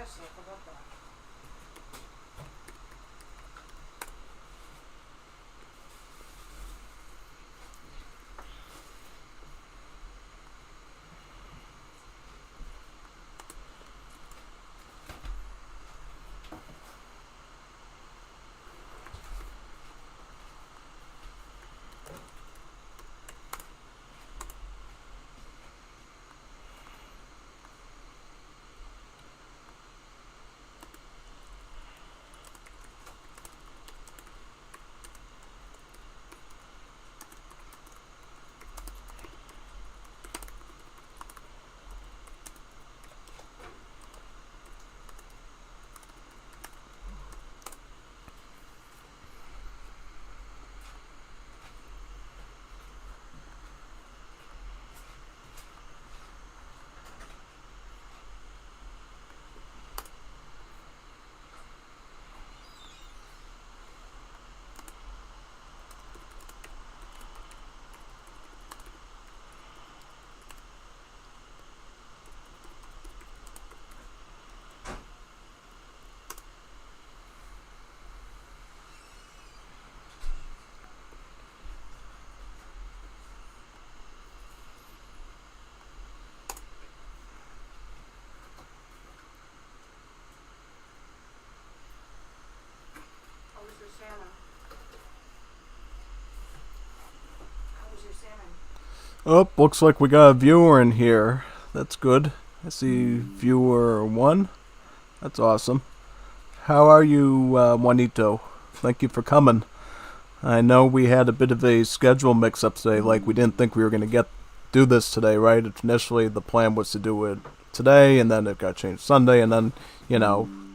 see, I forgot that. How was your salmon? How was your salmon? Oh, looks like we got a viewer in here. That's good. I see viewer 1. That's awesome. How are you, Juanito? Thank you for coming. I know we had a bit of a schedule mix-up today, like we didn't think we were going to do this today, right? Initially, the plan was to do it today, and then it got changed Sunday, and then,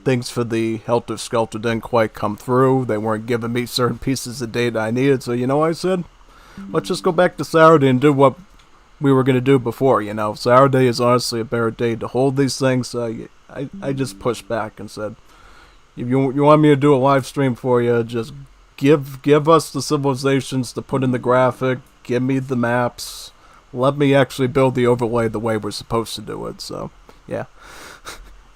things for the Helter Skelter didn't quite come through. They weren't giving me certain pieces of data I needed, so what I said? Let's just go back to Saturday and do what we were going to do before, Saturday is honestly a better day to hold these things, so I just pushed back and said, if you want me to do a live stream for you, just give us the civilizations to put in the graphic, give me the maps, let me actually build the overlay the way we're supposed to do it, so, yeah.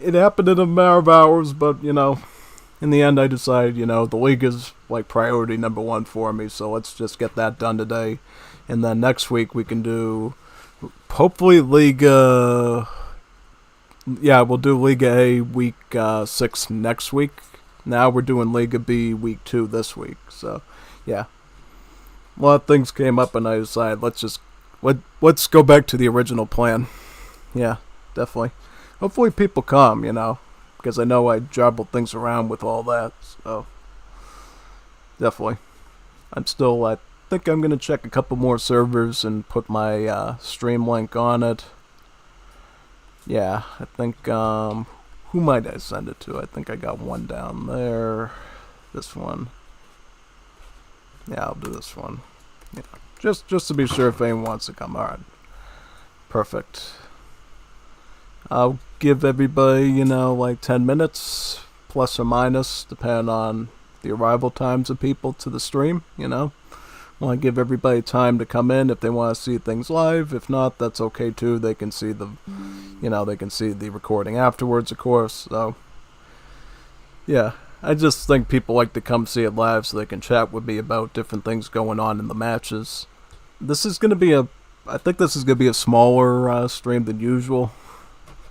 It happened in a matter of hours, but, in the end I decided, the league is, priority number 1 for me, so let's just get that done today, and then next week we can do, hopefully, Liga... Yeah, we'll do Liga A week 6 next week. Now we're doing Liga B week 2 this week, so, yeah. A lot of things came up, and I decided, let's go back to the original plan. Yeah, definitely. Hopefully people come, because I know I jabbled things around with all that, so definitely. I think I'm going to check a couple more servers and put my stream link on it. Yeah, I think, who might I send it to? I think I got one down there. This one. Yeah, I'll do this one. Yeah, just to be sure if anyone wants to come. Alright. Perfect. I'll give everybody, 10 minutes, plus or minus, depending on the arrival times of people to the stream, Want to give everybody time to come in if they want to see things live. If not, that's okay too. They can see the, they can see the recording afterwards, of course. So, yeah, I just think people like to come see it live so they can chat with me about different things going on in the matches. This is going to be I think this is going to be a smaller stream than usual.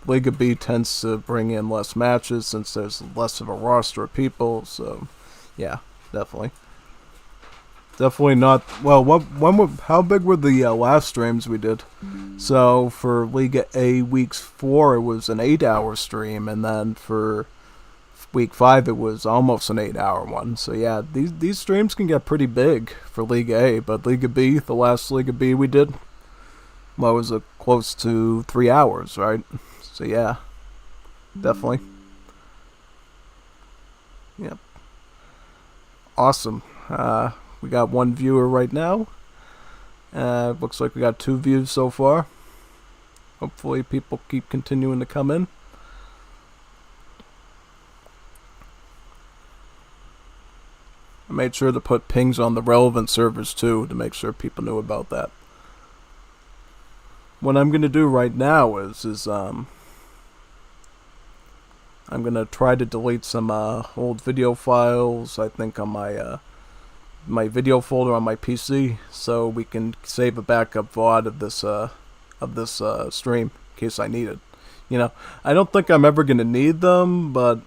Liga B tends to bring in less matches since there's less of a roster of people, so yeah, definitely. Definitely not, well, how big were the last streams we did? So for Liga A weeks 4 it was an 8-hour stream, and then for week 5 it was almost an 8-hour one. So yeah, these streams can get pretty big for Liga A, but Liga B, the last Liga B we did, well, was close to 3 hours, right? So yeah, definitely. Yep. Awesome. We got 1 viewer right now. Looks like we got 2 views so far. Hopefully people keep continuing to come in. I made sure to put pings on the relevant servers too to make sure people knew about that. What I'm going to do right now is I'm gonna try to delete some old video files, I think, on my my video folder on my PC, so we can save a backup VOD of this stream in case I need it. You know, I don't think I'm ever gonna need them, but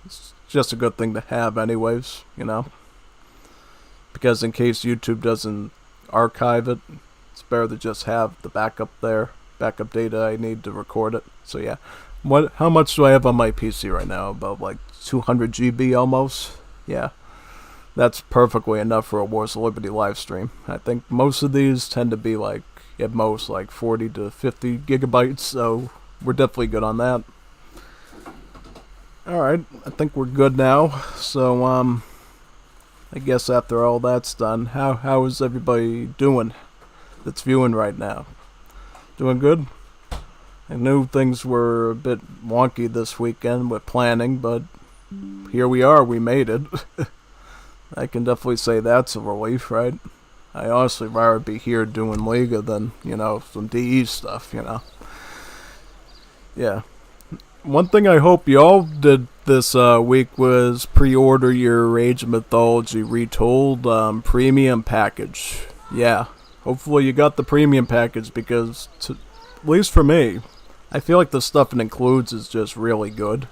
it's just a good thing to have anyways, you know, because in case YouTube doesn't archive it, it's better to just have the backup there, backup data I need to record it. So yeah, how much do I have on my PC right now? About like 200 GB almost. Yeah, that's perfectly enough for a Wars of Liberty live stream. I think most of these tend to be like at most like 40 to 50 gigabytes, so we're definitely good on that. Alright, I think we're good now. So I guess after all that's done, how is everybody doing that's viewing right now? Doing good? I knew things were a bit wonky this weekend with planning, but here we are, we made it. I can definitely say that's a relief, right? I honestly rather be here doing Liga than, you know, some DE stuff, you know. Yeah. One thing I hope y'all did this week was pre-order your Age of Mythology Retold premium package. Yeah. Hopefully you got the premium package because, at least for me, I feel like the stuff it includes is just really good.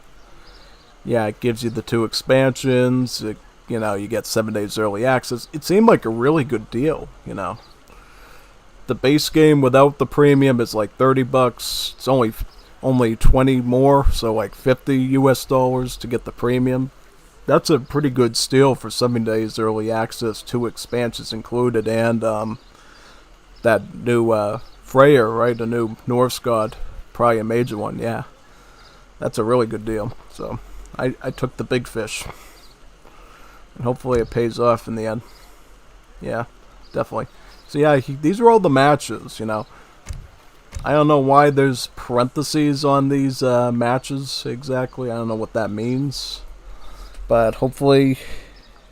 Yeah, it gives you the 2 expansions. You know, you get 7 days early access. It seemed like a really good deal, you know. The base game without the premium is like $30. It's only 20 more, so like $50 US to get the premium. That's a pretty good steal for 7 days early access, 2 expansions included, and that new Freyr, right? The new Norse god, probably a major one. Yeah, that's a really good deal. So I took the big fish, and hopefully it pays off in the end. Yeah, definitely. So yeah, these are all the matches, you know. I don't know why there's parentheses on these matches exactly. I don't know what that means. But hopefully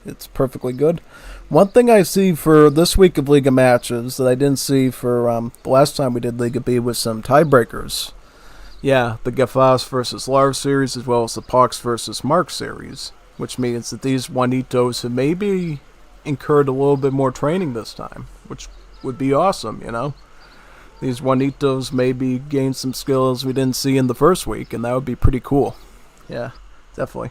it's perfectly good. One thing I see for this week of Liga matches that I didn't see for the last time we did Liga B was some tiebreakers. Yeah, the Gefas versus Lars series as well as the Pox versus Mark series. Which means that these Juanitos have maybe incurred a little bit more training this time. Which would be awesome, you know. These Juanitos maybe gain some skills we didn't see in the first week, and that would be pretty cool. Yeah, definitely.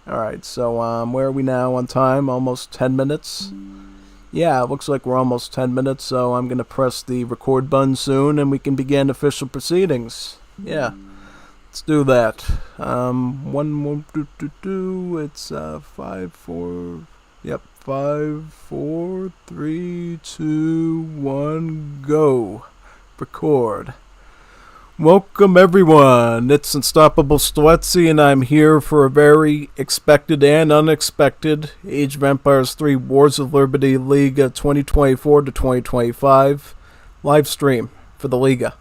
Alright, so where are we now on time? Almost 10 minutes? Yeah, it looks like we're almost 10 minutes, so I'm going to press the record button soon, and we can begin official proceedings. Yeah, let's do that. It's 5, 4... Yep, 5, 4, 3, 2, 1, go. Record. Welcome everyone, it's Unstoppable Stoletzi, and I'm here for a very expected and unexpected Age of Empires 3 Wars of Liberty Liga 2024 to 2025 live stream for the Liga.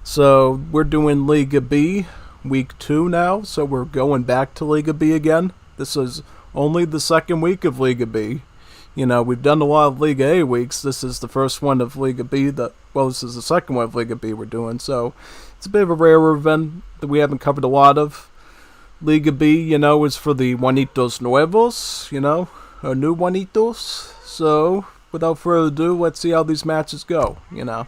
So we're doing Liga B week 2 now, so we're going back to Liga B again. This is only the second week of Liga B. You know, we've done a lot of Liga A weeks. This is the first one of Liga B this is the second one of Liga B we're doing, so it's a bit of a rare event that we haven't covered a lot of. Liga B, you know, is for the Juanitos Nuevos, you know, our new Juanitos. So, without further ado, let's see how these matches go, you know.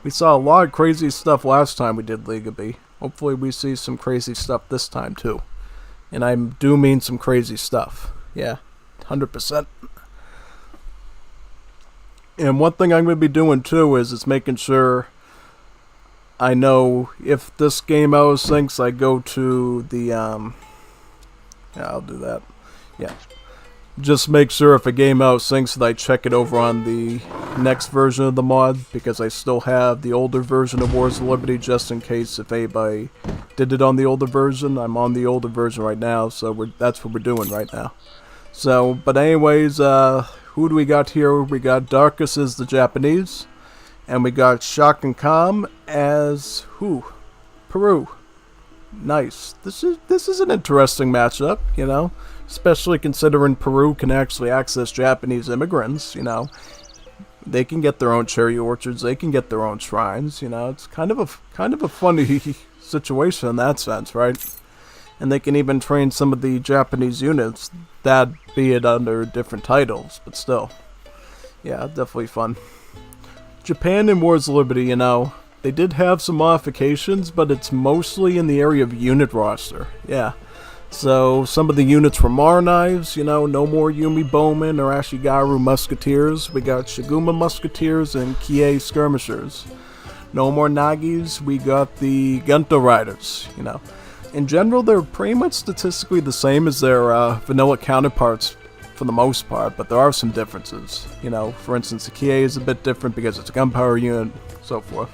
We saw a lot of crazy stuff last time we did Liga B. Hopefully we see some crazy stuff this time, too. And I do mean some crazy stuff. Yeah, 100%. And one thing I'm going to be doing, too, is making sure I know if this game out syncs, I go to the, yeah, I'll do that. Yeah. Just make sure if a game out syncs that I check it over on the next version of the mod, because I still have the older version of Wars of Liberty, just in case if anybody did it on the older version. I'm on the older version right now, so that's what we're doing right now. So, but anyways, who do we got here? We got Darkus as the Japanese. And we got Shock and Calm as who? Peru. Nice. This is an interesting matchup, you know, especially considering Peru can actually access Japanese immigrants, you know. They can get their own cherry orchards, they can get their own shrines, you know. It's kind of a funny situation in that sense, right? And they can even train some of the Japanese units, that be it under different titles, but still. Yeah, definitely fun. Japan in Wars of Liberty, you know, they did have some modifications, but it's mostly in the area of unit roster. Yeah. So, some of the units were Mar Knives, you know, no more Yumi Bowmen or Ashigaru Musketeers. We got Shiguma Musketeers and Kie Skirmishers. No more Nagis, we got the Gento Riders, you know. In general, they're pretty much statistically the same as their vanilla counterparts for the most part, but there are some differences. You know, for instance, the Kie is a bit different because it's a gunpowder unit, so forth.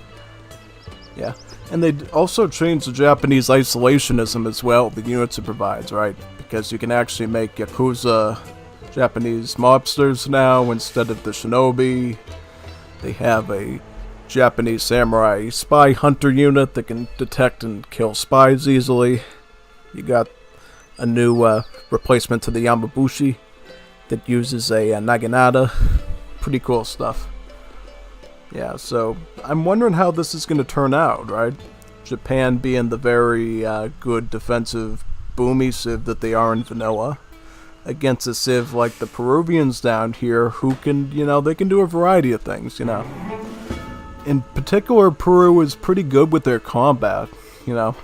Yeah. And they also changed the Japanese isolationism as well, the units it provides, right? Because you can actually make Yakuza Japanese mobsters now instead of the shinobi. They have a Japanese samurai spy hunter unit that can detect and kill spies easily. You got a new replacement to the Yamabushi that uses a Naginata. Pretty cool stuff. Yeah, so I'm wondering how this is going to turn out, right? Japan being the very good defensive boomy civ that they are in vanilla, against a civ like the Peruvians down here who can, you know, they can do a variety of things, you know. In particular, Peru is pretty good with their combat, you know.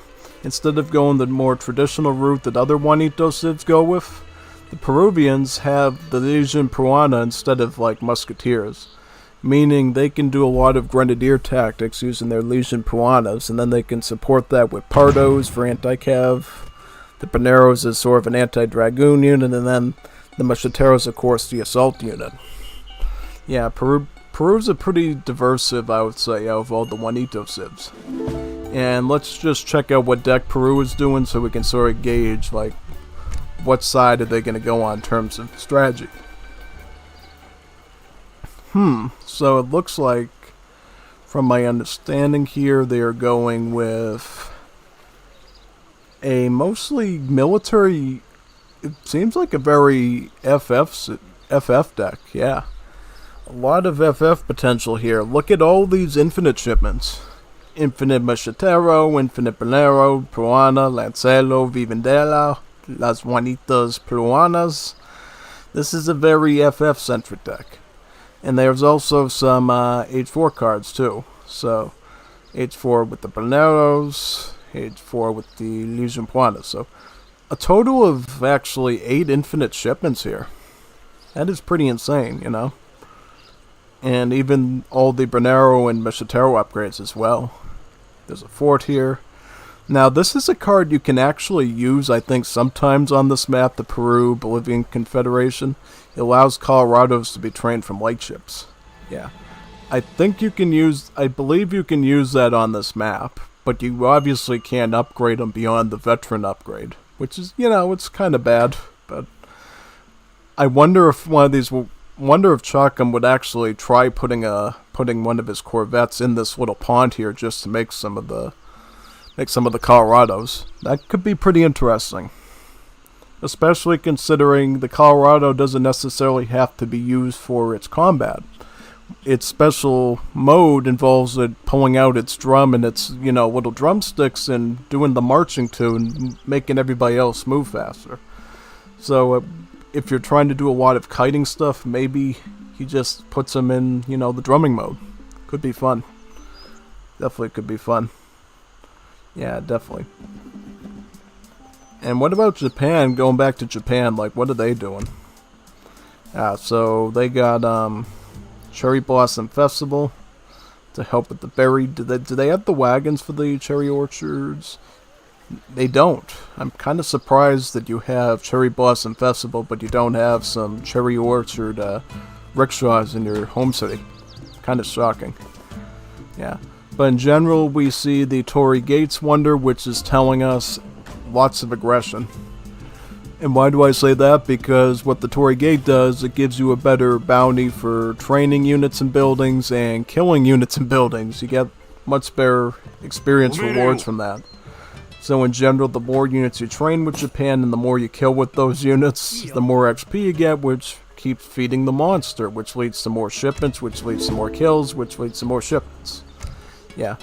Instead of going the more traditional route that other Juanito civs go with, the Peruvians have the Legion Peruana instead of, like, musketeers. Meaning they can do a lot of grenadier tactics using their Legion Peruanas, and then they can support that with Pardos for anti-cav, the Paneros is sort of an anti-dragoon unit, and then the Macheteros, of course, the assault unit. Yeah, Peru's a pretty diverse civ, I would say, out of all the Juanito civs. And let's just check out what deck Peru is doing so we can sort of gauge, like, what side are they going to go on in terms of strategy. So it looks like, from my understanding here, they are going with a mostly military, it seems like a very FF deck, yeah. A lot of FF potential here. Look at all these infinite shipments. Infinite Machetero, Infinite Panero, Peruana, Lancelo, Vivendela, Las Juanitas Peruanas. This is a very FF-centric deck. And there's also some H4 cards too. So, H4 with the Paneros, H4 with the Legion Peruanas. So, a total of actually 8 infinite shipments here. That is pretty insane, you know. And even all the Bernero and Machetero upgrades as well. There's a fort here. Now, this is a card you can actually use, I think, sometimes on this map, the Peru-Bolivian Confederation. It allows Colorados to be trained from light ships. Yeah. I believe you can use that on this map, but you obviously can't upgrade them beyond the veteran upgrade, which is, you know, it's kind of bad, but I wonder if if Chakam would actually try putting one of his Corvettes in this little pond here just to make some of the Colorados. That could be pretty interesting. Especially considering the Colorado doesn't necessarily have to be used for its combat. Its special mode involves it pulling out its drum and its, you know, little drumsticks and doing the marching tune, making everybody else move faster. So, if you're trying to do a lot of kiting stuff, maybe he just puts them in, you know, the drumming mode. Could be fun. Definitely could be fun. Yeah, definitely. And what about Japan? Going back to Japan, like, what are they doing? So they got Cherry Blossom Festival to help with the berry. Do they have the wagons for the cherry orchards? They don't. I'm kind of surprised that you have Cherry Blossom Festival, but you don't have some cherry orchard rickshaws in your home city. Kind of shocking. Yeah. But in general, we see the Torii Gates Wonder, which is telling us lots of aggression. And why do I say that? Because what the Torii Gate does, it gives you a better bounty for training units and buildings and killing units and buildings. You get much better experience rewards from that. So in general, the more units you train with Japan and the more you kill with those units, the more XP you get, which keeps feeding the monster, which leads to more shipments, which leads to more kills, which leads to more shipments. Yeah.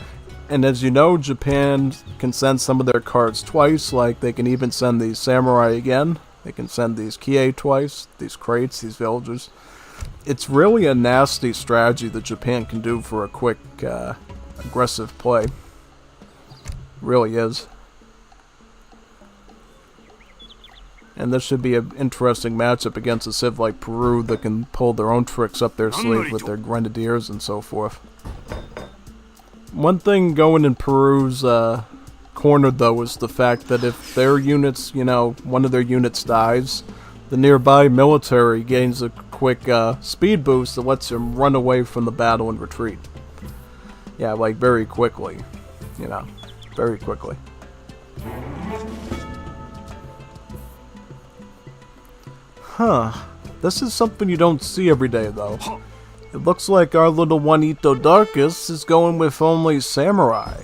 And as you know, Japan can send some of their cards twice, like they can even send the samurai again. They can send these kie twice, these crates, these villagers. It's really a nasty strategy that Japan can do for a quick, aggressive play. Really is. And this should be an interesting matchup against a civ like Peru that can pull their own tricks up their sleeve with their grenadiers and so forth. One thing going in Peru's corner, though, is the fact that if their units, one of their units dies, the nearby military gains a quick speed boost that lets them run away from the battle and retreat. Yeah, like very quickly. Very quickly. Huh. This is something you don't see every day, though. It looks like our little Juanito Darkus is going with only samurai.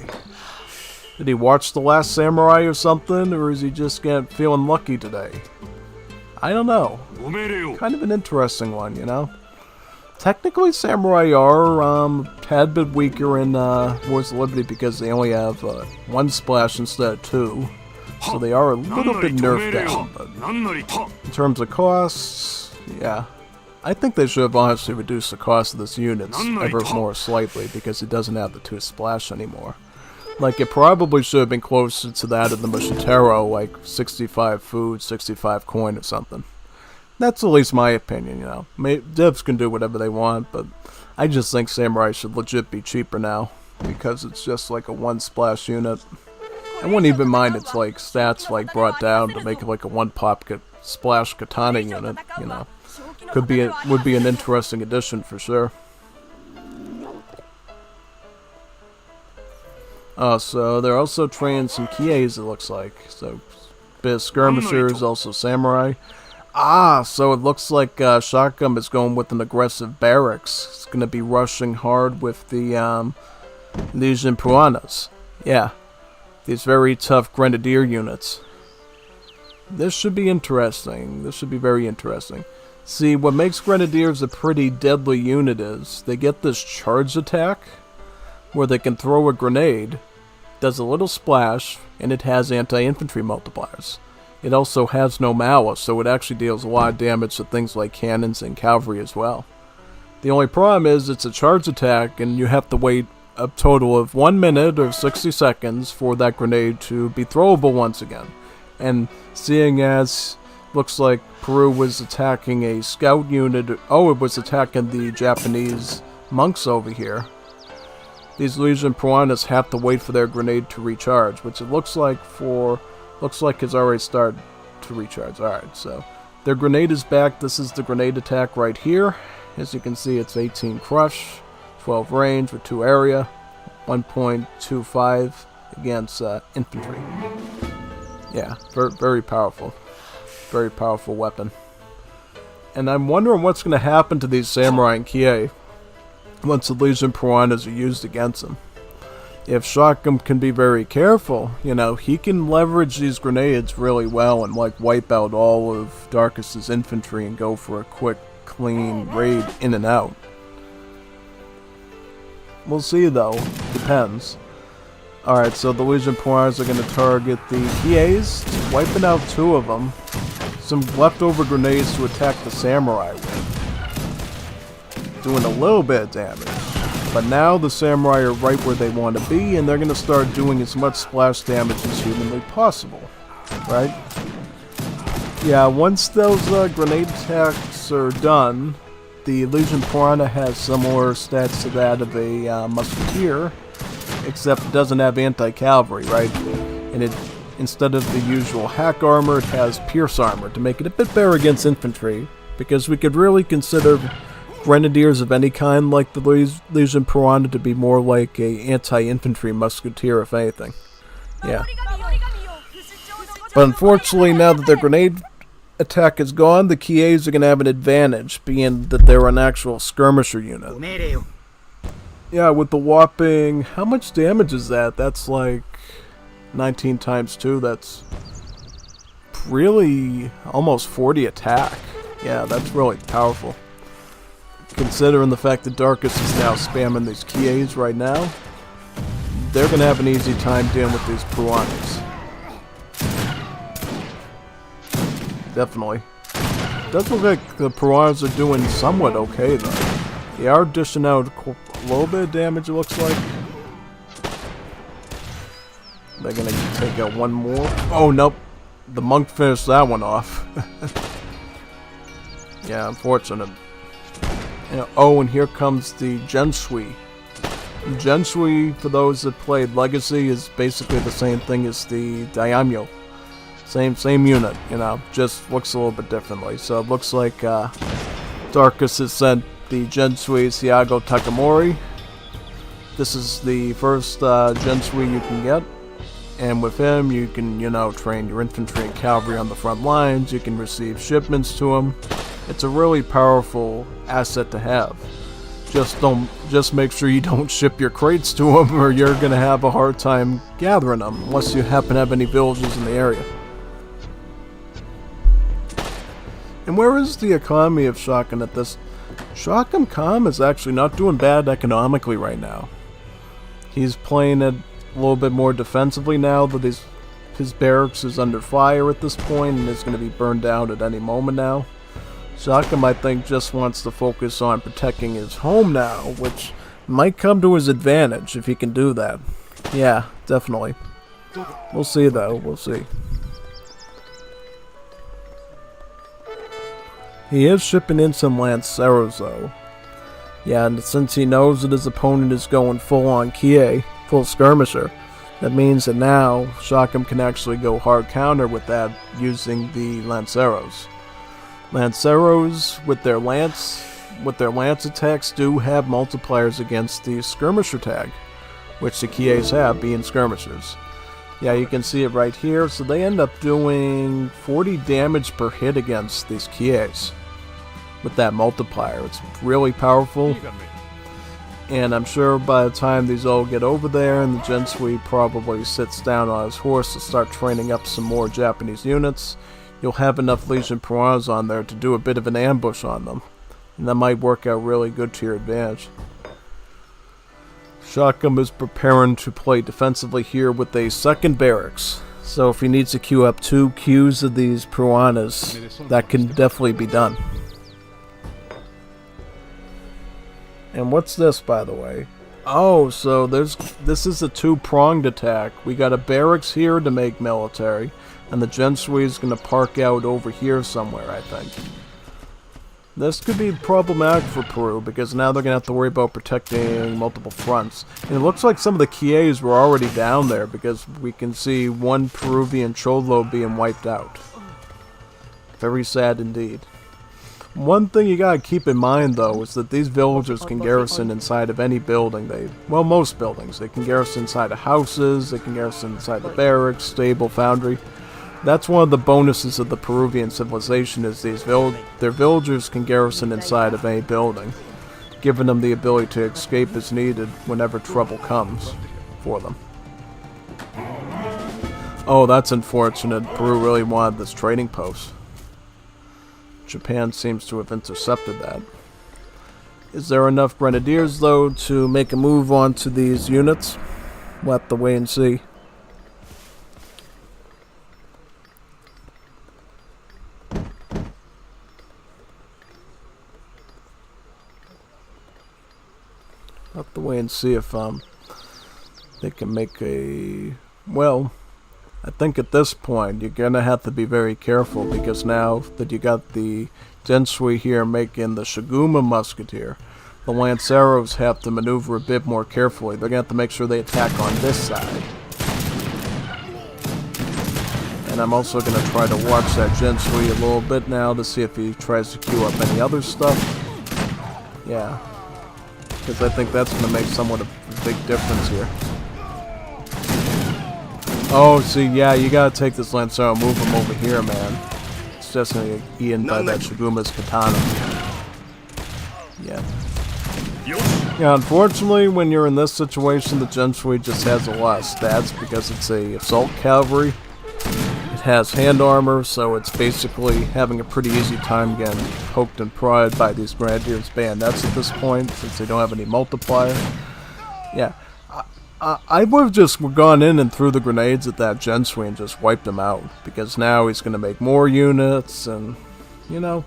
Did he watch The Last Samurai or something, or is he just feeling lucky today? I don't know. Kind of an interesting one, Technically, samurai are a tad bit weaker in Wars of Liberty because they only have one splash instead of two. So they are a little bit nerfed down, but in terms of costs, yeah. I think they should have honestly reduced the cost of this unit ever more slightly because it doesn't have the 2 splash anymore. Like, it probably should have been closer to that of the Mushitero, like 65 food, 65 coin or something. That's at least my opinion, Devs can do whatever they want, but I just think Samurai should legit be cheaper now because it's just like a 1 splash unit. I wouldn't even mind its like stats like brought down to make it like a 1-pop splash katana unit, would be an interesting addition for sure. So they're also training some kies, it looks like. So bit of skirmishers, also samurai. So it looks like Shotgun is going with an aggressive barracks. It's gonna be rushing hard with the Legion Piranhas. Yeah. These very tough grenadier units. This should be interesting. This should be very interesting. See, what makes grenadiers a pretty deadly unit is they get this charge attack where they can throw a grenade, does a little splash, and it has anti-infantry multipliers. It also has no malice, so it actually deals a lot of damage to things like cannons and cavalry as well. The only problem is it's a charge attack and you have to wait a total of 1 minute or 60 seconds for that grenade to be throwable once again. And seeing as looks like Peru was attacking a scout unit, it was attacking the Japanese monks over here. These Legion Piranhas have to wait for their grenade to recharge, which it looks like has already started to recharge. Alright, so their grenade is back. This is the grenade attack right here. As you can see, it's 18 crush, 12 range with 2 area, 1.25 against infantry. Yeah, very powerful. Very powerful weapon. And I'm wondering what's going to happen to these samurai and kie once the Legion Piranhas are used against them. If Shotgun can be very careful, he can leverage these grenades really well and like wipe out all of Darkus's infantry and go for a quick, clean raid in and out. We'll see though. Depends. Alright, so the Legion Piranhas are going to target the kies, wiping out 2 of them. Some leftover grenades to attack the samurai with. Doing a little bit of damage. But now the samurai are right where they want to be, and they're going to start doing as much splash damage as humanly possible. Right? Yeah, once those grenade attacks are done, the Legion Piranha has similar stats to that of a musketeer, except it doesn't have anti-cavalry, right? And it, instead of the usual hack armor, it has pierce armor to make it a bit better against infantry, because we could really consider grenadiers of any kind like the Legion Piranha to be more like a anti-infantry musketeer, if anything. Yeah. But unfortunately, now that their grenade attack is gone, the kies are going to have an advantage, being that they're an actual skirmisher unit. Yeah, with the whopping... How much damage is that? That's like 19 times 2. That's really almost 40 attack. Yeah, that's really powerful. Considering the fact that Darkus is now spamming these kies right now, they're going to have an easy time dealing with these piranhas. Definitely. Does look like the piranhas are doing somewhat okay, though. They are dishing out a little bit of damage, it looks like. They're going to take out one more. Oh, nope. The monk finished that one off. Yeah, unfortunate. Oh, and here comes the Genshui. Genshui, for those that played Legacy, is basically the same thing as the Daimyo. Same unit, you know, just looks a little bit differently. So it looks like Darkus has sent the Genshui Siago Takamori. This is the first Genshui you can get. And with him, you can, you know, train your infantry and cavalry on the front lines. You can receive shipments to him. It's a really powerful asset to have. Just make sure you don't ship your crates to him, or you're gonna have a hard time gathering them, unless you happen to have any villages in the area. And where is the economy of Shokan at this? Shokan Kam is actually not doing bad economically right now. He's playing it a little bit more defensively now that his barracks is under fire at this point and is going to be burned down at any moment now. Shokan, I think, just wants to focus on protecting his home now, which might come to his advantage if he can do that. Yeah, definitely. We'll see, though. We'll see. He is shipping in some Lanceros, though. Yeah, and since he knows that his opponent is going full-on Kie, full skirmisher, that means that now Shokan can actually go hard counter with that using the Lanceros. Lanceros with their lance attacks do have multipliers against the skirmisher tag, which the Kies have, being skirmishers. Yeah, you can see it right here. So they end up doing 40 damage per hit against these Kies with that multiplier. It's really powerful. And I'm sure by the time these all get over there and the Gensui probably sits down on his horse to start training up some more Japanese units, you'll have enough Legion Piranhas on there to do a bit of an ambush on them. And that might work out really good to your advantage. Shokan is preparing to play defensively here with a second barracks. So if he needs to queue up 2 queues of these Piranhas, that can definitely be done. And what's this, by the way? Oh, so this is a 2-pronged attack. We got a barracks here to make military, and the Gensui is going to park out over here somewhere, I think. This could be problematic for Peru, because now they're going to have to worry about protecting multiple fronts. And it looks like some of the Kies were already down there, because we can see one Peruvian Cholo being wiped out. Very sad indeed. One thing you gotta keep in mind, though, is that these villagers can garrison inside of any building. Well, most buildings. They can garrison inside of houses, they can garrison inside the barracks, stable, foundry. That's one of the bonuses of the Peruvian civilization, is their villagers can garrison inside of any building, giving them the ability to escape as needed whenever trouble comes for them. Oh, that's unfortunate. Peru really wanted this trading post. Japan seems to have intercepted that. Is there enough grenadiers, though, to make a move on to these units? We'll have to wait and see. We'll have to wait and see if they can make a... Well, I think at this point you're gonna have to be very careful, because now that you got the Gensui here making the Shiguma musketeer, the Lanceros have to maneuver a bit more carefully. They're gonna have to make sure they attack on this side. And I'm also gonna try to watch that Gensui a little bit now to see if he tries to queue up any other stuff. Yeah, because I think that's gonna make somewhat of a big difference here. Oh, see, yeah, you gotta take this Lancero, move him over here, man. It's just gonna get eaten by that Shiguma's katana. Yeah. Yeah, unfortunately, when you're in this situation, the Gensui just has a lot of stats because it's a assault cavalry. It has hand armor, so it's basically having a pretty easy time getting poked and prodded by these Grenadiers bayonets at this point, since they don't have any multiplier. Yeah. I would have just gone in and threw the grenades at that Gensui and just wiped him out. Because now he's going to make more units and, you know.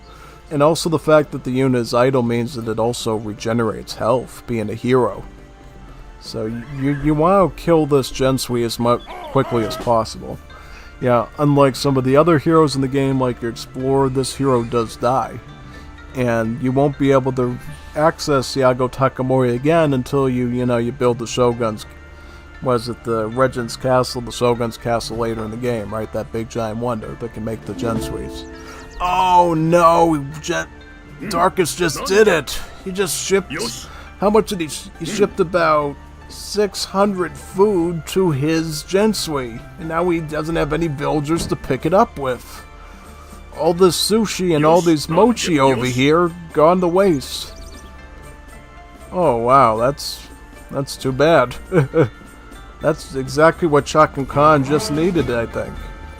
And also the fact that the unit is idle means that it also regenerates health, being a hero. So you want to kill this Gensui as quickly as possible. Yeah, unlike some of the other heroes in the game, like your Explorer, this hero does die. And you won't be able to access Yago Takamori again until you build the Shogun's, was it the Regent's Castle, the Shogun's Castle later in the game, right? That big giant wonder that can make the Gensuis. Oh no, Darkus just did it! He just shipped, how much did he shipped about 600 food to his Gensui, and now he doesn't have any villagers to pick it up with. All this sushi and all these mochi over here gone to waste. Oh wow, that's too bad. That's exactly what Shotgun Khan just needed, I think.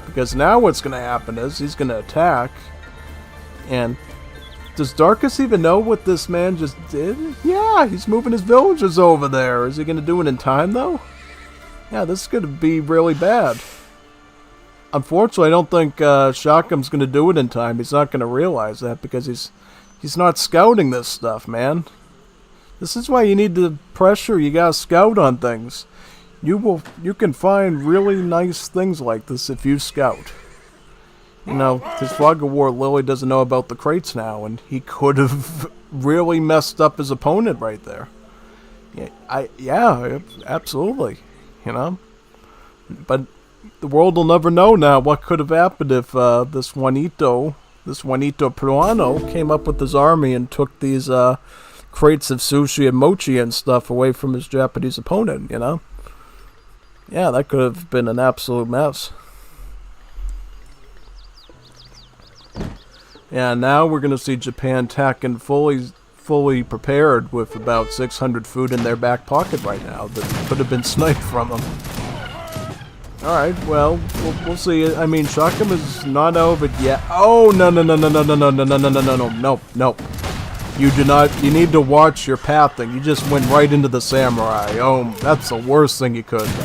Because now what's going to happen is he's going to attack. And does Darkus even know what this man just did? Yeah, he's moving his villagers over there. Is he going to do it in time, though? Yeah, this is going to be really bad. Unfortunately, I don't think Shotgun's going to do it in time. He's not going to realize that because he's not scouting this stuff, man. This is why you need the pressure. You got to scout on things. You can find really nice things like this if you scout. You know, his Fog of War Lily doesn't know about the crates now, and he could have really messed up his opponent right there. Yeah, absolutely. You know, but the world will never know now what could have happened if this Juanito Peruano came up with his army and took these crates of sushi and mochi and stuff away from his Japanese opponent. You know. Yeah, that could have been an absolute mess. Yeah, now we're going to see Japan attacking fully prepared with about 600 food in their back pocket right now that could have been sniped from them. Alright, well, we'll see. I mean, Shotgun is not out of it yet. Oh, no. You do not, you need to watch your pathing. You just went right into the samurai. Oh, that's the worst thing you could do.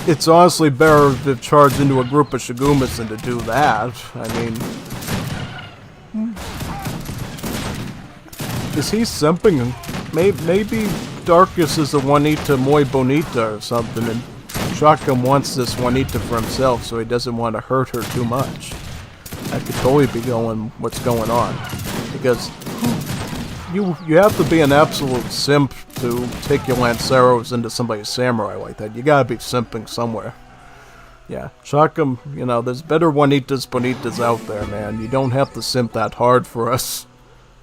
It's honestly better to charge into a group of Shigumas than to do that. I mean... Is he simping? Maybe Darkus is the Juanita Muy Bonita or something, and Shotgun wants this Juanita for himself, so he doesn't want to hurt her too much. That could totally be what's going on. Because you have to be an absolute simp to take your Lanceros into somebody's samurai like that. You gotta be simping somewhere. Yeah, Shotgun, you know, there's better Juanitas Bonitas out there, man. You don't have to simp that hard for us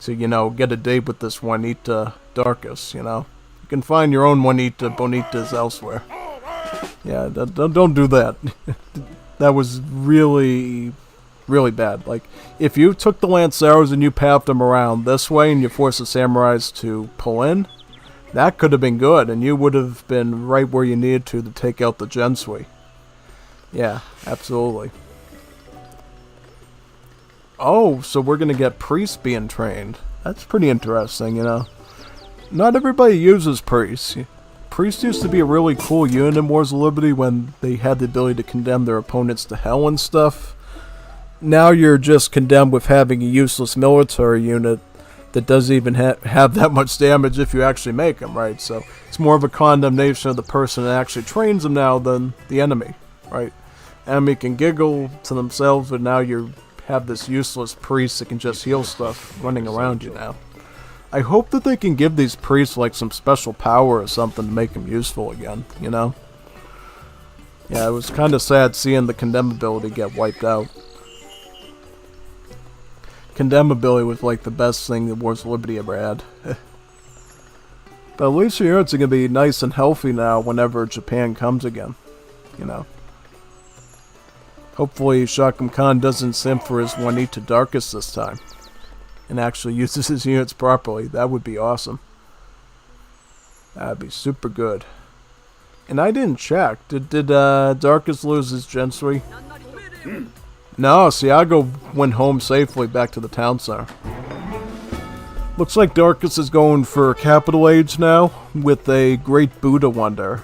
to, you know, get a date with this Juanita Darkus, you know. You can find your own Juanita Bonitas elsewhere. Yeah, don't do that. That was really bad. Like, if you took the Lanceros and you pathed them around this way and you forced the Samurais to pull in, that could have been good, and you would have been right where you needed to take out the Gensui. Yeah, absolutely. Oh, so we're going to get priests being trained. That's pretty interesting, you know. Not everybody uses priests. Priests used to be a really cool unit in Wars of Liberty when they had the ability to condemn their opponents to hell and stuff. Now you're just condemned with having a useless military unit that doesn't even have that much damage if you actually make them, right? So it's more of a condemnation of the person that actually trains them now than the enemy, right? Enemy can giggle to themselves, but now you have this useless priest that can just heal stuff running around you now. I hope that they can give these priests like some special power or something to make them useful again, you know? Yeah, it was kind of sad seeing the condemnability get wiped out. Condemnability was like the best thing that Wars of Liberty ever had. But at least your units are going to be nice and healthy now whenever Japan comes again, you know. Hopefully Shotgun Khan doesn't simp for his Juanita Darkus this time. And actually uses his units properly. That would be awesome. That'd be super good. And I didn't check. Did Darkus lose his Gensui? No, Siago went home safely back to the town center. Looks like Darkus is going for capital H now with a Great Buddha Wonder.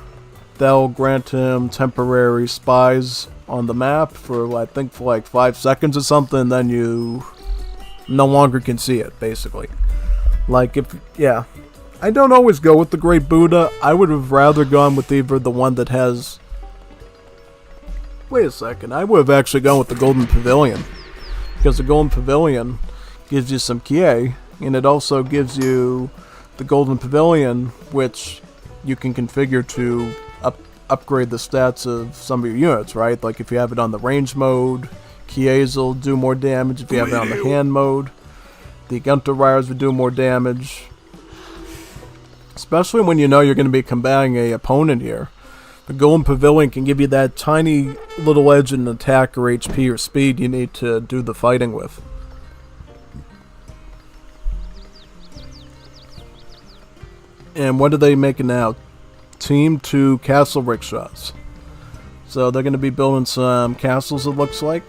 That'll grant him temporary spies on the map for, I think, for like 5 seconds or something, then you no longer can see it, basically. Like, yeah. I don't always go with the Great Buddha. I would have rather gone with either the one that has... Wait a second, I would have actually gone with the Golden Pavilion. Because the Golden Pavilion gives you some Kie, and it also gives you the Golden Pavilion, which you can configure to upgrade the stats of some of your units, right? Like if you have it on the range mode, Kies will do more damage. If you have it on the hand mode, the Gunter Riders will do more damage. Especially when you know you're going to be combating a opponent here. The Golden Pavilion can give you that tiny little edge in attack or HP or speed you need to do the fighting with. And what are they making now? Team 2 castle rickshaws. So they're going to be building some castles, it looks like.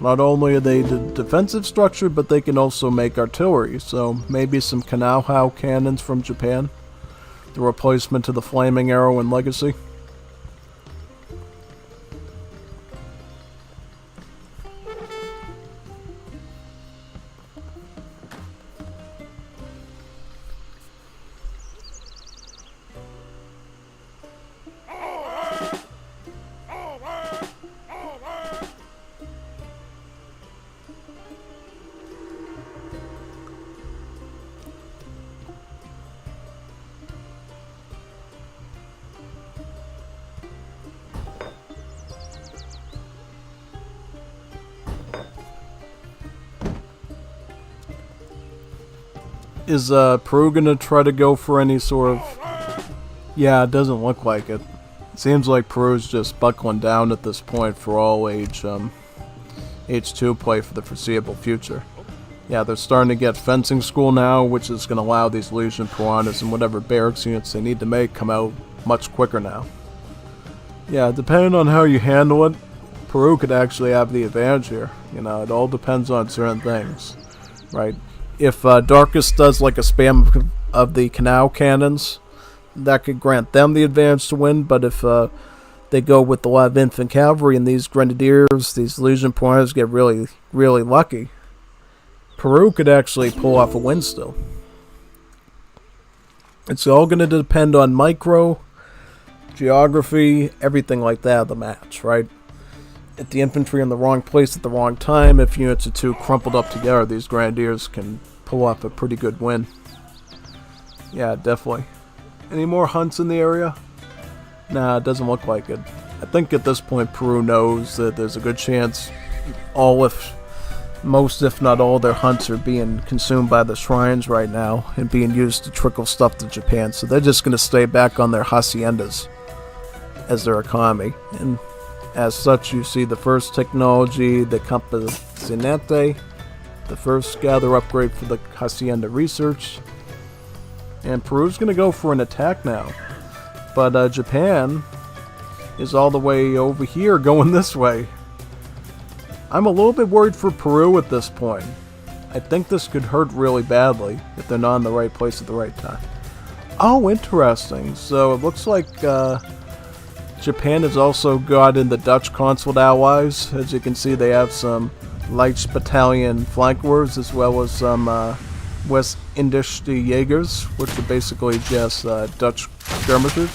Not only are they the defensive structure, but they can also make artillery. So maybe some Kanao cannons from Japan. The replacement to the flaming arrow in Legacy. Is Peru gonna try to go for any sort of... Yeah, it doesn't look like it. It seems like Peru's just buckling down at this point for all H2 play for the foreseeable future. Yeah, they're starting to get fencing school now, which is going to allow these Legion Piranhas and whatever barracks units they need to make come out much quicker now. Yeah, depending on how you handle it, Peru could actually have the advantage here. You know, it all depends on certain things, right? If Darkus does like a spam of the Kanao cannons, that could grant them the advantage to win. But if they go with a lot of infant cavalry and these grenadiers, these Legion Piranhas get really, really lucky, Peru could actually pull off a win still. It's all going to depend on micro, geography, everything like that of the match, right? If the infantry in the wrong place at the wrong time, if units are too crumpled up together, these grenadiers can pull off a pretty good win. Yeah, definitely. Any more hunts in the area? Nah, it doesn't look like it. I think at this point Peru knows that there's a good chance most if not all their hunts are being consumed by the shrines right now and being used to trickle stuff to Japan, so they're just going to stay back on their haciendas as their economy. And as such, you see the first technology, the Campesinato, the first gather upgrade for the hacienda research. And Peru's going to go for an attack now. But Japan is all the way over here going this way. I'm a little bit worried for Peru at this point. I think this could hurt really badly if they're not in the right place at the right time. Oh, interesting. So it looks like Japan has also got in the Dutch consulate allies. As you can see, they have some Light Battalion flankers as well as some West Indische Jaegers, which are basically just Dutch skirmishers.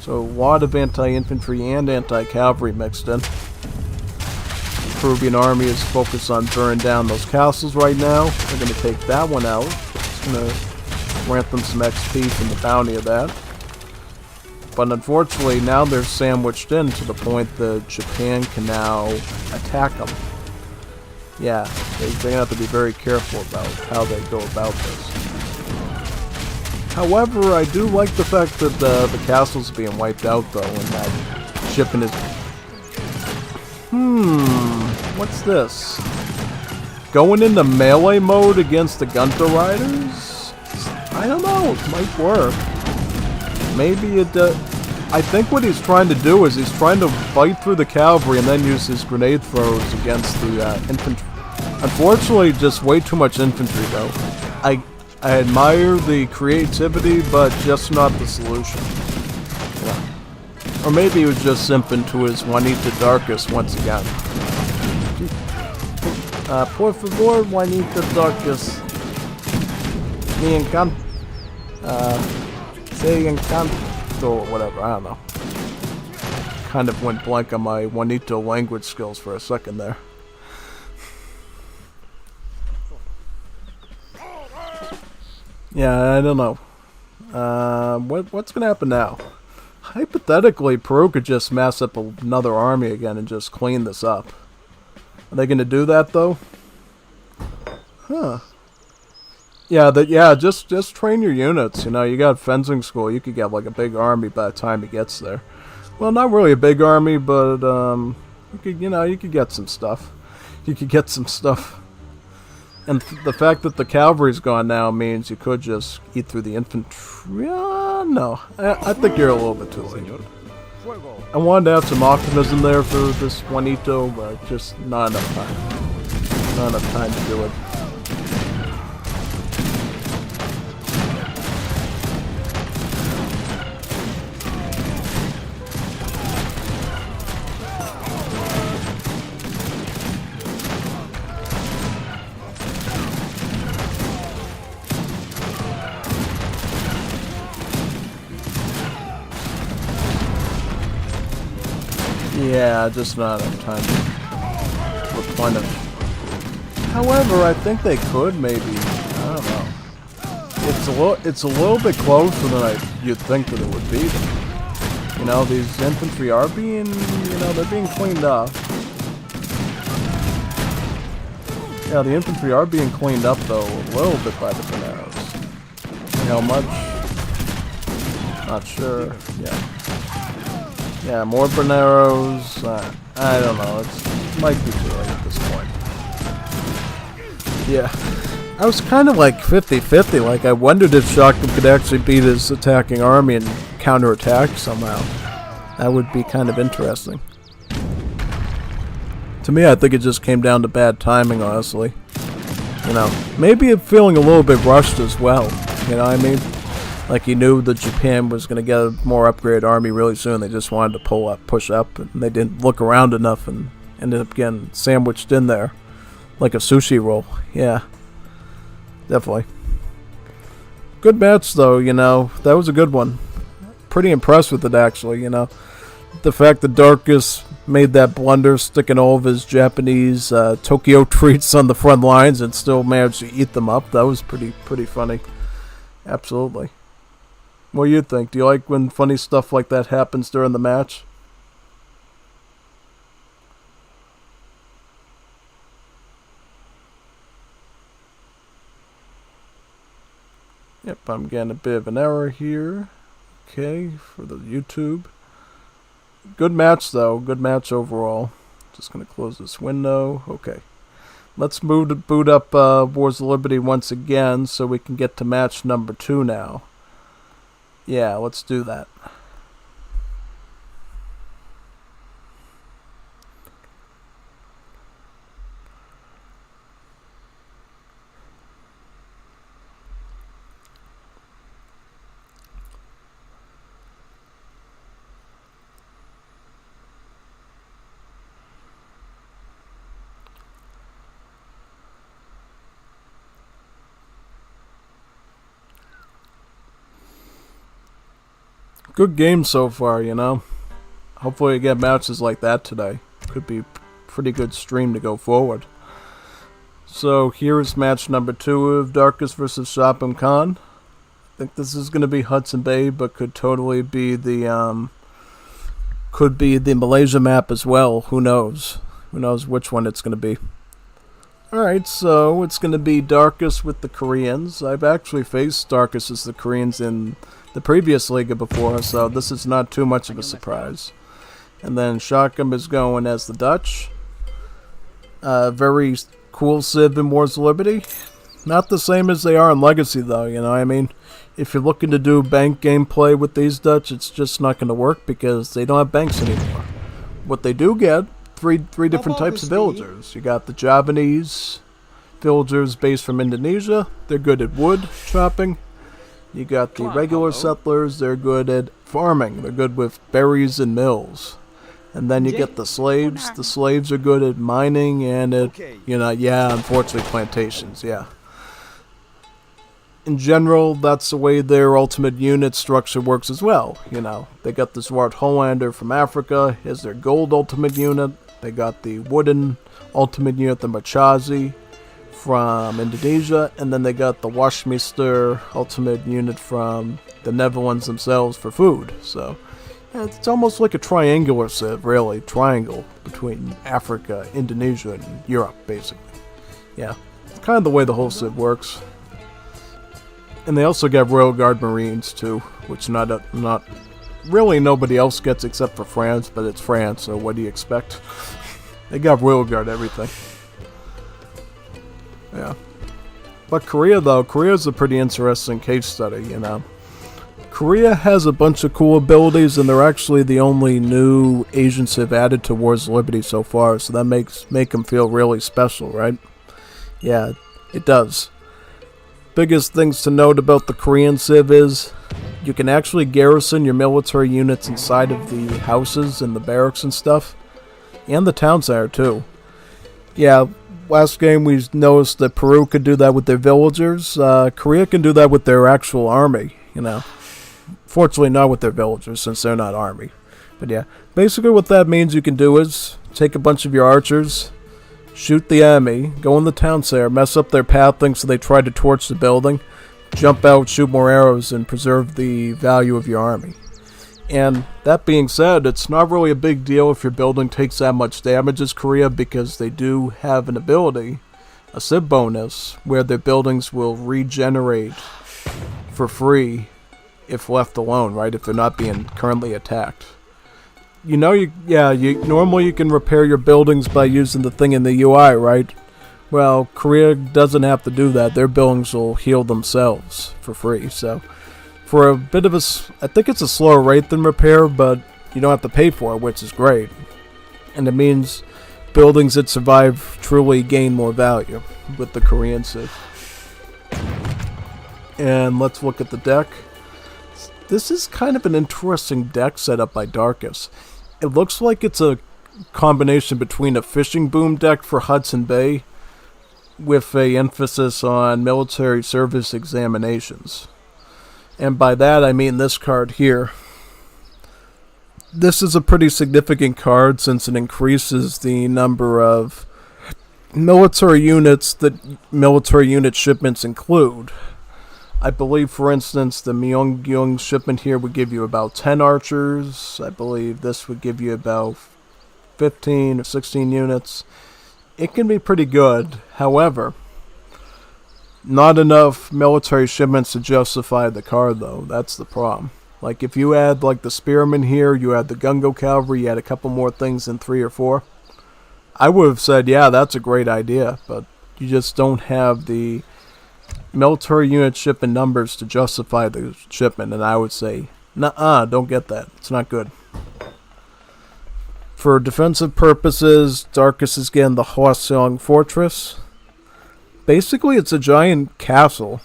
So a lot of anti-infantry and anti-cavalry mixed in. The Peruvian army is focused on burning down those castles right now. They're going to take that one out. It's going to grant them some XP from the bounty of that. But unfortunately, now they're sandwiched in to the point that Japan can now attack them. Yeah, they have to be very careful about how they go about this. However, I do like the fact that the castle's being wiped out, though, and that shipping is... What's this? Going into melee mode against the Gunter Riders? I don't know, it might work. Maybe it does. I think what he's trying to do is he's trying to fight through the cavalry and then use his grenade throws against the infantry. Unfortunately, just way too much infantry, though. I admire the creativity, but just not the solution. Yeah. Or maybe he was just simping to his Juanita Darkus once again. Por favor, Juanita Darkus. Me encanta. Say encanto or whatever, I don't know. Kind of went blank on my Juanito language skills for a second there. Yeah, I don't know. What's gonna happen now? Hypothetically, Peru could just mass up another army again and just clean this up. Are they gonna do that though? Huh. Yeah, just train your units. You know, you got fencing school. You could get like a big army by the time he gets there. Well, not really a big army, but you could get some stuff. You could get some stuff. And the fact that the cavalry's gone now means you could just eat through the infantry. No, I think you're a little bit too late. I wanted to have some optimism there for this Juanito, but just not enough time. Not enough time to do it. Yeah, just not enough time to replenish. However, I think they could maybe. I don't know. It's a little bit closer than you'd think that it would be. You know, these infantry are being, they're being cleaned up. Yeah, the infantry are being cleaned up though a little bit by the pequenos. How much? Not sure. Yeah. Yeah, more Berneros. I don't know. It might be too late at this point. Yeah. I was kind of like 50-50. Like, I wondered if Shotgun could actually beat his attacking army and counterattack somehow. That would be kind of interesting. To me, I think it just came down to bad timing, honestly. You know, maybe feeling a little bit rushed as well. You know what I mean? Like he knew that Japan was going to get a more upgraded army really soon. They just wanted to push up, and they didn't look around enough and ended up getting sandwiched in there. Like a sushi roll. Yeah. Definitely. Good match, though, you know. That was a good one. Pretty impressed with it, actually, you know. The fact that Darkus made that blunder, sticking all of his Japanese Tokyo treats on the front lines and still managed to eat them up. That was pretty funny. Absolutely. What do you think? Do you like when funny stuff like that happens during the match? Yep, I'm getting a bit of an error here. Okay, for the YouTube. Good match, though. Good match overall. Just going to close this window. Okay. Let's boot up Wars of Liberty once again so we can get to match number 2 now. Yeah, let's do that. Good game so far, you know. Hopefully we get matches like that today. Could be a pretty good stream to go forward. So here is match number 2 of Darkus vs. Shop'em Khan. I think this is going to be Hudson Bay, but could totally be the Malaysia map as well. Who knows? Who knows which one it's going to be? Alright, so it's going to be Darkus with the Koreans. I've actually faced Darkus as the Koreans in the previous Liga before, so this is not too much of a surprise. And then Shotgun is going as the Dutch. Very cool Civ in Wars of Liberty. Not the same as they are in Legacy, though, you know what I mean? If you're looking to do bank gameplay with these Dutch, it's just not going to work because they don't have banks anymore. What they do get, three different types of villagers. You got the Javanese, villagers based from Indonesia. They're good at wood chopping. You got the regular settlers. They're good at farming. They're good with berries and mills. And then you get the slaves. The slaves are good at mining and at, unfortunately, plantations, yeah. In general, that's the way their ultimate unit structure works as well, They got the Zwart Hollander from Africa as their gold ultimate unit. They got the wooden ultimate unit, the Machazi, from Indonesia. And then they got the Washmeester ultimate unit from the Netherlands themselves for food, so... Yeah, it's almost like a triangular civ, really. Triangle between Africa, Indonesia, and Europe, basically. Yeah, it's kind of the way the whole civ works. And they also got Royal Guard Marines, too, which not really nobody else gets except for France, but it's France, so what do you expect? They got Royal Guard everything. Yeah. But Korea, though, Korea's a pretty interesting case study, Korea has a bunch of cool abilities, and they're actually the only new Asian civ added to Wars of Liberty so far, so that make them feel really special, right? Yeah, it does. Biggest things to note about the Korean civ is you can actually garrison your military units inside of the houses and the barracks and stuff, and the town center too. Yeah, last game we noticed that Peru could do that with their villagers. Korea can do that with their actual army, Fortunately, not with their villagers, since they're not army. But yeah, basically what that means you can do is take a bunch of your archers, shoot the enemy, go in the town center, mess up their pathing so they try to torch the building, jump out, shoot more arrows, and preserve the value of your army. And that being said, it's not really a big deal if your building takes that much damage as Korea, because they do have an ability, a civ bonus, where their buildings will regenerate for free if left alone, right? If they're not being currently attacked. Normally you can repair your buildings by using the thing in the UI, right? Well, Korea doesn't have to do that. Their buildings will heal themselves for free. So, for a bit of I think it's a slower rate than repair, but you don't have to pay for it, which is great. And it means buildings that survive truly gain more value with the Korean civ. And let's look at the deck. This is kind of an interesting deck set up by Darkus. It looks like it's a combination between a fishing boom deck for Hudson Bay with a emphasis on military service examinations. And by that I mean this card here. This is a pretty significant card since it increases the number of military units that military unit shipments include. I believe, for instance, the Myeonggyung shipment here would give you about 10 archers. I believe this would give you about 15 or 16 units. It can be pretty good. However, not enough military shipments to justify the card, though. That's the problem. Like, if you add, like, the Spearmen here, you add the Gungo Cavalry, you add a couple more things in 3 or 4, I would have said, yeah, that's a great idea, but you just don't have the military unit shipment numbers to justify the shipment, and I would say, nuh-uh, don't get that. It's not good. For defensive purposes, Darkus is getting the Hwaseong Fortress. Basically, it's a giant castle,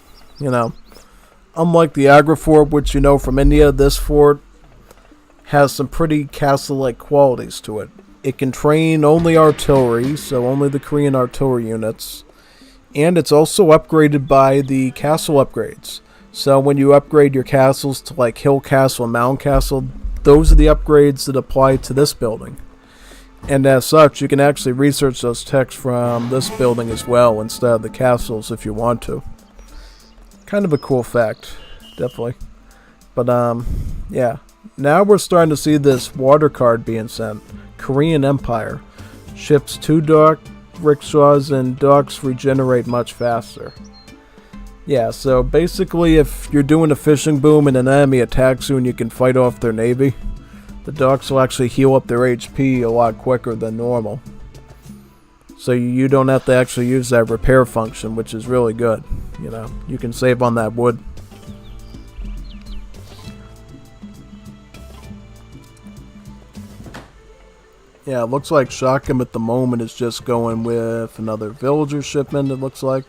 Unlike the Agra Fort, which you know from India, this fort has some pretty castle-like qualities to it. It can train only artillery, so only the Korean artillery units. And it's also upgraded by the castle upgrades. So when you upgrade your castles to like Hill Castle and Mountain Castle, those are the upgrades that apply to this building. And as such, you can actually research those texts from this building as well instead of the castles if you want to. Kind of a cool fact, definitely. But yeah. Now we're starting to see this water card being sent. Korean Empire. Ships 2 dock rickshaws and docks regenerate much faster. Yeah, so basically if you're doing a fishing boom and an enemy attacks you and you can fight off their navy, the docks will actually heal up their HP a lot quicker than normal. So you don't have to actually use that repair function, which is really good. You can save on that wood. Yeah, it looks like Shotgun at the moment is just going with another villager shipment, it looks like.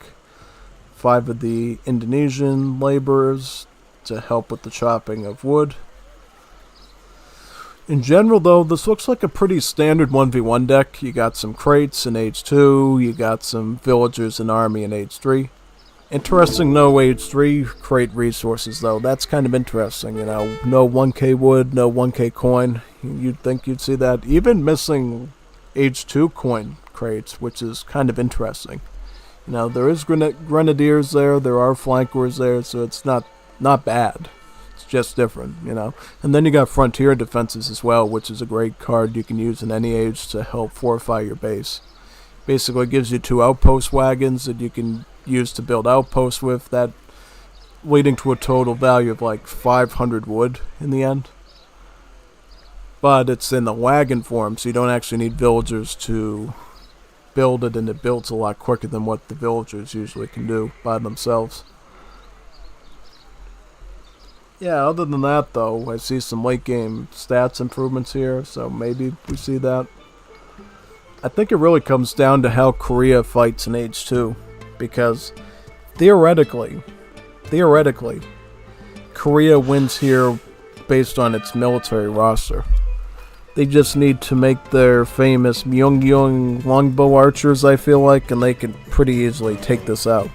5 of the Indonesian laborers to help with the chopping of wood. In general, though, this looks like a pretty standard 1v1 deck. You got some crates in Age 2, you got some villagers and army in Age 3. Interesting, no Age 3 crate resources, though. That's kind of interesting, you know. No 1k wood, no 1k coin. You'd think you'd see that. Even missing Age 2 coin crates, which is kind of interesting. You know, there is grenadiers there, there are flankers there, so it's not bad. It's just different, you know. And then you got frontier defenses as well, which is a great card you can use in any age to help fortify your base. Basically gives you 2 outpost wagons that you can use to build outposts with, that leading to a total value of like 500 wood in the end. But it's in the wagon form, so you don't actually need villagers to build it, and it builds a lot quicker than what the villagers usually can do by themselves. Yeah, other than that though, I see some late game stats improvements here, so maybe we see that. I think it really comes down to how Korea fights in Age 2, because theoretically, Korea wins here based on its military roster. They just need to make their famous Myeongyong longbow archers, I feel like, and they can pretty easily take this out.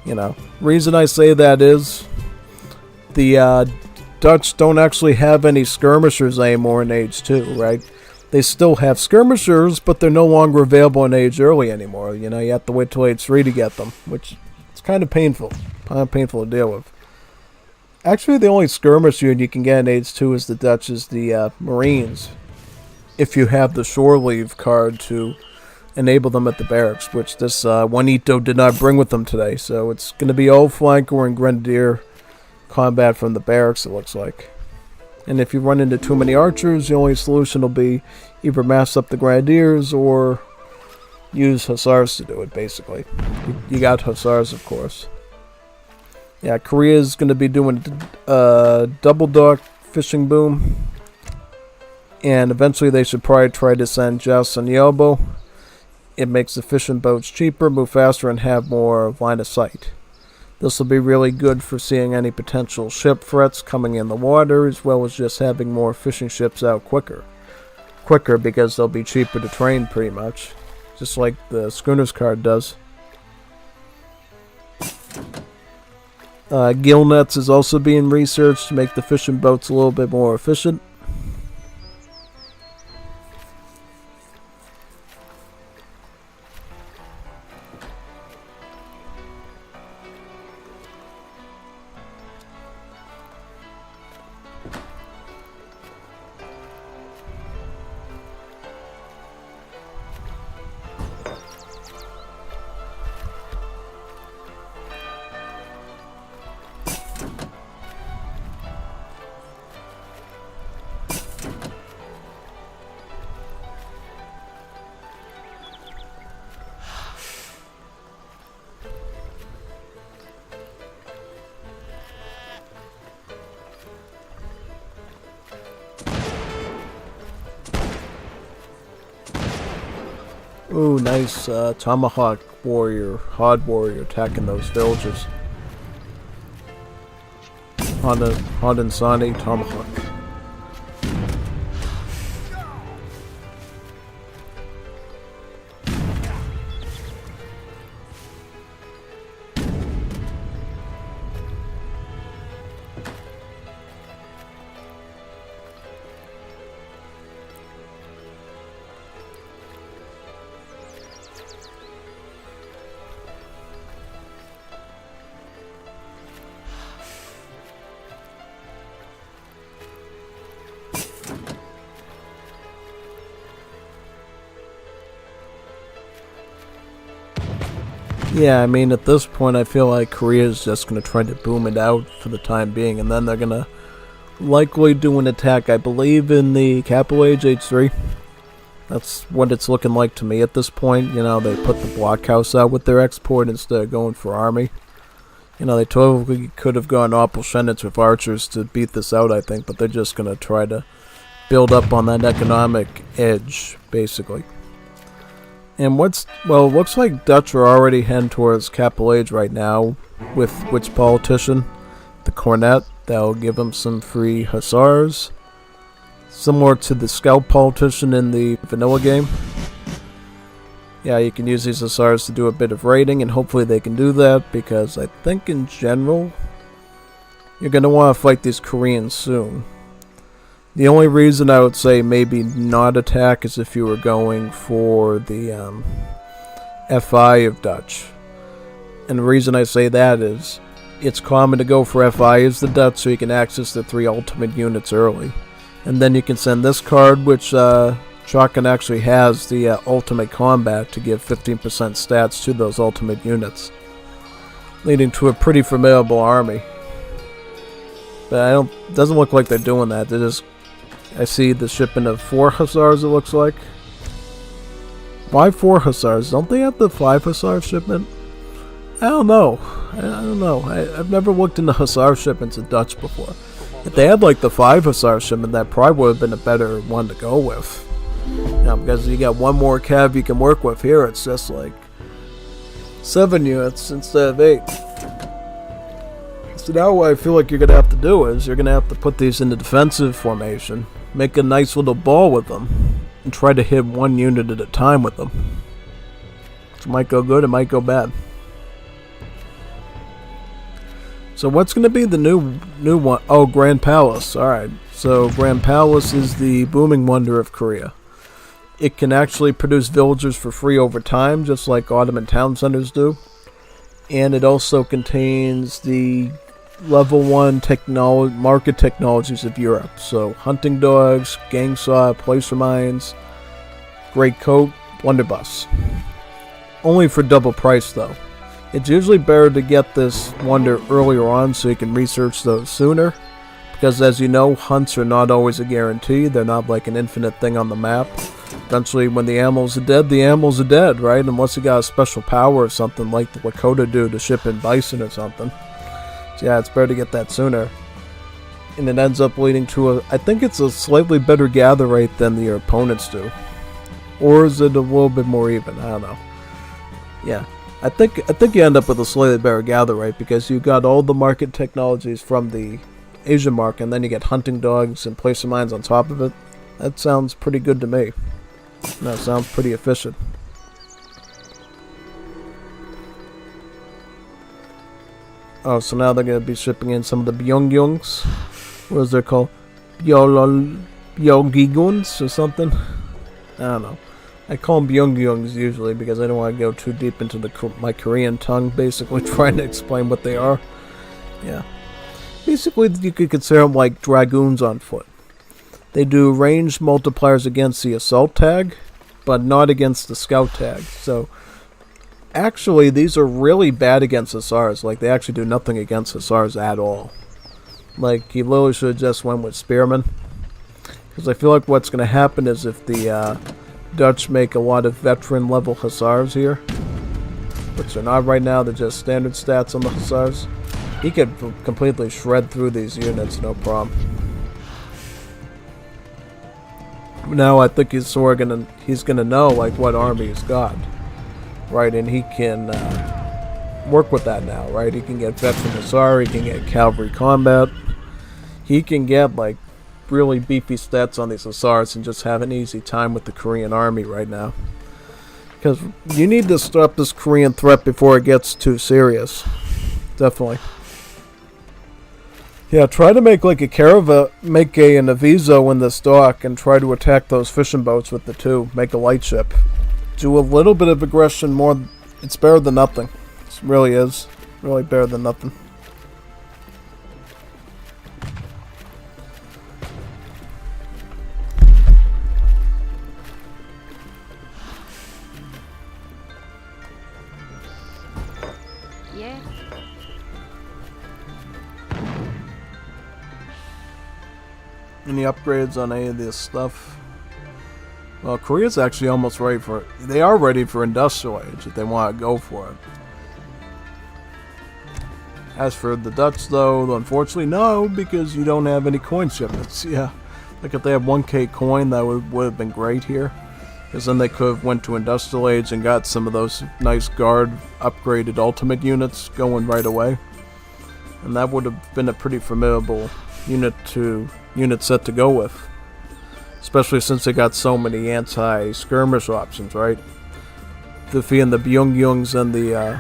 You know, reason I say that is the Dutch don't actually have any skirmishers anymore in Age 2, right? They still have skirmishers, but they're no longer available in Age Early anymore. You know, you have to wait till Age 3 to get them, which is kind of painful. Kind of painful to deal with. Actually, the only skirmisher you can get in Age 2 is the Marines. If you have the shore leave card to enable them at the barracks, which this Juanito did not bring with them today. So it's going to be all flanker and grenadier combat from the barracks, it looks like. And if you run into too many archers, the only solution will be either mass up the grenadiers or use hussars to do it, basically. You got hussars, of course. Yeah, Korea's going to be doing a double dock fishing boom. And eventually they should probably try to send Joust and Yobo. It makes the fishing boats cheaper, move faster, and have more line of sight. This will be really good for seeing any potential ship threats coming in the water, as well as just having more fishing ships out quicker. Quicker because they'll be cheaper to train, pretty much. Just like the Schooners card does. Gill nets is also being researched to make the fishing boats a little bit more efficient. Ooh, nice tomahawk warrior, hod warrior attacking those villagers. Hod Sani tomahawk. Yeah, I mean, at this point, I feel like Korea's just going to try to boom it out for the time being, and then they're going to likely do an attack, I believe, in the Capital Age, Age 3. That's what it's looking like to me at this point. You know, they put the blockhouse out with their export instead of going for army. You know, they totally could have gone Opal Shenets with archers to beat this out, I think, but they're just going to try to build up on that economic edge, basically. And looks like Dutch are already heading towards capital age right now, with which politician? The cornet. That'll give them some free hussars. Similar to the scout politician in the vanilla game. Yeah, you can use these hussars to do a bit of raiding, and hopefully they can do that, because I think in general, you're going to want to fight these Koreans soon. The only reason I would say maybe not attack is if you were going for the FI of Dutch. And the reason I say that is, it's common to go for FI as the Dutch so you can access the 3 ultimate units early. And then you can send this card, which Shotgun actually has the ultimate combat to give 15% stats to those ultimate units, leading to a pretty formidable army. But it doesn't look like they're doing that. I see the shipment of 4 hussars, it looks like. Why 4 hussars? Don't they have the 5 hussar shipment? I don't know. I've never looked into hussar shipments of Dutch before. If they had like the 5 hussar shipment, that probably would have been a better one to go with. Because you got one more cav you can work with. Here it's just like 7 units instead of 8. So now what I feel like you're going to have to do is you're going to have to put these into defensive formation, make a nice little ball with them, and try to hit 1 unit at a time with them. It might go good, it might go bad. So what's going to be the new one? Oh, Grand Palace. Alright, so Grand Palace is the booming wonder of Korea. It can actually produce villagers for free over time, just like Ottoman town centers do. And it also contains the level 1 market technologies of Europe. So hunting dogs, gang saw, placer mines, great coat, blunderbuss. Only for double price though. It's usually better to get this wonder earlier on so you can research those sooner. Because as you know, hunts are not always a guarantee. They're not like an infinite thing on the map. Eventually, when the animals are dead, the animals are dead, right? Unless you got a special power or something like the Lakota do to ship in bison or something. So yeah, it's better to get that sooner. And it ends up leading to I think it's a slightly better gather rate than the opponents do. Or is it a little bit more even? I don't know. Yeah. I think you end up with a slightly better gather rate because you got all the market technologies from the Asian market, and then you get hunting dogs and placer mines on top of it. That sounds pretty good to me. That sounds pretty efficient. Oh, so now they're going to be shipping in some of the Byongyungs. What is they called? Byongiguns or something? I don't know. I call them Byongyungs usually because I don't want to go too deep into my Korean tongue, basically trying to explain what they are. Yeah. Basically, you could consider them like dragoons on foot. They do ranged multipliers against the assault tag, but not against the scout tag. So, actually, these are really bad against hussars. Like, they actually do nothing against hussars at all. Like, you literally should have just went with spearmen. Because I feel like what's going to happen is if the Dutch make a lot of veteran level hussars here, which they're not right now, they're just standard stats on the hussars, he could completely shred through these units, no problem. Now I think he's gonna know like what army he's got, right? And he can work with that now, right? He can get veteran hussar, he can get cavalry combat, he can get like really beefy stats on these hussars and just have an easy time with the Korean army right now. Because you need to stop this Korean threat before it gets too serious. Definitely. Yeah, try to make like a caravan, make an aviso in this dock and try to attack those fishing boats with the 2. Make a light ship. Do a little bit of aggression more. It's better than nothing. It really is. Really better than nothing. Yeah. Any upgrades on any of this stuff? Well, Korea's actually almost ready for it. They are ready for industrial age if they want to go for it. As for the Dutch, though, unfortunately, no, because you don't have any coin shipments. Yeah, Like if they had 1k coin, that would have been great here. Because then they could have went to Industrial Age and got some of those nice guard upgraded ultimate units going right away. And that would have been a pretty formidable unit set to go with. Especially since they got so many anti-skirmish options, right? Defeating the Byung-Yungs and the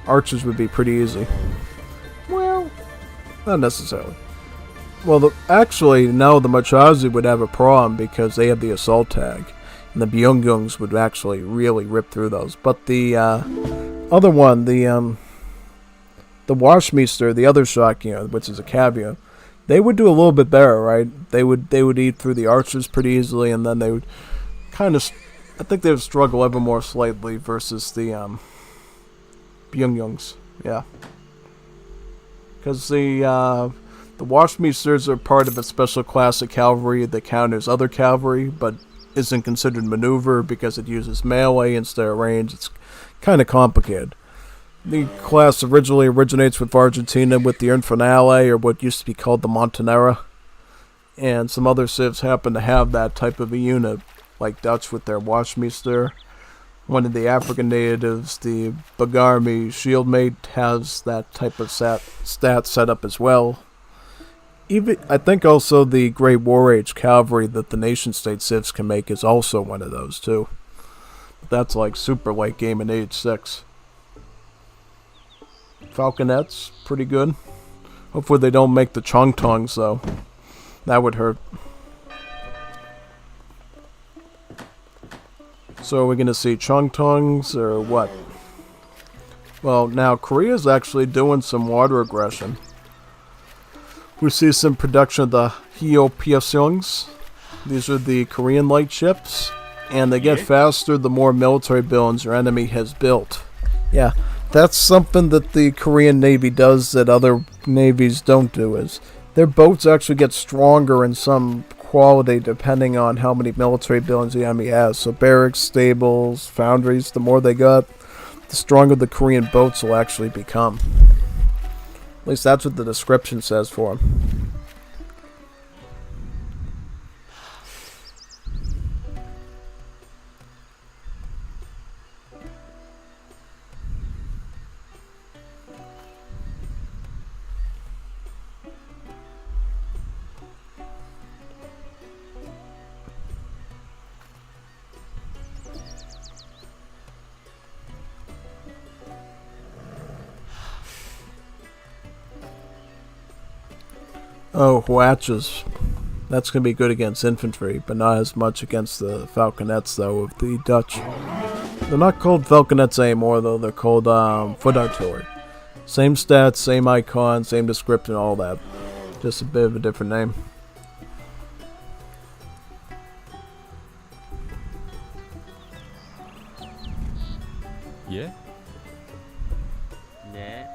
archers would be pretty easy. Well, not necessarily. Well, actually, no, the Machazi would have a problem because they have the assault tag. And the Byung-Yungs would actually really rip through those. But the other one, the Washmeister, the other shock unit, which is a caveat, they would do a little bit better, right? They would eat through the archers pretty easily, and then they would kind of, I think they would struggle ever more slightly versus the Byung-Yungs, yeah. Because the Washmeisters are part of a special class of cavalry that counters other cavalry, but isn't considered maneuver because it uses melee instead of range. It's kind of complicated. The class originally originates with Argentina with the Infernale, or what used to be called the Montanera. And some other civs happen to have that type of a unit, like Dutch with their Washmeister. One of the African natives, the Bagarmi Shieldmate, has that type of stat set up as well. Even I think also the Great War Age cavalry that the nation state civs can make is also one of those too. That's like super late game in Age 6. Falconets, pretty good. Hopefully they don't make the Chongtongs though. That would hurt. So are we going to see Chongtongs or what? Well, now Korea's actually doing some water aggression. We see some production of the Hyo-Pyeongs. These are the Korean light ships. And they get faster the more military buildings your enemy has built. Yeah, that's something that the Korean Navy does that other navies don't do, is their boats actually get stronger in some quality depending on how many military buildings the enemy has. So barracks, stables, foundries, the more they got, the stronger the Korean boats will actually become. At least that's what the description says for them. Oh, Huachas. That's going to be good against infantry, but not as much against the Falconets, though, of the Dutch. They're not called Falconets anymore, though. They're called foot artillery. Same stats, same icon, same description, all that. Just a bit of a different name. Yeah? 네.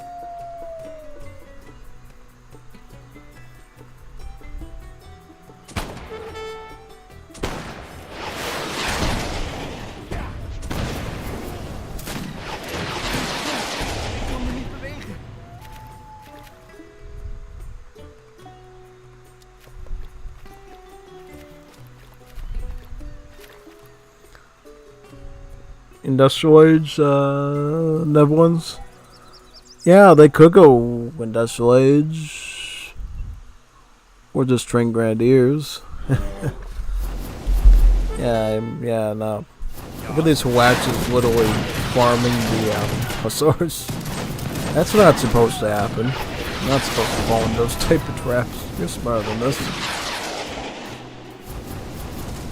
Industrial Age, Netherlands. Yeah, they could go Industrial Age. Or just train Grenadiers. yeah, no. Look at these Huachas literally farming the Hussars. That's not supposed to happen. You're not supposed to fall in those type of traps. You're smarter than this.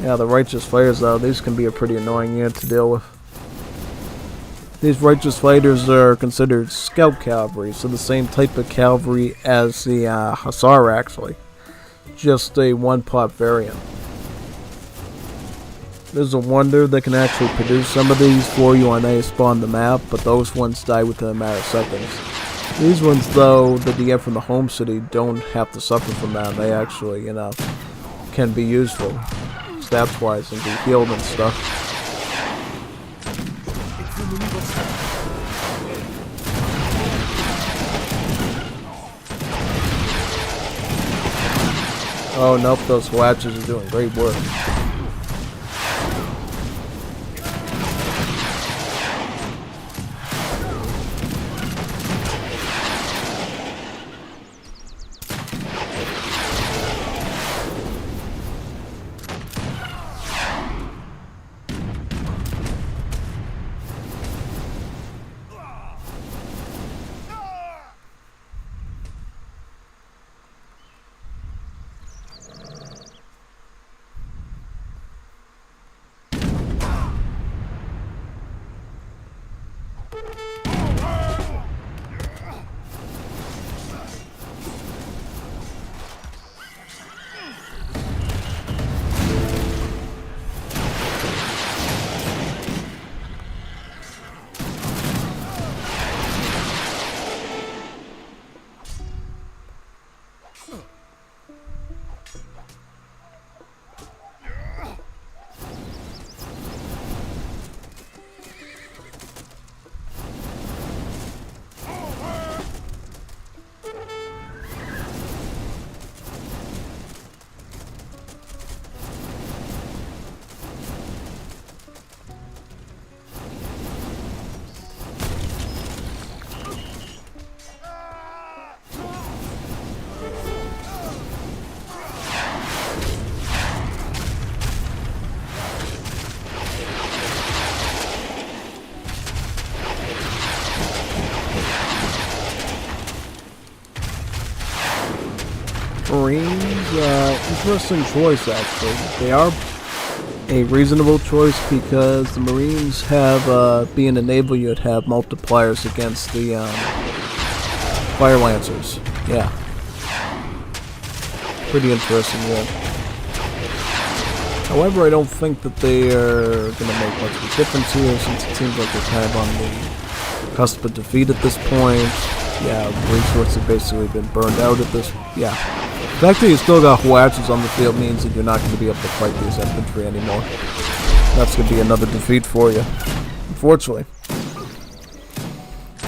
Yeah, the Righteous Fighters, though, these can be a pretty annoying unit to deal with. These Righteous Fighters are considered scout cavalry, so the same type of cavalry as the Hussar, actually. Just a one-pot variant. There's a wonder they can actually produce some of these for you on a spawn the map, but those ones die within a matter of seconds. These ones, though, that you get from the home city don't have to suffer from that. They actually, can be useful, stats-wise, and be healed and stuff. Oh nope, those Huachas are doing great work. Marines, interesting choice actually. They are a reasonable choice because the Marines have, being a naval unit, have multipliers against the Fire Lancers. Yeah. Pretty interesting, yeah. However, I don't think that they are going to make much of a difference here since it seems like they're kind of on the cusp of defeat at this point. Yeah, resources have basically been burned out at this. Yeah. The fact that you still got Huachas on the field means that you're not going to be able to fight these infantry anymore. That's going to be another defeat for you, unfortunately.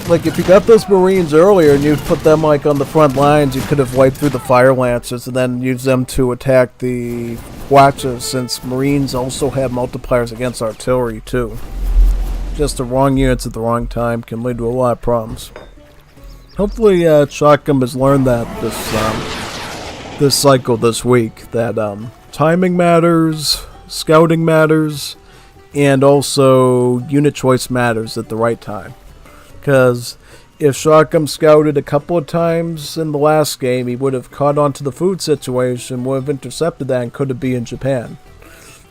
Like, if you got those Marines earlier and you put them, like, on the front lines, you could have wiped through the Fire Lancers and then used them to attack the Huachas, since Marines also have multipliers against artillery, too. Just the wrong units at the wrong time can lead to a lot of problems. Hopefully, Shotgun has learned that this cycle this week, that timing matters, scouting matters, and also unit choice matters at the right time. Because if Shotgun scouted a couple of times in the last game, he would have caught on to the food situation, would have intercepted that, and could have been in Japan.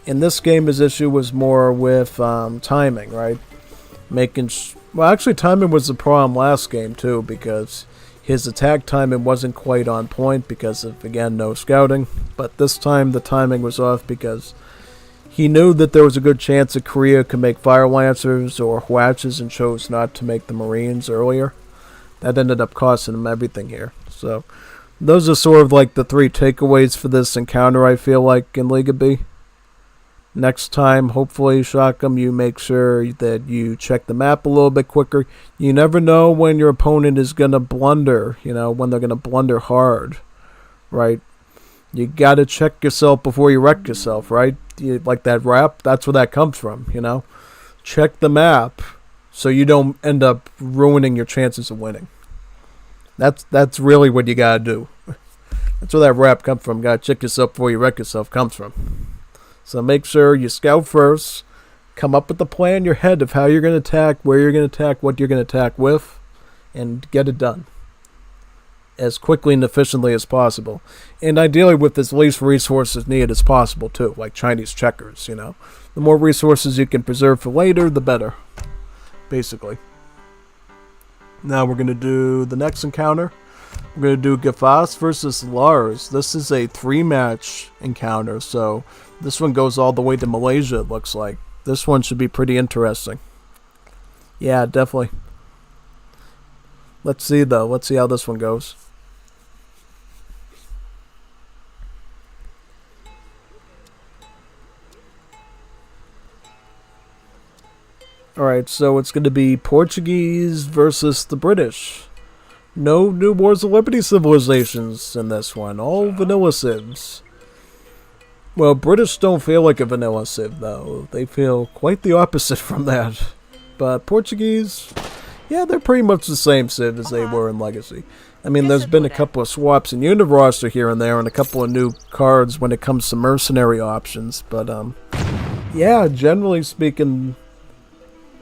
In this game, his issue was more with timing, right? Well, actually, timing was the problem last game, too, because his attack timing wasn't quite on point because of, again, no scouting. But this time, the timing was off because he knew that there was a good chance that Korea could make Fire Lancers or Huachas and chose not to make the Marines earlier. That ended up costing him everything here. So, those are sort of like the three takeaways for this encounter, I feel like, in Liga B. Next time, hopefully, Shotgun, you make sure that you check the map a little bit quicker. You never know when your opponent is going to blunder, when they're going to blunder hard, right? You got to check yourself before you wreck yourself, right? Like that rap, that's where that comes from, Check the map so you don't end up ruining your chances of winning. That's really what you got to do. That's where that rap comes from. Got to check yourself before you wreck yourself comes from. So make sure you scout first, come up with the plan in your head of how you're going to attack, where you're going to attack, what you're going to attack with, and get it done as quickly and efficiently as possible. And ideally with as least resources needed as possible too, like Chinese checkers, The more resources you can preserve for later, the better, basically. Now we're going to do the next encounter. We're going to do Gafas versus Lars. This is a 3-match encounter, so this one goes all the way to Malaysia, it looks like. This one should be pretty interesting. Yeah, definitely. Let's see, though. Let's see how this one goes. Alright, so it's going to be Portuguese versus the British. No new Wars of Liberty civilizations in this one. All vanilla civs. Well, British don't feel like a vanilla Civ, though. They feel quite the opposite from that. But Portuguese, yeah, they're pretty much the same Civ as they were in Legacy. I mean, there's been a couple of swaps in unit roster here and there, and a couple of new cards when it comes to mercenary options. But, yeah, generally speaking,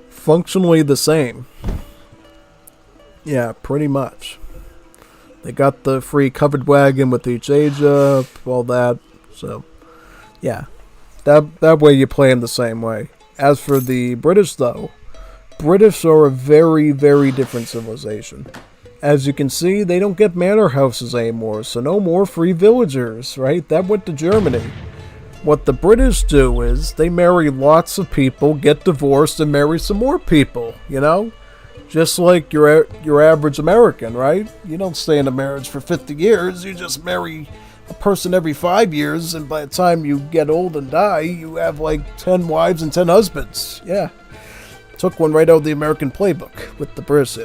functionally the same. Yeah, pretty much. They got the free covered wagon with each age up, all that. So, yeah, that way you play them the same way. As for the British, though, British are a very, very different civilization. As you can see, they don't get manor houses anymore, so no more free villagers, right? That went to Germany. What the British do is they marry lots of people, get divorced, and marry some more people, you know? Just like your average American, right? You don't stay in a marriage for 50 years, you just marry a person every 5 years, and by the time you get old and die, you have like 10 wives and 10 husbands. Yeah. Took one right out of the American playbook with the British.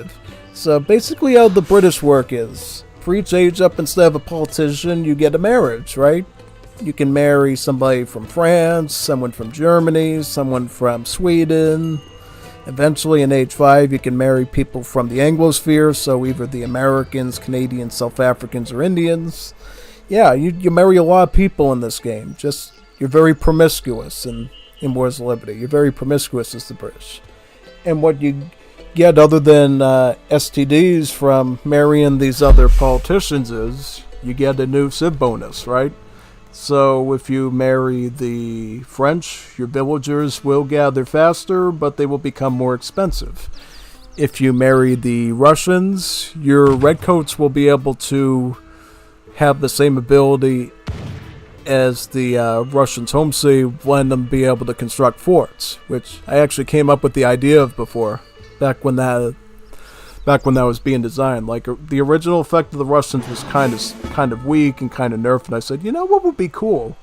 So basically how the British work is, for each age up instead of a politician, you get a marriage, right? You can marry somebody from France, someone from Germany, someone from Sweden. Eventually in age 5 you can marry people from the Anglosphere, so either the Americans, Canadians, South Africans, or Indians. Yeah, you marry a lot of people in this game. Just, you're very promiscuous in Wars of Liberty. You're very promiscuous as the British. And what you get other than STDs from marrying these other politicians is you get a new Civ bonus, right? So if you marry the French, your villagers will gather faster, but they will become more expensive. If you marry the Russians, your redcoats will be able to have the same ability as the Russians' home city, letting them be able to construct forts, which I actually came up with the idea of before, back when that was being designed. Like, the original effect of the Russians was kind of weak and kind of nerfed, and I said, you know what would be cool?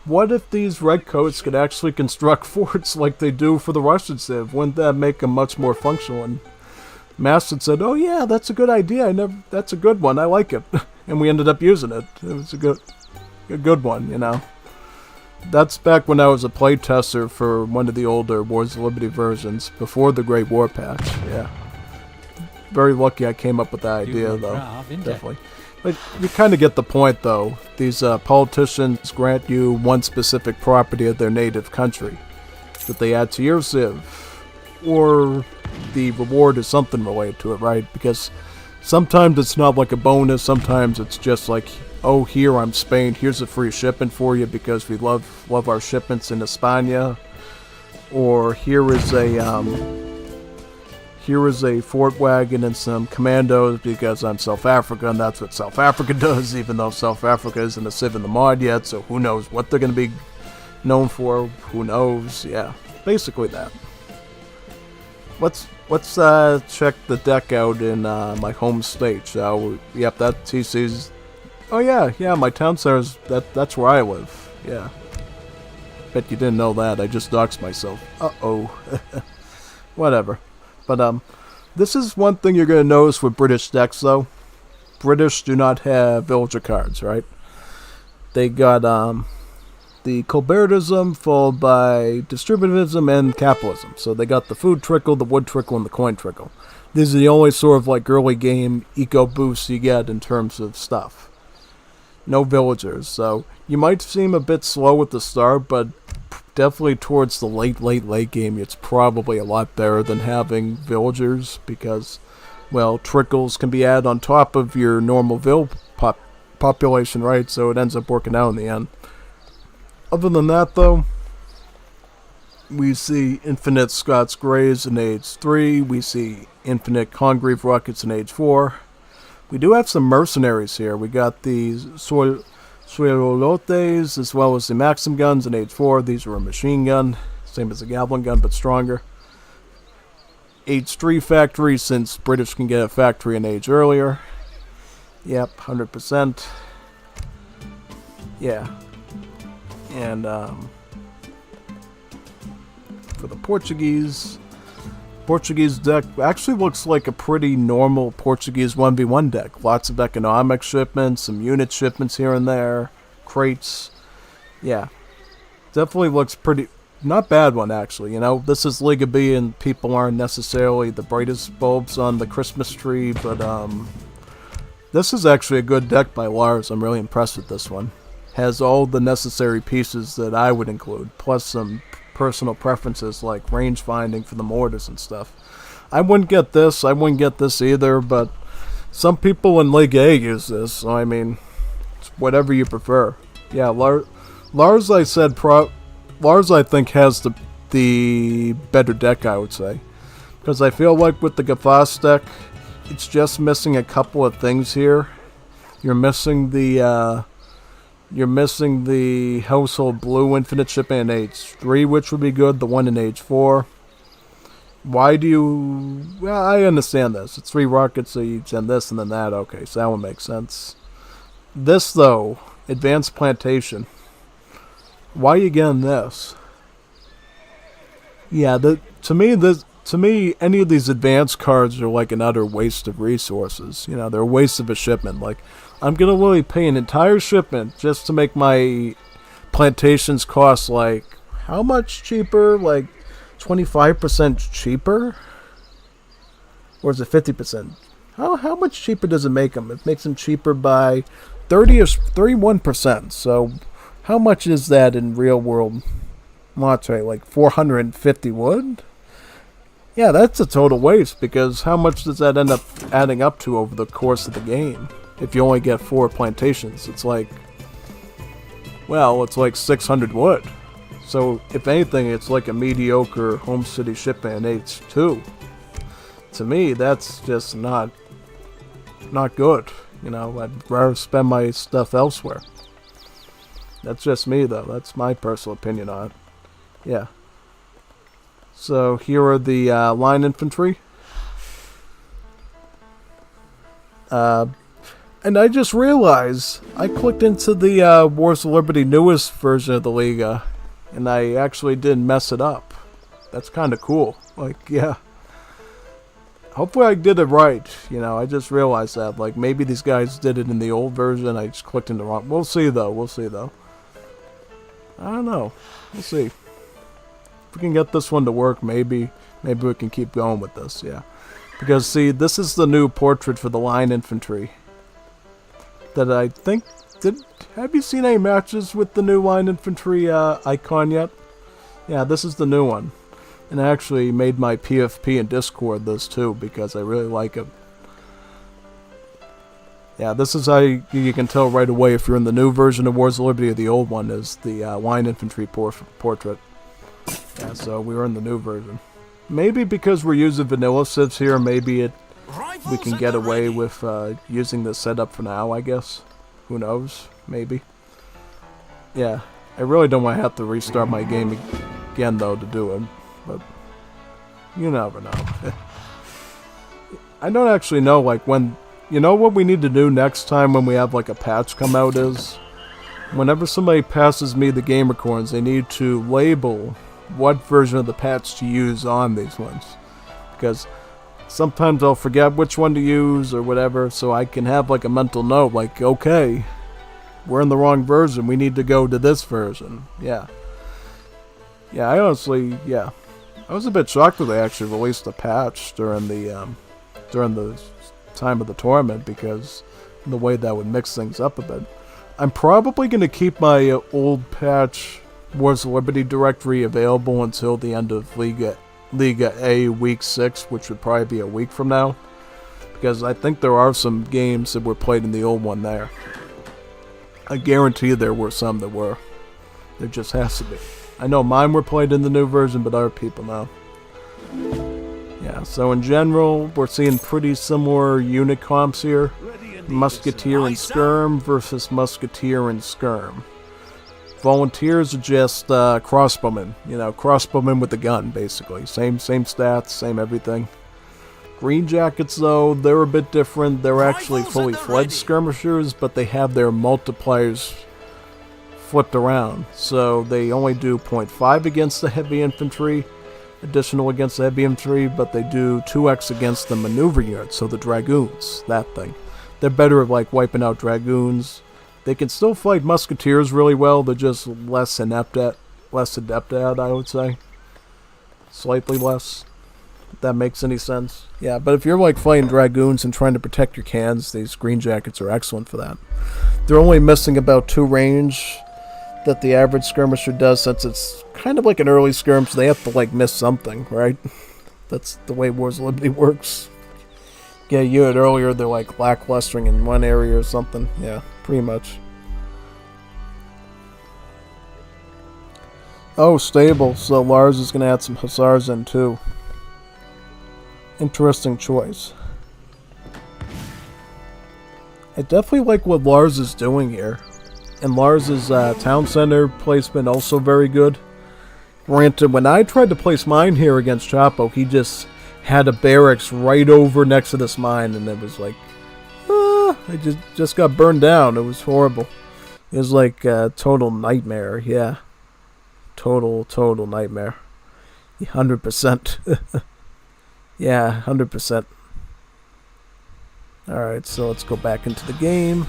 What if these redcoats could actually construct forts like they do for the Russian Civ? Wouldn't that make them much more functional? And Maston said, oh yeah, that's a good idea. That's a good one. I like it. And we ended up using it. It was a good one, you know. That's back when I was a playtester for one of the older Wars of Liberty versions, before the Great War patch, yeah. Very lucky I came up with that idea, though. Definitely. But you kind of get the point, though. These politicians grant you one specific property of their native country that they add to your Civ. Or the reward is something related to it, right? Because sometimes it's not like a bonus, sometimes it's just like, oh, here I'm Spain, here's a free shipment for you because we love our shipments in España. Or here is a fort wagon and some commandos because I'm South Africa and that's what South Africa does, even though South Africa isn't a Civ in the mod yet, so who knows what they're going to be known for, who knows, yeah, basically that. Let's check the deck out in my home state, shall we? Yep, that TC's... Oh yeah, my town center's... That's where I live, yeah. Bet you didn't know that, I just doxed myself. Uh-oh. Whatever. But, this is one thing you're going to notice with British decks, though. British do not have villager cards, right? They got, the Colbertism followed by distributivism and capitalism. So they got the food trickle, the wood trickle, and the coin trickle. These are the only sort of like early game eco boosts you get in terms of stuff. No villagers, so you might seem a bit slow at the start, but definitely towards the late game it's probably a lot better than having villagers because, well, trickles can be added on top of your normal population, right? So it ends up working out in the end. Other than that, though, we see infinite Scots Greys in age 3. We see infinite Congreve Rockets in age 4. We do have some mercenaries here. We got the Suerolotes as well as the Maxim guns in age 4. These are a machine gun, same as a Goblin gun, but stronger. Age 3 factory, since British can get a factory an age earlier. Yep, 100%. Yeah. And for the Portuguese deck actually looks like a pretty normal Portuguese 1v1 deck. Lots of economic shipments, some unit shipments here and there, crates. Yeah, definitely looks pretty... Not bad one, actually. You know, this is Liga B, and people aren't necessarily the brightest bulbs on the Christmas tree, but, this is actually a good deck by Lars. I'm really impressed with this one. Has all the necessary pieces that I would include, plus some personal preferences like range finding for the mortars and stuff. I wouldn't get this either, but some people in Liga A use this, so I mean, it's whatever you prefer. Yeah, Lars I think has the better deck, I would say. Because I feel like with the Gafas deck, it's just missing a couple of things here. You're missing the Household Blue Infinite Shipping in Age 3, which would be good, the one in Age 4. Why do you... Well, I understand this. It's 3 rockets each, and this and then that. Okay, so that one makes sense. This, though, Advanced Plantation. Why are you getting this? Yeah, to me, any of these advanced cards are like an utter waste of resources. You know, they're a waste of a shipment. Like, I'm going to really pay an entire shipment just to make my plantations cost, like, how much cheaper? Like, 25% cheaper? Or is it 50%? How much cheaper does it make them? It makes them cheaper by 30 or 31%. So, how much is that in real world monetary? Like 450 wood? Yeah, that's a total waste, because how much does that end up adding up to over the course of the game? If you only get 4 plantations, it's like, well, it's like 600 wood. So, if anything, it's like a mediocre Home City Shipment in H2. To me, that's just not good. You know, I'd rather spend my stuff elsewhere. That's just me, though. That's my personal opinion on it. Yeah. So, here are the line infantry. And I just realized I clicked into the Wars of Liberty newest version of the Liga, and I actually didn't mess it up. That's kind of cool. Like, yeah. Hopefully I did it right. You know, I just realized that. Like, maybe these guys did it in the old version. I just clicked in the wrong... We'll see, though. I don't know. We'll see. If we can get this one to work, maybe we can keep going with this, yeah. Because, see, this is the new portrait for the line infantry. That I think... Have you seen any matches with the new line infantry icon yet? Yeah, this is the new one. And I actually made my PFP in Discord this too, because I really like it. Yeah, this is how you can tell right away if you're in the new version of Wars of Liberty or the old one, is the line infantry portrait. Yeah, so we were in the new version. Maybe because we're using vanilla civs here, maybe we can get away with using this setup for now, I guess. Who knows? Maybe. Yeah, I really don't want to have to restart my game again, though, to do it. But you never know. I don't actually know, like, when... You know what we need to do next time when we have, like, a patch come out is... Whenever somebody passes me the gamer coins, they need to label what version of the patch to use on these ones. Because sometimes I'll forget which one to use or whatever, so I can have, like, a mental note, like, okay, we're in the wrong version, we need to go to this version. Yeah. Yeah, I honestly, yeah. I was a bit shocked that they actually released a patch during the time of the tournament, because the way that would mix things up a bit. I'm probably going to keep my old patch Wars of Liberty directory available until the end of Liga A Week 6, which would probably be a week from now, because I think there are some games that were played in the old one there. I guarantee there were some that were. There just has to be. I know mine were played in the new version, but other people know. Yeah, so in general, we're seeing pretty similar unit comps here. Musketeer and Skirm versus Musketeer and Skirm. Volunteers are just crossbowmen. You know, crossbowmen with a gun, basically. Same stats, same everything. Green Jackets, though, they're a bit different. They're actually fully fledged skirmishers, but they have their multipliers flipped around. So they only do 0.5 against the heavy infantry, additional against the heavy infantry, but they do 2x against the maneuver units, so the dragoons, that thing. They're better at, like, wiping out dragoons. They can still fight musketeers really well, they're just less inept at less adept at, I would say. Slightly less. If that makes any sense. Yeah, but if you're like fighting dragoons and trying to protect your cans, these green jackets are excellent for that. They're only missing about 2 range that the average skirmisher does, since it's kind of like an early skirm, so they have to like miss something, right? That's the way Wars of Liberty works. Yeah, you had earlier they're like lacklustering in one area or something. Yeah, pretty much. Oh, stable. So Lars is going to add some hussars in too. Interesting choice. I definitely like what Lars is doing here. And Lars's town center placement also very good. Granted, when I tried to place mine here against Chapo, he just had a barracks right over next to this mine, and it was like, I just got burned down. It was horrible. It was like a total nightmare. Yeah, total nightmare. 100%. Yeah, 100%. All right, so let's go back into the game.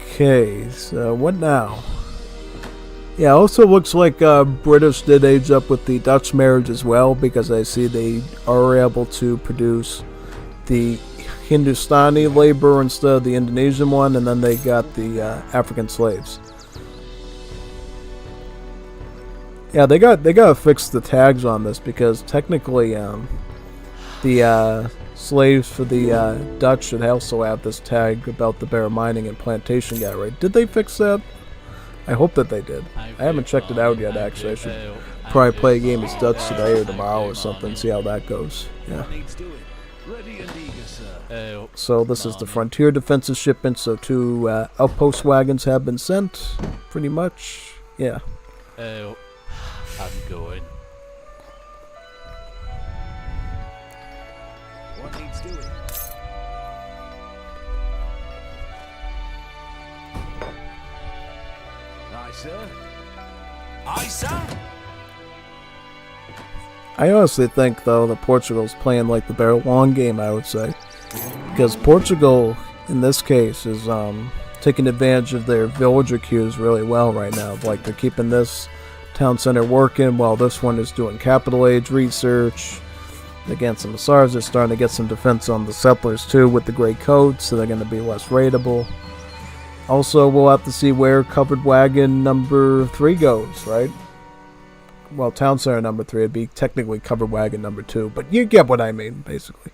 Okay, so what now? Yeah, also looks like British did age up with the Dutch marriage as well, because I see they are able to produce the Hindustani labor instead of the Indonesian one, and then they got the African slaves. Yeah, they gotta fix the tags on this, because technically the slaves for the Dutch should also have this tag about the bear mining and plantation guy, right? Did they fix that? I hope that they did. I haven't checked it out yet, actually. I should probably play a game as Dutch today or tomorrow or something, see how that goes. Yeah. So this is the frontier defensive shipment, so 2 outpost wagons have been sent, pretty much. Yeah. I'm going. What needs doing? Aye, sir. Aye, sir. I honestly think, though, that Portugal's playing like the very long game, I would say. Because Portugal, in this case, is taking advantage of their villager queues really well right now. Like, they're keeping this town center working while this one is doing capital age research. Against some Hussars, they're starting to get some defense on the settlers, too, with the gray coats, so they're going to be less raidable. Also, we'll have to see where covered wagon number 3 goes, right? Well, town center number 3 would be technically covered wagon number 2, but you get what I mean, basically.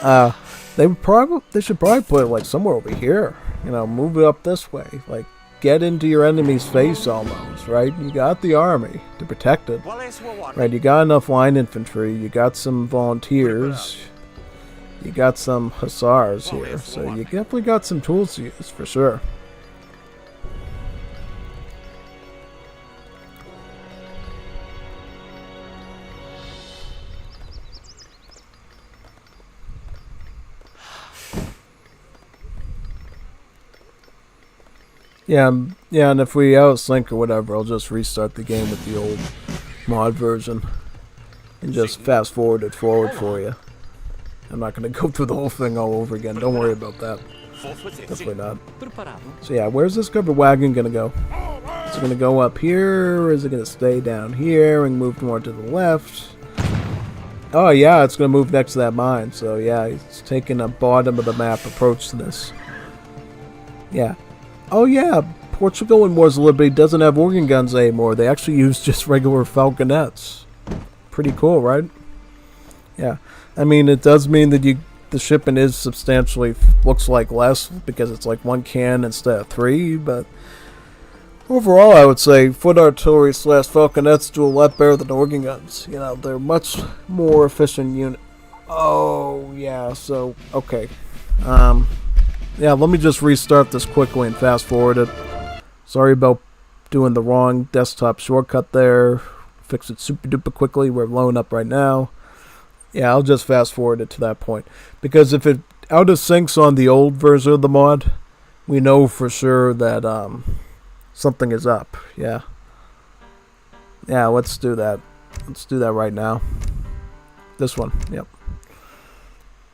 They should probably put it like somewhere over here. You know, move it up this way. Like, get into your enemy's face almost, right? You got the army to protect it. Right, you got enough line infantry, you got some volunteers, you got some hussars here, so you definitely got some tools to use, for sure. Yeah, and if we outsync or whatever, I'll just restart the game with the old mod version and just fast forward it forward for you. I'm not going to go through the whole thing all over again. Don't worry about that. Definitely not. So yeah, where's this covered wagon going to go? Is it going to go up here, or is it going to stay down here and move more to the left? Oh yeah, it's going to move next to that mine. So yeah, it's taking a bottom of the map approach to this. Yeah. Oh yeah, Portugal in Wars of Liberty doesn't have organ guns anymore. They actually use just regular falconets. Pretty cool, right? Yeah. I mean, it does mean that the shipment is substantially, looks like less, because it's like 1 can instead of 3, but overall I would say foot artillery / falconets do a lot better than organ guns. You know, they're much more efficient unit. Oh, yeah, so, okay. Yeah, let me just restart this quickly and fast forward it. Sorry about doing the wrong desktop shortcut there. Fix it super duper quickly. We're blowing up right now. Yeah, I'll just fast forward it to that point. Because if it out of syncs on the old version of the mod, we know for sure that something is up. Yeah. Yeah, let's do that. Let's do that right now. This one, yep.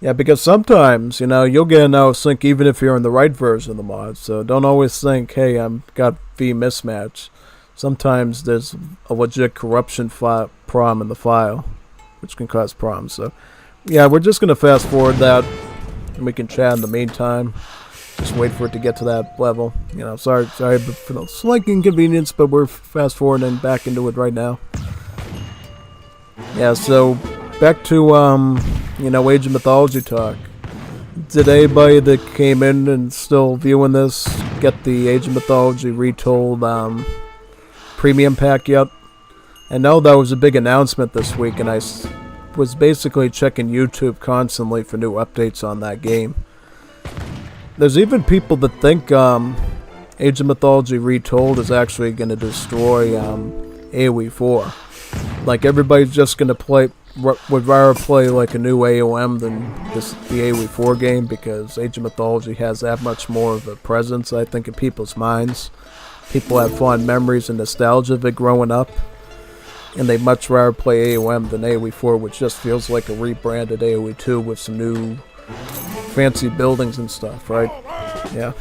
Yeah, because sometimes, you know, you'll get an out of sync even if you're in the right version of the mod. So don't always think, hey, I've got V mismatch. sometimes there's a legit corruption problem in the file, which can cause problems. So, yeah, we're just going to fast forward that, and we can chat in the meantime. Just wait for it to get to that level. You know, sorry for the slight inconvenience, but we're fast forwarding back into it right now. Yeah, so back to, Age of Mythology talk. Did anybody that came in and still viewing this get the Age of Mythology Retold premium pack yet? I know that was a big announcement this week, and I was basically checking YouTube constantly for new updates on that game. There's even people that think Age of Mythology Retold is actually going to destroy AoE 4. Like, everybody's just going to would rather play like a new AOM than the AoE 4 game, because Age of Mythology has that much more of a presence, I think, in people's minds. People have fond memories and nostalgia of it growing up, and they much rather play AOM than AoE 4, which just feels like a rebranded AoE 2 with some new fancy buildings and stuff, right? Yeah.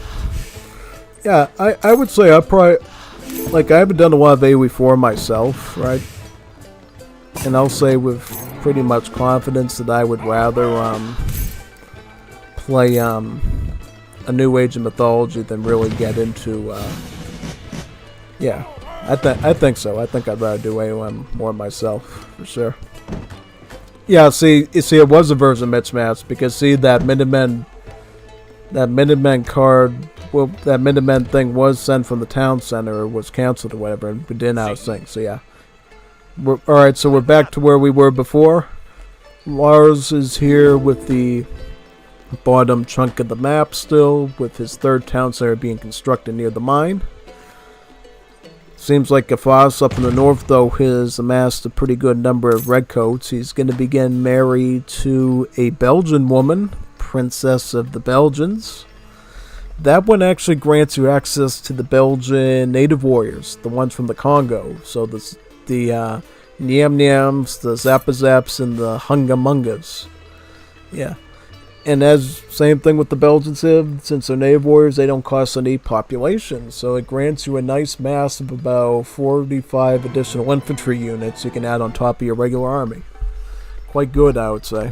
Yeah, I would say I probably, like, I haven't done a lot of AoE 4 myself, right? And I'll say with pretty much confidence that I would rather play a new Age of Mythology than really get into yeah, I think so. I think I'd rather do AOM more myself, for sure. Yeah, see, it was a version mismatch, because see, that Minutemen card, well, that Minutemen thing was sent from the town center, or was canceled or whatever, and we didn't outsync, so yeah. Alright, so we're back to where we were before. Lars is here with the bottom chunk of the map still, with his third town center being constructed near the mine. Seems like Gafas up in the north, though, has amassed a pretty good number of redcoats. He's going to be getting married to a Belgian woman, Princess of the Belgians. That one actually grants you access to the Belgian native warriors, the ones from the Congo. So the Nyam Nyams, the Zappa Zaps, and the Hunga Mungas. Yeah. And as same thing with the Belgian Civ, since they're native warriors, they don't cost any population. So it grants you a nice mass of about 45 additional infantry units you can add on top of your regular army. Quite good, I would say.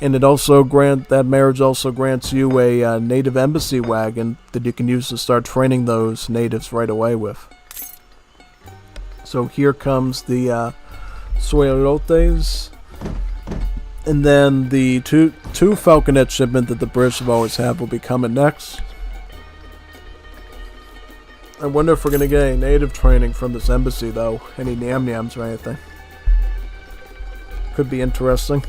And that marriage also grants you a native embassy wagon that you can use to start training those natives right away with. So here comes the Soyalotes. And then the two Falconet shipment that the British have always had will be coming next. I wonder if we're going to get any native training from this embassy, though. Any Nyam Nyams or anything. Could be interesting.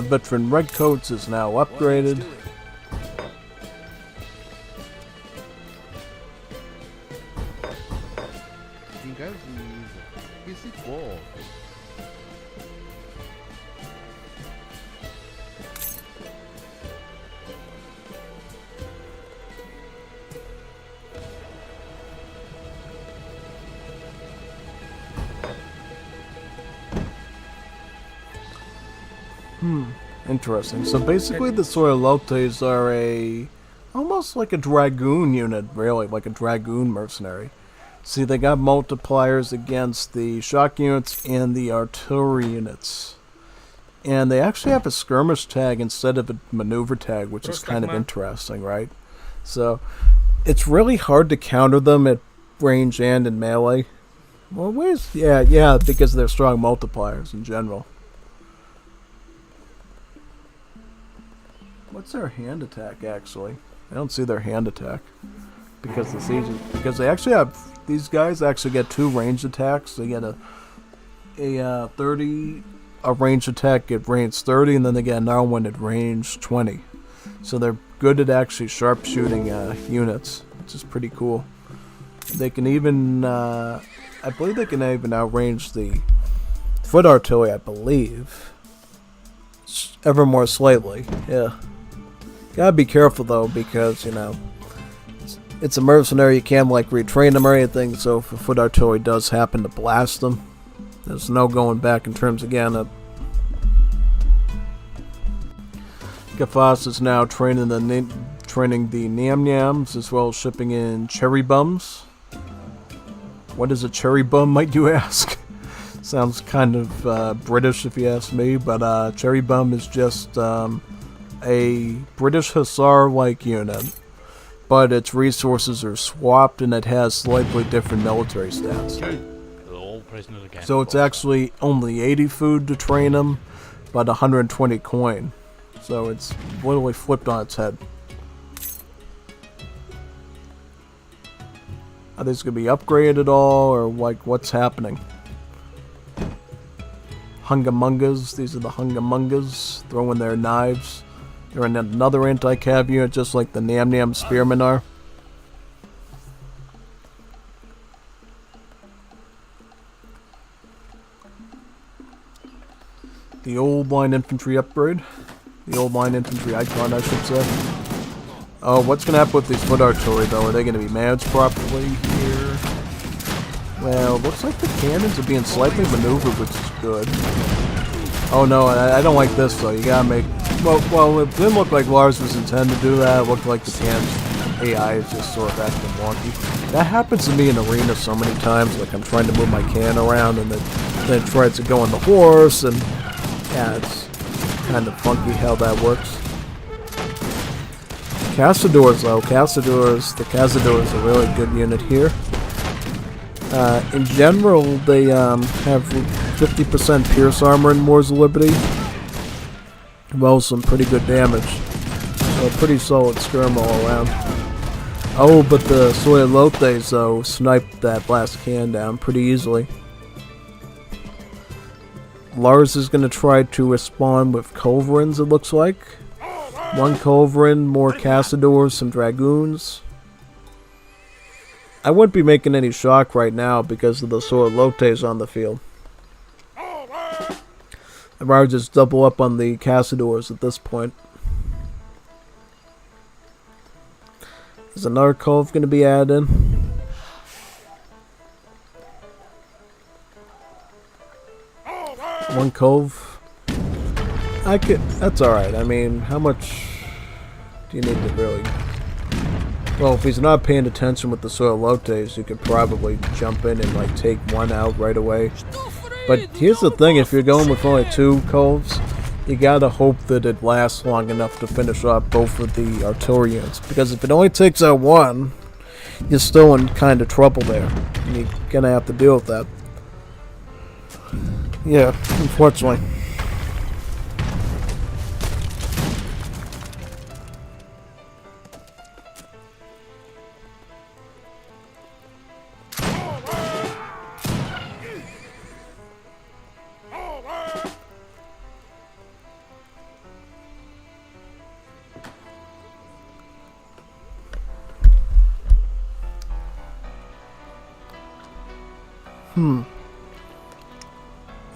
Veteran Redcoats is now upgraded. Interesting. So basically the Soyalotes are almost like a dragoon unit, really, like a dragoon mercenary. See, they got multipliers against the shock units and the artillery units. And they actually have a skirmish tag instead of a maneuver tag, which is kind of interesting, right? So it's really hard to counter them at range and in melee. Well, yeah, because they're strong multipliers in general. What's their hand attack, actually? I don't see their hand attack. Because they actually have, these guys actually get 2 ranged attacks. They get a ranged attack at range 30, and then they get another one at range 20. So they're good at actually sharpshooting units, which is pretty cool. They can even, I believe they can even outrange the foot artillery, I believe. Ever more slightly, yeah. Gotta be careful though, because, it's a mercenary, you can't like retrain them or anything, so if a foot artillery does happen to blast them, there's no going back in terms again of Gafas is now training the Nam Yams as well as shipping in cherry bums. What is a cherry bum, might you ask? Sounds kind of British if you ask me, but cherry bum is just a British Hussar-like unit, but its resources are swapped and it has slightly different military stats. All prisoners again. So it's actually only 80 food to train them, but 120 coin. So it's literally flipped on its head. Are these going to be upgraded at all, or like what's happening? Hungamungas, these are the Hungamungas, throwing their knives. They're in another anti-cav unit, just like the Nam Nam Spearmen are. The old line infantry upgrade. The old line infantry icon, I should say. Oh, what's going to happen with these foot artillery, though? Are they going to be managed properly here? Well, looks like the cannons are being slightly maneuvered, which is good. Oh no, I don't like this though. You gotta make... Well, it didn't look like Lars was intended to do that. It looked like the cannon's AI is just sort of acting wonky. That happens to me in arena so many times. Like, I'm trying to move my cannon around and then it tries to go on the horse, and yeah, it's kind of funky how that works. Cazadors though, the Cazadors are a really good unit here. In general, they have 50% pierce armor in Wars of Liberty. Well, some pretty good damage. So pretty solid skirm all around. Oh, but the Soyalotes though sniped that last can down pretty easily. Lars is going to try to respond with Culverins, it looks like. One Culverin, more Cazadors, some Dragoons. I wouldn't be making any shock right now because of the Soyalotes on the field. I'd rather just double up on the Cazadors at this point. Is another Cove going to be added in? One Cove. That's alright. I mean, how much do you need to really... Well, if he's not paying attention with the Soyalotes, you could probably jump in and like take one out right away. But here's the thing, if you're going with only 2 Coves, you gotta hope that it lasts long enough to finish off both of the artillery units. Because if it only takes out one, you're still in kind of trouble there. And you're gonna have to deal with that. Yeah, unfortunately.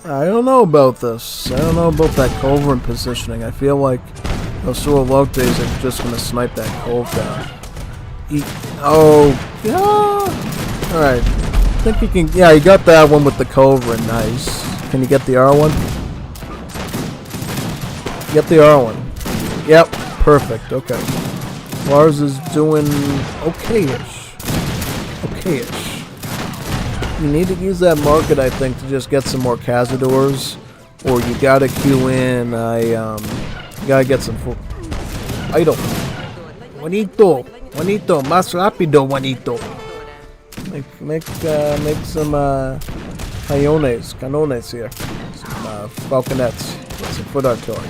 I don't know about this. I don't know about that Culverin positioning. I feel like those Soyalotes are just going to snipe that Cove down. Oh, yeah. Alright. I think you can... Yeah, you got that one with the Culverin. Nice. Can you get the R1? Get the R1. Yep. Perfect. Okay. Lars is doing okay-ish. Okay-ish. You need to use that market, I think, to just get some more Cazadors, or you gotta queue in. You gotta get some idle. Juanito, más rápido, Juanito. Make some canones here, some falconets, with some foot artillery.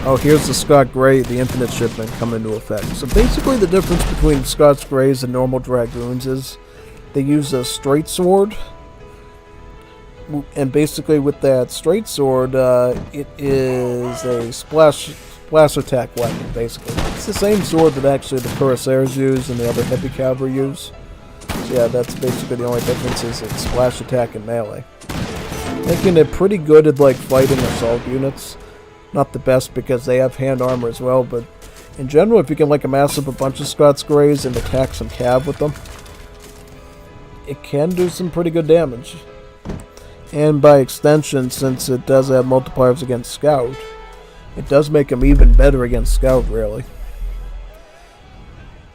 Oh, here's the Scott Grey, the infinite shipment coming into effect. So basically, the difference between Scots Greys and normal Dragoons is they use a straight sword, and basically with that straight sword, it is a splash attack weapon, basically. It's the same sword that actually the Cuirassiers use and the other heavy cavalry use. So yeah, that's basically the only difference, is it's splash attack and melee. Making it pretty good at like fighting assault units. Not the best because they have hand armor as well, but in general, if you can like amass up a bunch of Scots Greys and attack some cav with them, it can do some pretty good damage. And by extension, since it does have multipliers against Scout, it does make him even better against Scout, really.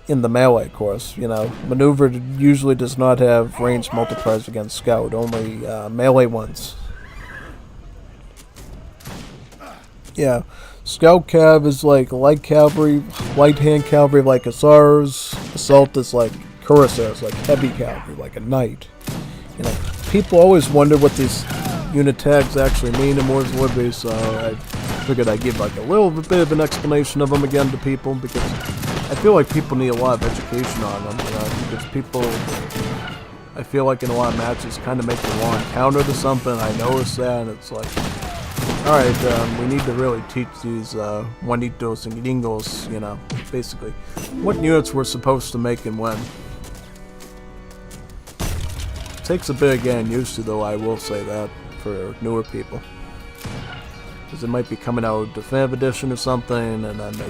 In the melee course, you know, Maneuver usually does not have ranged multipliers against Scout, only melee ones. Yeah, Scout Cav is like light cavalry, light hand cavalry like Hussars. Assault is like Cuirassiers, like heavy cavalry, like a knight. You know, people always wonder what these unit tags actually mean in Wars of Liberty, so I figured I'd give like a little bit of an explanation of them again to people, because I feel like people need a lot of education on them, you know, because people, I feel like in a lot of matches, kind of make the wrong counter to something. I noticed that, and it's like, alright, we need to really teach these Juanitos and Gringos, you know, basically, what units we're supposed to make and when. Takes a bit of getting used to, though, I will say that, for newer people. Because it might be coming out of Definitive Edition or something, and then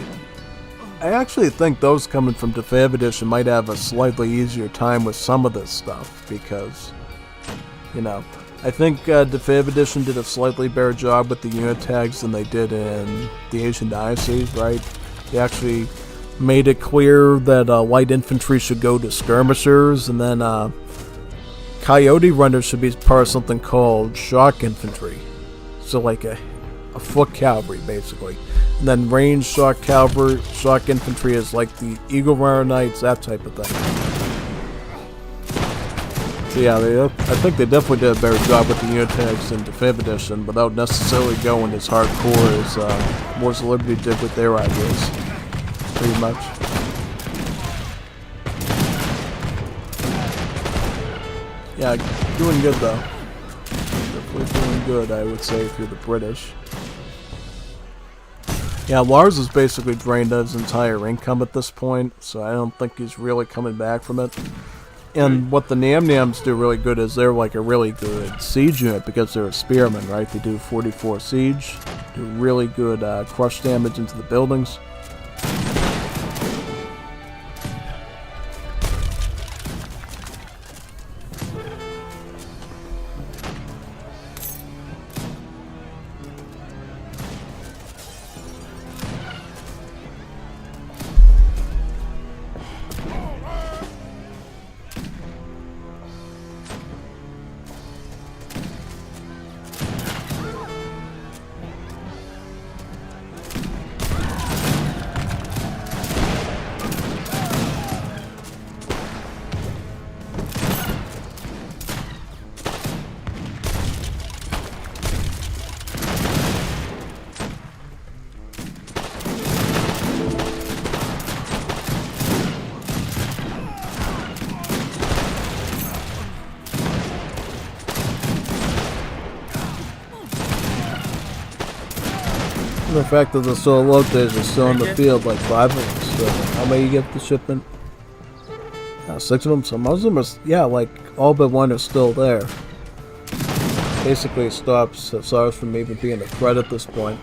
I actually think those coming from Definitive Edition might have a slightly easier time with some of this stuff, because, you know, I think Definitive Edition did a slightly better job with the unit tags than they did in the Asian Dynasties, right? They actually made it clear that light infantry should go to skirmishers, and then Coyote Runners should be part of something called shock infantry. So like a foot cavalry, basically. And then ranged shock cavalry, shock infantry is like the Eagle Runner Knights, that type of thing. So yeah, I think they definitely did a better job with the unit tags in Definitive Edition, without necessarily going as hardcore as Wars of Liberty did with their ideas. Pretty much. Yeah, doing good though. Definitely doing good, I would say, if you're the British. Yeah, Lars has basically drained his entire income at this point, so I don't think he's really coming back from it. And what the Nam Nams do really good is they're like a really good siege unit, because they're a spearmen, right? They do 44 siege, do really good crush damage into the buildings. The fact that the Solotes are still in the field, like 5 of them. So how many you get the shipment? 6 of them. So most of them are, yeah, like all but 1 are still there. Basically, it stops Hussars from even being a threat at this point.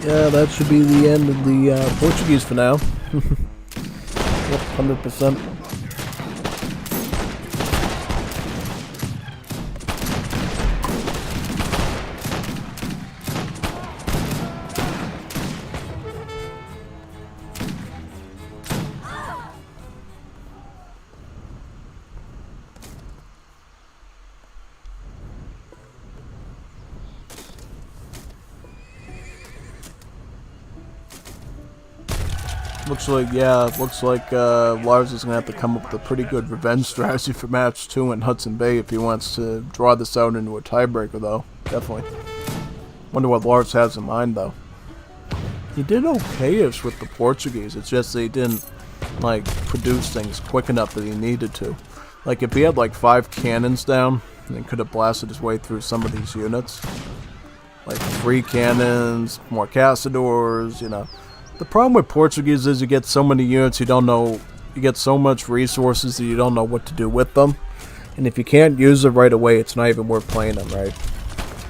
Yeah, that should be the end of the Portuguese for now. Yep, 100%. Looks like Lars is gonna have to come up with a pretty good revenge strategy for match 2 in Hudson Bay if he wants to draw this out into a tiebreaker, though. Definitely. Wonder what Lars has in mind, though. He did okay-ish with the Portuguese. It's just they didn't like produce things quick enough that he needed to. Like if he had like 5 cannons down, then could have blasted his way through some of these units. Like 3 cannons, more Caçadores, you know. The problem with Portuguese is you get so many units you don't know, you get so much resources that you don't know what to do with them. And if you can't use it right away, it's not even worth playing them, right?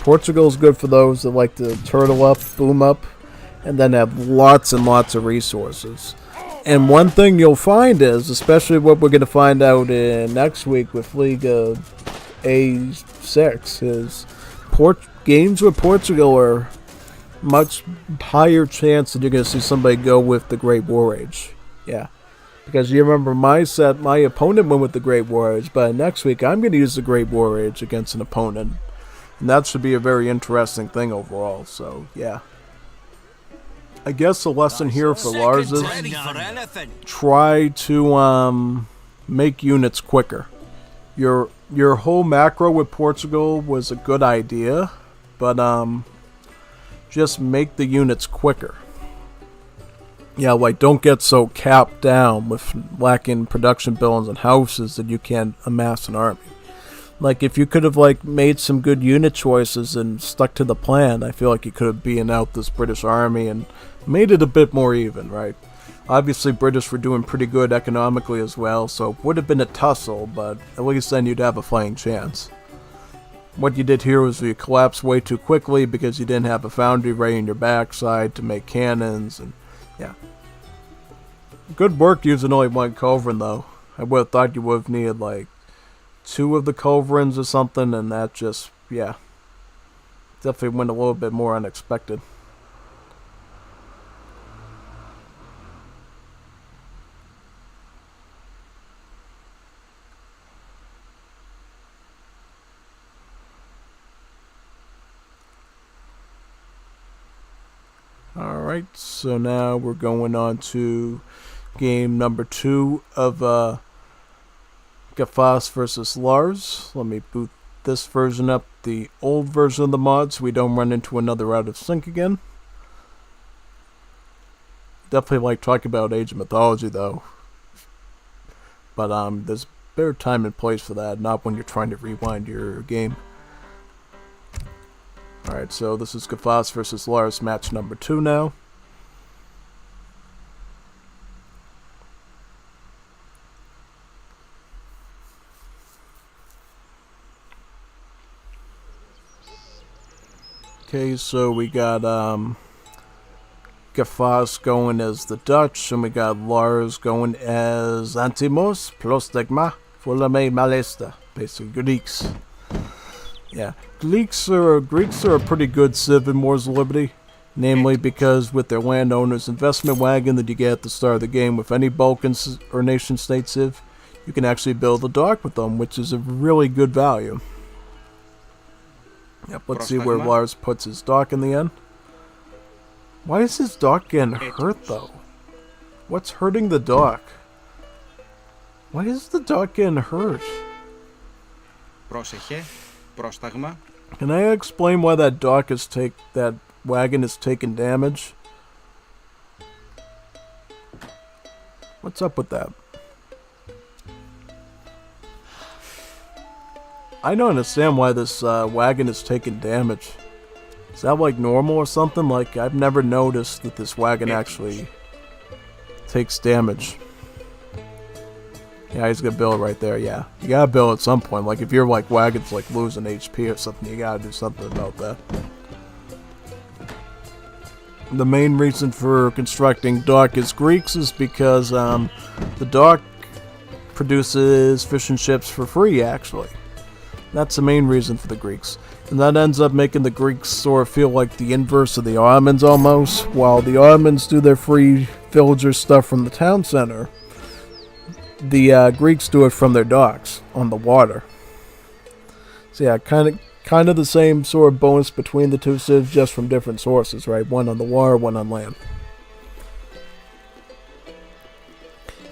Portugal's good for those that like to turtle up, boom up, and then have lots and lots of resources. And one thing you'll find is, especially what we're going to find out in next week with Liga A6, is games with Portugal are much higher chance that you're going to see somebody go with the Great War Age. Yeah. Because you remember my opponent went with the Great War Age, but next week I'm going to use the Great War Age against an opponent. And that should be a very interesting thing overall, so yeah. I guess the lesson here for Lars is try to make units quicker. Your whole macro with Portugal was a good idea, but just make the units quicker. Yeah, like don't get so capped down with lacking production buildings and houses that you can't amass an army. Like if you could have like made some good unit choices and stuck to the plan, I feel like you could have beaten out this British army and made it a bit more even, right? Obviously British were doing pretty good economically as well, so it would have been a tussle, but at least then you'd have a fighting chance. What you did here was you collapsed way too quickly because you didn't have a foundry right in your backside to make cannons, and yeah. Good work using only 1 culverin though. I would have thought you would have needed like 2 of the culverins or something, and that just, yeah. Definitely went a little bit more unexpected. Alright, so now we're going on to game number 2 of Gafas versus Lars. Let me boot this version up, the old version of the mod, so we don't run into another out of sync again. Definitely like talking about Age of Mythology though. But there's better time and place for that, not when you're trying to rewind your game. Alright, so this is Gafas versus Lars, match number 2 now. Okay, so we got Gafas going as the Dutch, and we got Lars going as Antimos, Plostegma, Fulame Malesta, basically Greeks. Yeah, Greeks are a pretty good civ in Wars of Liberty, namely because with their landowner's investment wagon that you get at the start of the game with any Balkan or nation state civ, you can actually build a dock with them, which is a really good value. Yep, let's see where Lars puts his dock in the end. Why is his dock getting hurt though? What's hurting the dock? Why is the dock getting hurt? Can I explain why that that wagon is taking damage? What's up with that? I don't understand why this wagon is taking damage. Is that like normal or something? Like I've never noticed that this wagon actually takes damage. Yeah, he's gonna build right there, yeah. You gotta build at some point. Like if your like wagon's like losing HP or something, you gotta do something about that. The main reason for constructing dock as Greeks is because the dock produces fishing ships for free actually. That's the main reason for the Greeks. And that ends up making the Greeks sort of feel like the inverse of the Ottomans almost. While the Ottomans do their free villager stuff from the town center, the Greeks do it from their docks on the water. So yeah, kind of the same sort of bonus between the two civs, just from different sources, right? One on the water, one on land.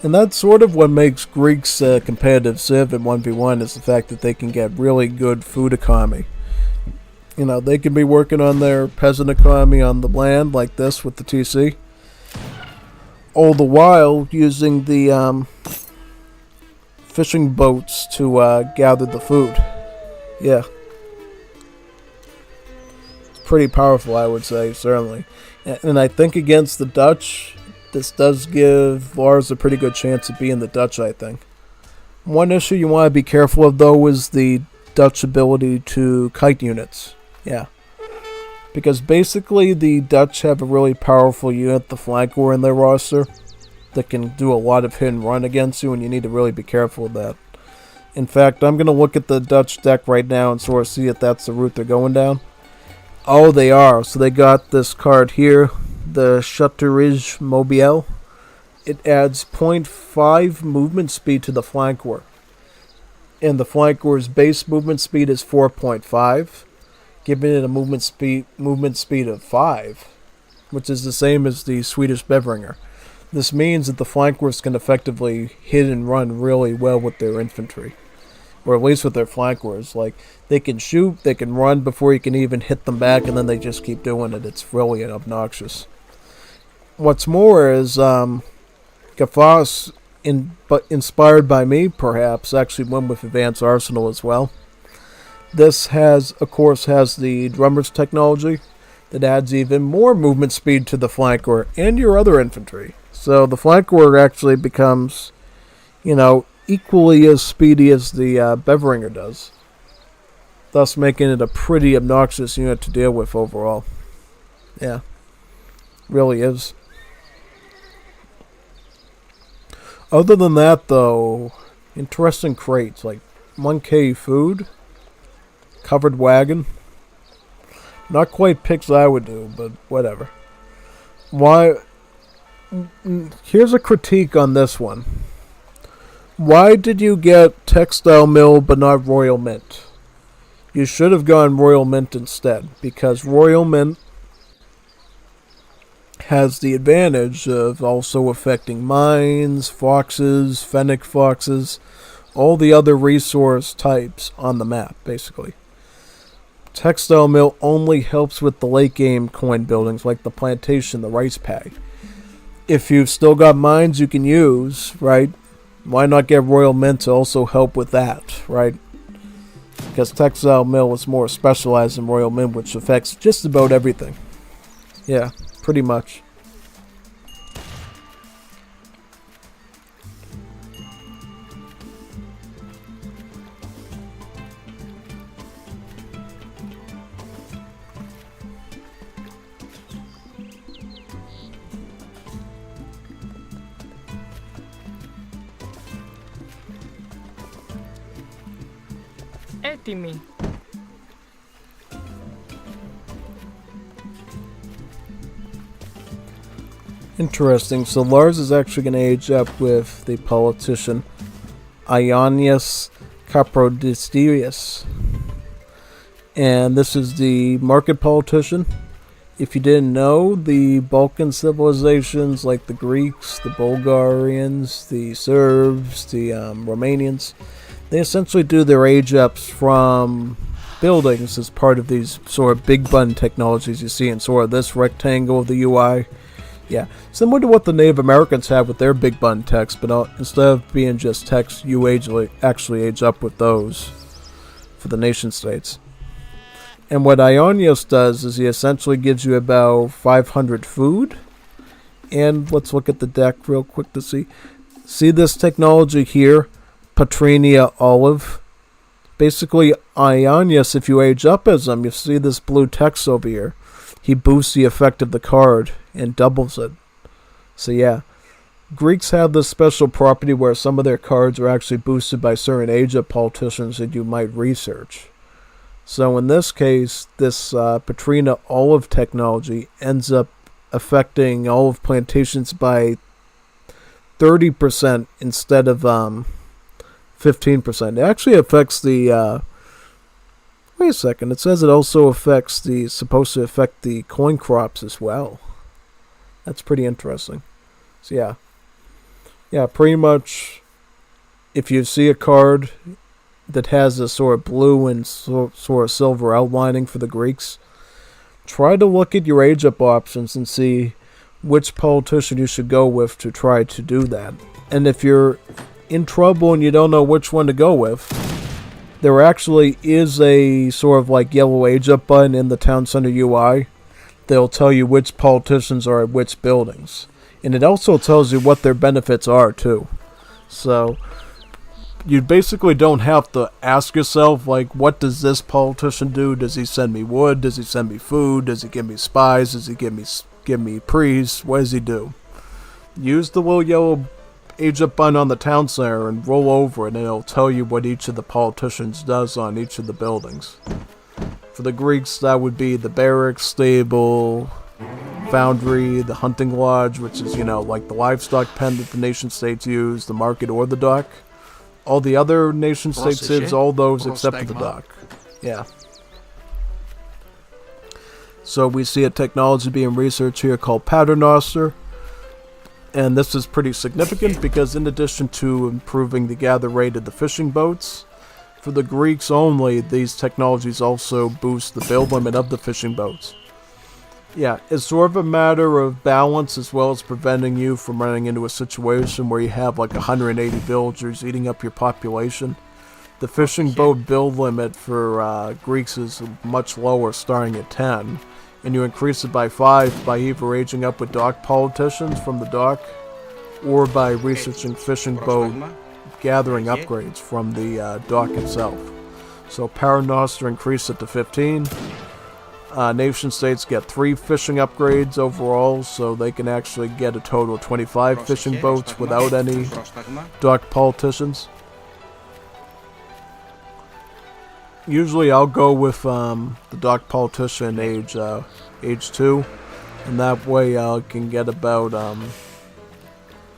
And that's sort of what makes Greeks a competitive civ in 1v1 is the fact that they can get really good food economy. You know, they can be working on their peasant economy on the land like this with the TC. All the while using the fishing boats to gather the food. Yeah. It's pretty powerful, I would say, certainly. And I think against the Dutch, this does give Lars a pretty good chance of being the Dutch, I think. One issue you want to be careful of, though, is the Dutch ability to kite units. Yeah. Because basically the Dutch have a really powerful unit, the flanker, in their roster that can do a lot of hit and run against you, and you need to really be careful of that. In fact, I'm going to look at the Dutch deck right now and sort of see if that's the route they're going down. Oh, they are. So they got this card here, the Chateaurouge Mobile. It adds 0.5 movement speed to the flanker. And the flanker's base movement speed is 4.5, giving it a movement speed of 5, which is the same as the Swedish Bevringer. This means that the flankers can effectively hit and run really well with their infantry. Or at least with their flankers. Like, they can shoot, they can run before you can even hit them back, and then they just keep doing it. It's really obnoxious. What's more is, Gafas, inspired by me, perhaps, actually went with Advanced Arsenal as well. This of course, has the Drummer's technology that adds even more movement speed to the flanker and your other infantry. So the flanker actually becomes, equally as speedy as the Bevringer does, thus making it a pretty obnoxious unit to deal with overall. Yeah, really is. Other than that, though, interesting crates, like 1k food, covered wagon. Not quite picks I would do, but whatever. Here's a critique on this one. Why did you get Textile Mill but not Royal Mint? You should have gone Royal Mint instead, because Royal Mint has the advantage of also affecting mines, foxes, fennec foxes, all the other resource types on the map, basically. Textile Mill only helps with the late game coin buildings like the plantation, the rice paddy. If you've still got mines you can use, right? Why not get Royal Mint to also help with that, right? Because Textile Mill is more specialized than Royal Mint, which affects just about everything. Yeah, pretty much. Έτοιμοι. Interesting. So Lars is actually going to age up with the politician Ionius Caprodisterius. And this is the market politician. If you didn't know, the Balkan civilizations like the Greeks, the Bulgarians, the Serbs, the Romanians, they essentially do their age ups from buildings as part of these sort of big button technologies you see in sort of this rectangle of the UI. Yeah, similar to what the Native Americans have with their big button text, but instead of being just text, you actually age up with those for the nation states. And what Ionios does is he essentially gives you about 500 food. And let's look at the deck real quick to see. See this technology here? Patrinia Olive. Basically, Ionius, if you age up as him, you see this blue text over here. He boosts the effect of the card and doubles it. So yeah, Greeks have this special property where some of their cards are actually boosted by certain age-up politicians that you might research. So in this case, this Patrina olive technology ends up affecting olive plantations by 30% instead of 15%. It actually affects the wait a second, it says it also supposed to affect the coin crops as well. That's pretty interesting. So yeah. Yeah, pretty much. If you see a card that has a sort of blue and sort of silver outlining for the Greeks, try to look at your age-up options and see which politician you should go with to try to do that. And if you're in trouble and you don't know which one to go with, there actually is a sort of like yellow age-up button in the Town Center UI. They'll tell you which politicians are at which buildings. And it also tells you what their benefits are, too. So you basically don't have to ask yourself, like, what does this politician do? Does he send me wood? Does he send me food? Does he give me spies? Does he give me priests? What does he do? Use the little yellow age-up button on the town center and roll over it, and it'll tell you what each of the politicians does on each of the buildings. For the Greeks, that would be the barracks, stable, foundry, the hunting lodge, which is, like the livestock pen that the nation-states use, the market, or the dock. All the other nation-states use all those except for the dock. Yeah. So we see a technology being researched here called Paternoster. And this is pretty significant because in addition to improving the gather rate of the fishing boats, for the Greeks only, these technologies also boost the build limit of the fishing boats. Yeah, it's sort of a matter of balance as well as preventing you from running into a situation where you have like 180 villagers eating up your population. The fishing boat build limit for Greeks is much lower, starting at 10. And you increase it by 5 by either aging up with dock politicians from the dock or by researching fishing boat gathering upgrades from the dock itself. So Paternoster increased it to 15. Nation states get 3 fishing upgrades overall, so they can actually get a total of 25 fishing boats without any dock politicians. Usually I'll go with the dock politician age 2, and that way I can get about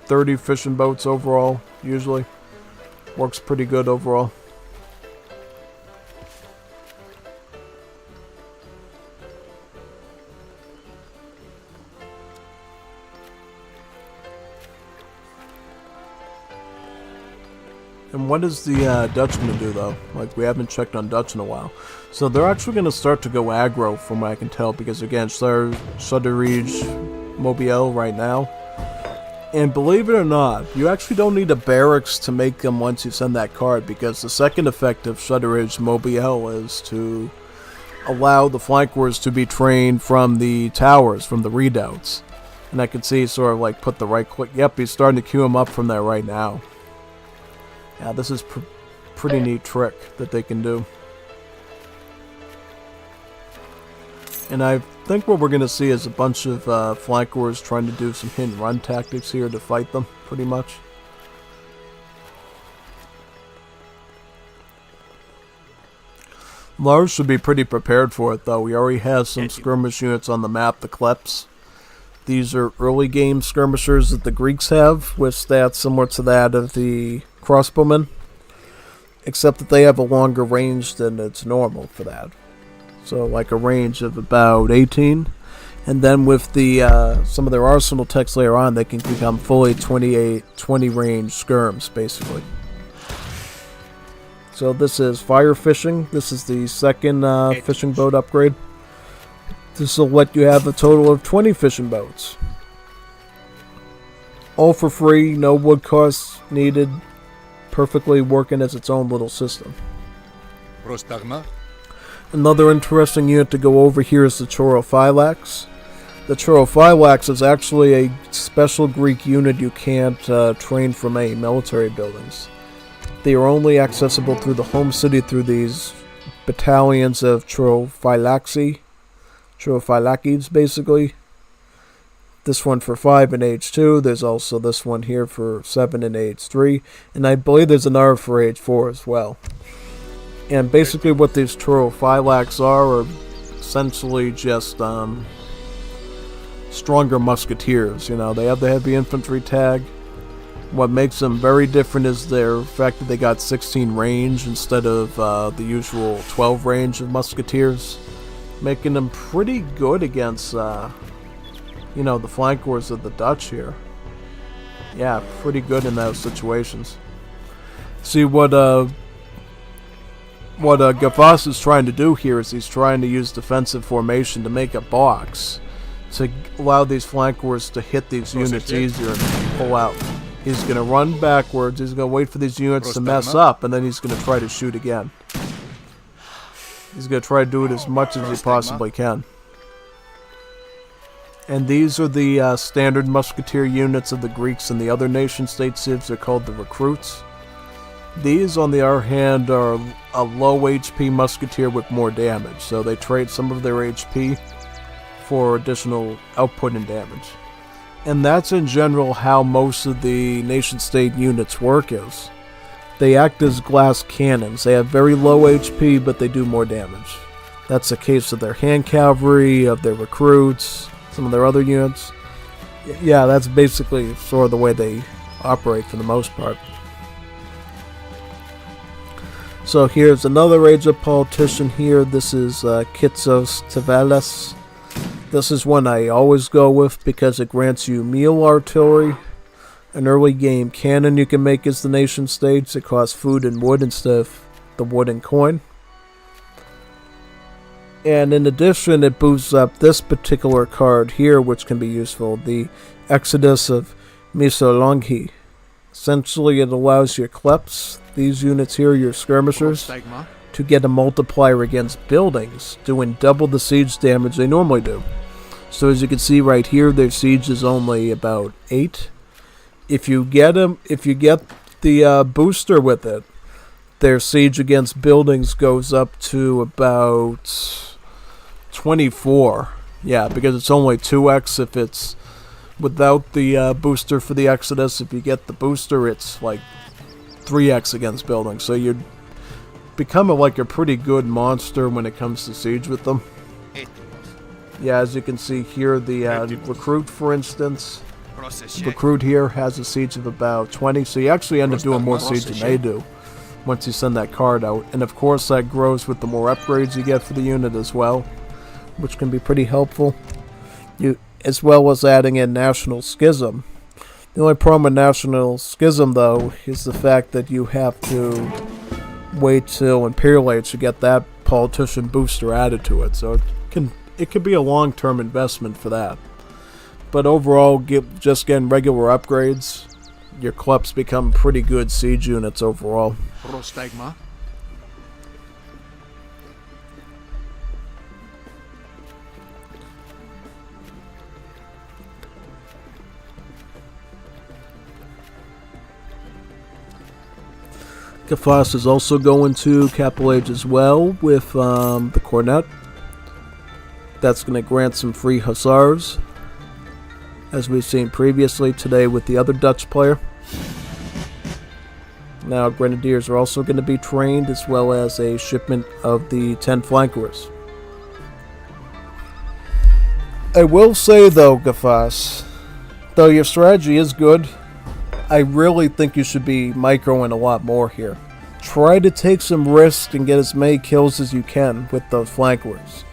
30 fishing boats overall, usually. Works pretty good overall. And what is the Dutch going to do, though? Like, we haven't checked on Dutch in a while. So they're actually going to start to go aggro, from what I can tell, because, again, Shudderige Mobile right now. And believe it or not, you actually don't need a barracks to make them once you send that card, because the second effect of Shudderige Mobile is to allow the flankers to be trained from the towers, from the redoubts. And I can see sort of like put the right click. Yep, he's starting to queue him up from there right now. Yeah, this is pretty neat trick that they can do. And I think what we're going to see is a bunch of flankers trying to do some hit and run tactics here to fight them, pretty much. Lars should be pretty prepared for it, though. We already have some skirmish units on the map, the Kleps. These are early game skirmishers that the Greeks have, with stats similar to that of the crossbowmen, except that they have a longer range than it's normal for that. So like a range of about 18, and then with the some of their arsenal techs later on, they can become fully 20 range skirms, basically. So this is fire fishing. This is the second fishing boat upgrade. This will let you have a total of 20 fishing boats. All for free, no wood costs needed. Perfectly working as its own little system. Another interesting unit to go over here is the Chorophylax. The Chorophylax is actually a special Greek unit you can't train from any military buildings. They are only accessible through the home city through these battalions of Chorophylaces, basically. This one for 5 in age 2. There's also this one here for 7 in age 3. And I believe there's another for age 4 as well. And basically what these Chorophylax are essentially just stronger musketeers. You know, they have the heavy infantry tag. What makes them very different is their fact that they got 16 range instead of the usual 12 range of musketeers. Making them pretty good against... the flankers of the Dutch here. Yeah, pretty good in those situations. See, what Gavas is trying to do here is he's trying to use defensive formation to make a box to allow these flankers to hit these units easier and pull out. He's going to run backwards, he's going to wait for these units to mess up, and then he's going to try to shoot again. He's going to try to do it as much as he possibly can. And these are the standard musketeer units of the Greeks and the other nation-state civs. They're called the recruits. These, on the other hand, are a low HP musketeer with more damage, so they trade some of their HP for additional output and damage. And that's in general how most of the nation-state units work is. They act as glass cannons. They have very low HP, but they do more damage. That's the case of their hand cavalry, of their recruits, some of their other units. Yeah, that's basically sort of the way they operate for the most part. So here's another Age of Politician here. This is Kitsos Tavales. This is one I always go with because it grants you meal artillery, an early game cannon you can make as the nation states. It costs food and wood instead of the wood and coin. And in addition, it boosts up this particular card here, which can be useful, the Exodus of Missolonghi. Essentially, it allows your kleps, these units here, your skirmishers, to get a multiplier against buildings, doing double the siege damage they normally do. So as you can see right here, their siege is only about 8. If you get the booster with it, their siege against buildings goes up to about 24. Yeah, because it's only 2x if it's without the booster for the Exodus. If you get the booster, it's like 3x against buildings. So you become like a pretty good monster when it comes to siege with them. Yeah, as you can see here, the recruit, for instance, recruit here has a siege of about 20. So you actually end up doing more siege than they do once you send that card out. And of course that grows with the more upgrades you get for the unit as well, which can be pretty helpful. As well as adding in National Schism. The only problem with National Schism, though, is the fact that you have to wait till Imperial Age to get that politician booster added to it. So it can be a long-term investment for that. But overall, just getting regular upgrades, your kleps become pretty good siege units overall. Kafas is also going to Capital Age as well with the Cornet. That's going to grant some free Hussars, as we've seen previously today with the other Dutch player. Now Grenadiers are also going to be trained, as well as a shipment of the 10 flankers. I will say though, Kafas, though your strategy is good, I really think you should be microing a lot more here. Try to take some risks and get as many kills as you can with those flankers.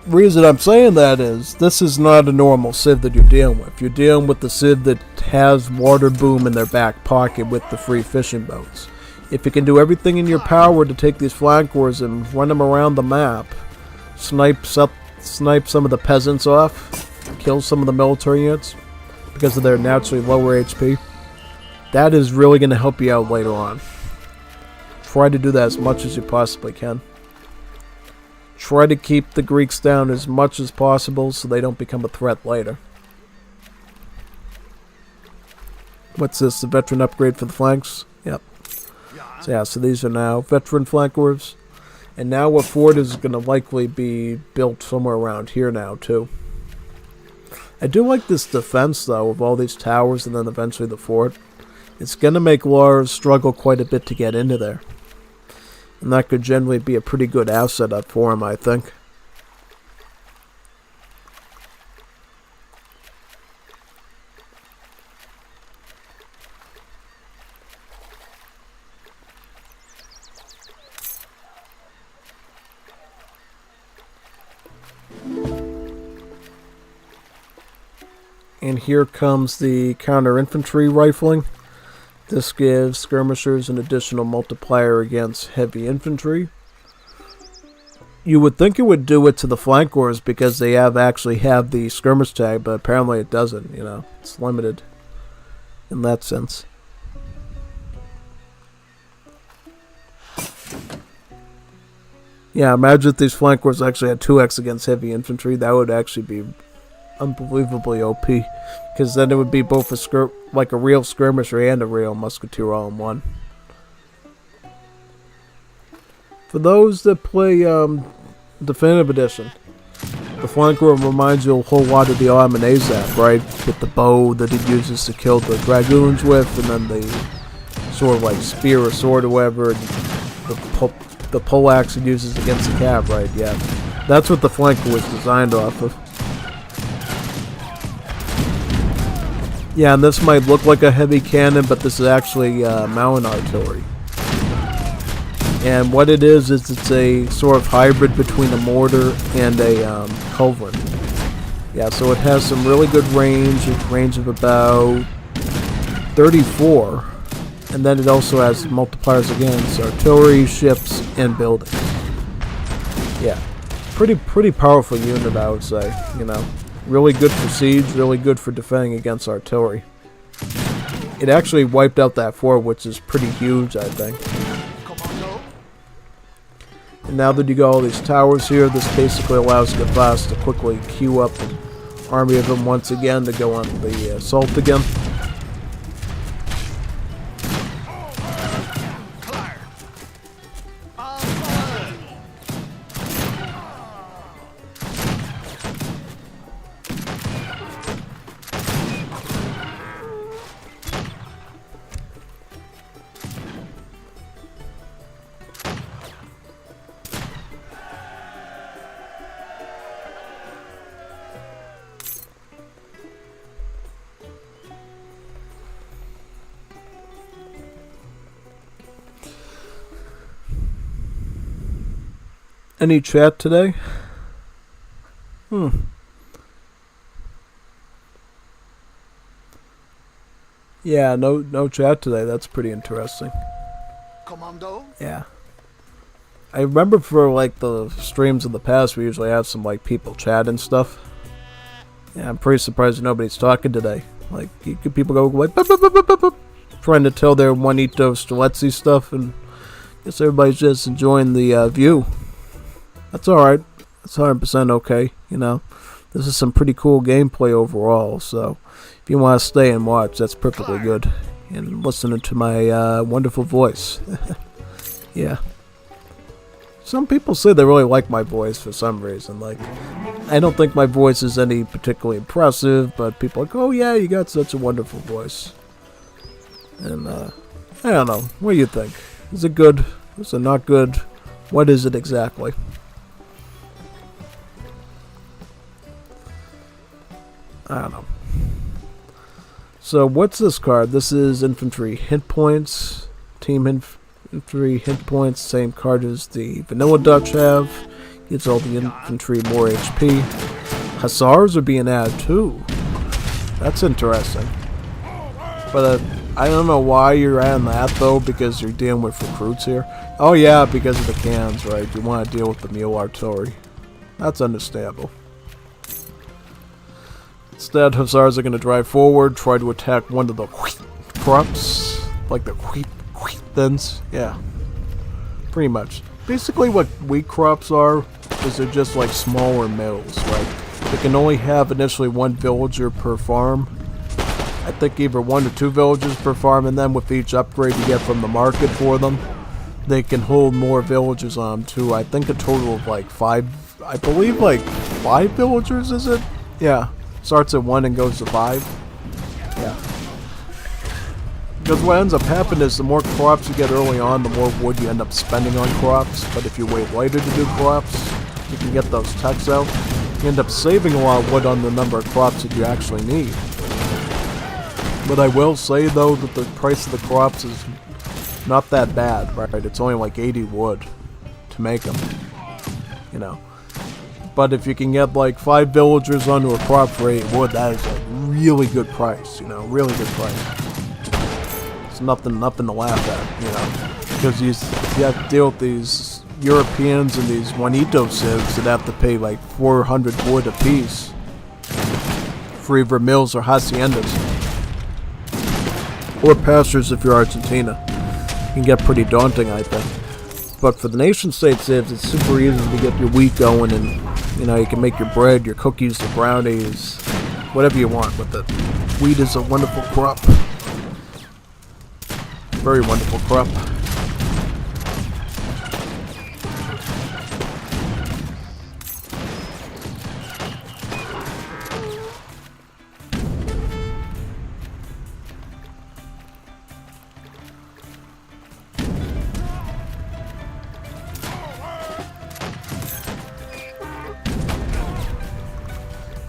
The reason I'm saying that is, this is not a normal civ that you're dealing with. You're dealing with the civ that has water boom in their back pocket with the free fishing boats. If you can do everything in your power to take these flankers and run them around the map, snipe some of the peasants off, kill some of the military units because of their naturally lower HP, that is really going to help you out later on. Try to do that as much as you possibly can. Try to keep the Greeks down as much as possible so they don't become a threat later. What's this? The veteran upgrade for the flanks? Yep. So yeah, so these are now veteran flankers. And now a fort is going to likely be built somewhere around here now too. I do like this defense though, of all these towers and then eventually the fort. It's going to make Lars struggle quite a bit to get into there. And that could generally be a pretty good asset up for him, I think. And here comes the counter infantry rifling. This gives skirmishers an additional multiplier against heavy infantry. You would think it would do it to the flankers because they actually have the skirmish tag, but apparently it doesn't, you know. It's limited in that sense. Yeah, imagine if these flankers actually had 2x against heavy infantry. That would actually be unbelievably OP. Because then it would be both like a real skirmisher and a real musketeer all in one. For those that play Definitive Edition, the flanker reminds you a whole lot of the Armin Azap, right? With the bow that he uses to kill the dragoons with, and then the sort of like spear or sword or whatever, and the poleaxe he uses against the cav, right? Yeah, that's what the flanker was designed off of. Yeah, and this might look like a heavy cannon, but this is actually mountain artillery. And what it is it's a sort of hybrid between a mortar and a culverin. Yeah, so it has some really good range of about 34. And then it also has multipliers against artillery, ships, and buildings. Yeah, pretty powerful unit, I would say, you know. Really good for siege, really good for defending against artillery. It actually wiped out that fort, which is pretty huge, I think. And now that you got all these towers here, this basically allows Gavas to quickly queue up an army of them once again to go on the assault again. Any chat today? Yeah, no chat today. That's pretty interesting. Commando? Yeah. I remember for like the streams in the past, we usually have some like people chat and stuff. Yeah, I'm pretty surprised nobody's talking today. Like, people go like, bup, bup, bup, bup, bup, bup, trying to tell their Juanitos Streletsy stuff, and I guess everybody's just enjoying the view. That's alright. That's 100% okay, you know. This is some pretty cool gameplay overall, so if you want to stay and watch, that's perfectly good. And listening to my wonderful voice. Yeah. Some people say they really like my voice for some reason. Like, I don't think my voice is any particularly impressive, but people are like, oh yeah, you got such a wonderful voice. And, I don't know. What do you think? Is it good? Is it not good? What is it exactly? I don't know. So what's this card? This is infantry hit points. Team infantry hit points. Same card as the vanilla Dutch have. Gives all the infantry more HP. Hussars are being added too. That's interesting. But I don't know why you're adding that though, because you're dealing with recruits here. Oh yeah, because of the cans, right? You want to deal with the mule artillery. That's understandable. Instead, Hussars are going to drive forward, try to attack one of the crops, like the wheat thins. Yeah, pretty much. Basically what wheat crops are, is they're just like smaller mills, right? They can only have initially one villager per farm. I think either 1 or 2 villagers per farm, and then with each upgrade you get from the market for them, they can hold more villagers on them too. I think a total of like 5, I believe like 5 villagers, is it? Yeah. Starts at 1 and goes to 5. Yeah. Because what ends up happening is the more crops you get early on, the more wood you end up spending on crops. But if you wait later to do crops, you can get those techs out. You end up saving a lot of wood on the number of crops that you actually need. But I will say though that the price of the crops is not that bad, right? It's only like 80 wood to make them, you know. But if you can get like 5 villagers onto a crop for 8 wood, that is a really good price, you know, really good price. It's nothing to laugh at, you know, because you have to deal with these Europeans and these Juanitos civs that have to pay like 400 wood apiece for either mills or haciendas. Or pastures if you're Argentina. It can get pretty daunting, I think. But for the nation state civs, it's super easy to get your wheat going, and you know, you can make your bread, your cookies, your brownies, whatever you want with it. Wheat is a wonderful crop. Very wonderful crop.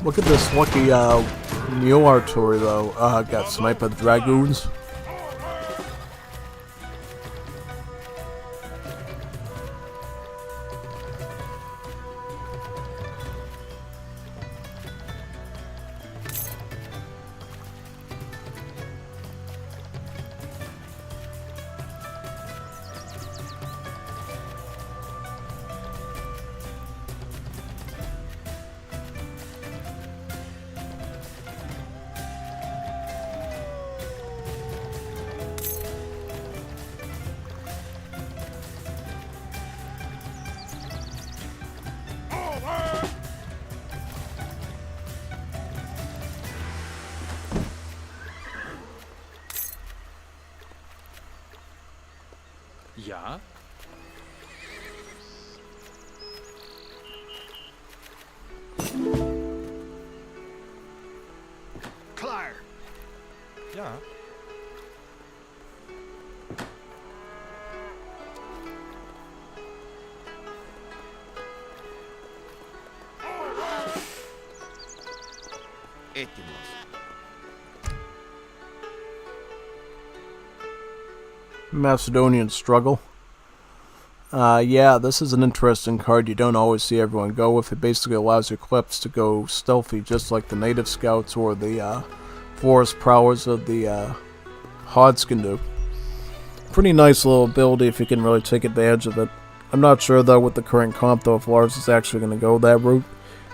Look at this lucky mule artillery though. Got sniped by the dragoons. Ja? Klaar. Ja. Macedonian struggle. Yeah, this is an interesting card you don't always see everyone go with. It basically allows your clips to go stealthy just like the native scouts or the forest prowlers of the Hods can do. Pretty nice little ability if you can really take advantage of it. I'm not sure though with the current comp though if Lars is actually going to go that route.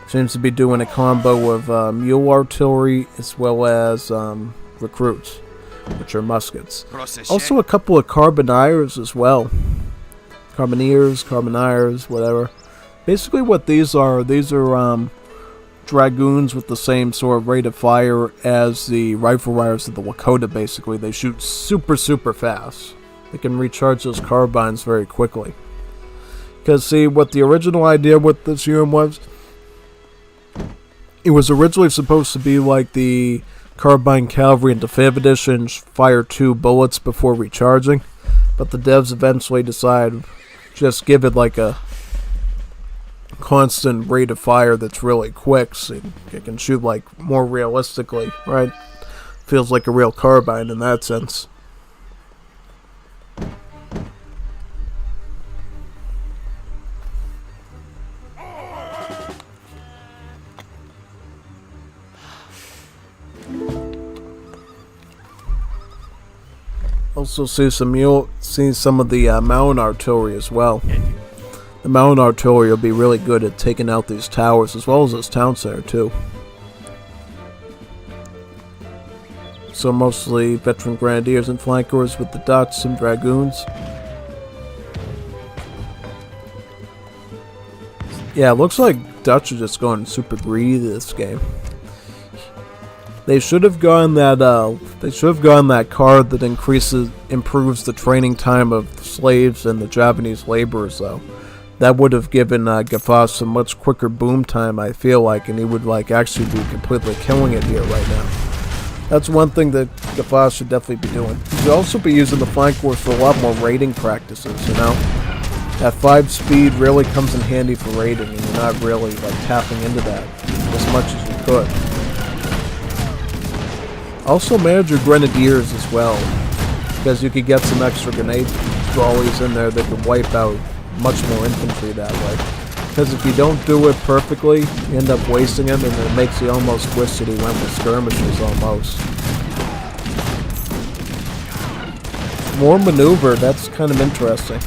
Seems to be doing a combo of mule artillery as well as recruits, which are muskets. Also a couple of carbineers as well. Carbineers, whatever. Basically what these are dragoons with the same sort of rate of fire as the rifle riders of the Lakota basically. They shoot super fast. They can recharge those carbines very quickly. Because see, what the original idea with this unit was, it was originally supposed to be like the Carbine Cavalry into 5th edition, fire 2 bullets before recharging, but the devs eventually decided just give it like a constant rate of fire that's really quick, so it can shoot like more realistically, right? Feels like a real carbine in that sense. Also see some of the mountain artillery as well. The mountain artillery will be really good at taking out these towers as well as this town center too. So mostly veteran grenadiers and flankers with the Dutch and dragoons. Yeah, it looks like Dutch are just going super greedy this game. They should have gone that. That card that improves the training time of the slaves and the Japanese laborers, though. That would have given Gafas some much quicker boom time, I feel like, and he would like actually be completely killing it here right now. That's one thing that Gafas should definitely be doing. He should also be using the flank wars for a lot more raiding practices. You know, that 5 speed really comes in handy for raiding, and you're not really like tapping into that as much as you could. Also manage your grenadiers as well, because you could get some extra grenade volleys in there that could wipe out much more infantry that way. Because if you don't do it perfectly, you end up wasting it, and it makes you almost wish that he went with skirmishes almost. More maneuver, that's kind of interesting.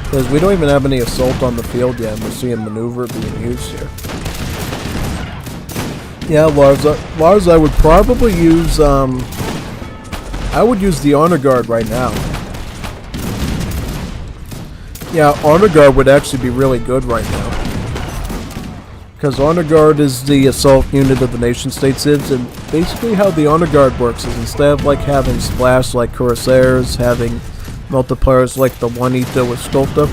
Because we don't even have any assault on the field yet, and we're seeing maneuver being used here. Yeah, Lars, I would probably use, I would use the Honor Guard right now. Yeah, Honor Guard would actually be really good right now. Because Honor Guard is the assault unit of the nation state civs, and basically how the Honor Guard works is instead of like having splash like Corsairs, having multipliers like the Juanito with Sculpta,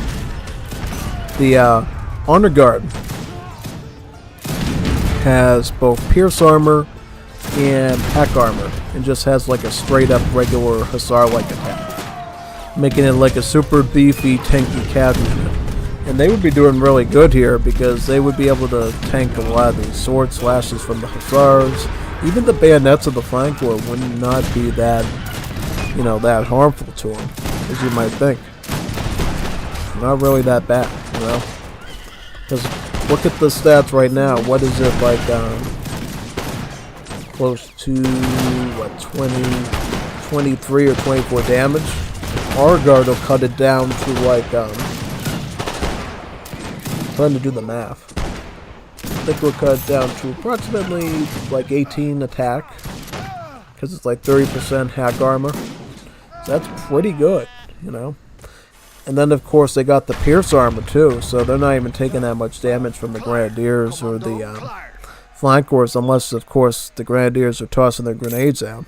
the Honor Guard has both Pierce Armor and Hack Armor, and just has like a straight up regular Hussar-like attack, making it like a super beefy, tanky cav unit. And they would be doing really good here because they would be able to tank a lot of these sword slashes from the Hussars. Even the bayonets of the flanker would not be that, you know, that harmful to them, as you might think. Not really that bad, you know? Because look at the stats right now. What is it, like, close to, what, 23 or 24 damage? Our guard will cut it down to, like, trying to do the math. I think we'll cut it down to approximately like 18 attack, because it's like 30% hack armor. So that's pretty good, you know. And then of course they got the Pierce armor too, so they're not even taking that much damage from the Grenadiers or the Flankers, unless of course the Grenadiers are tossing their grenades out.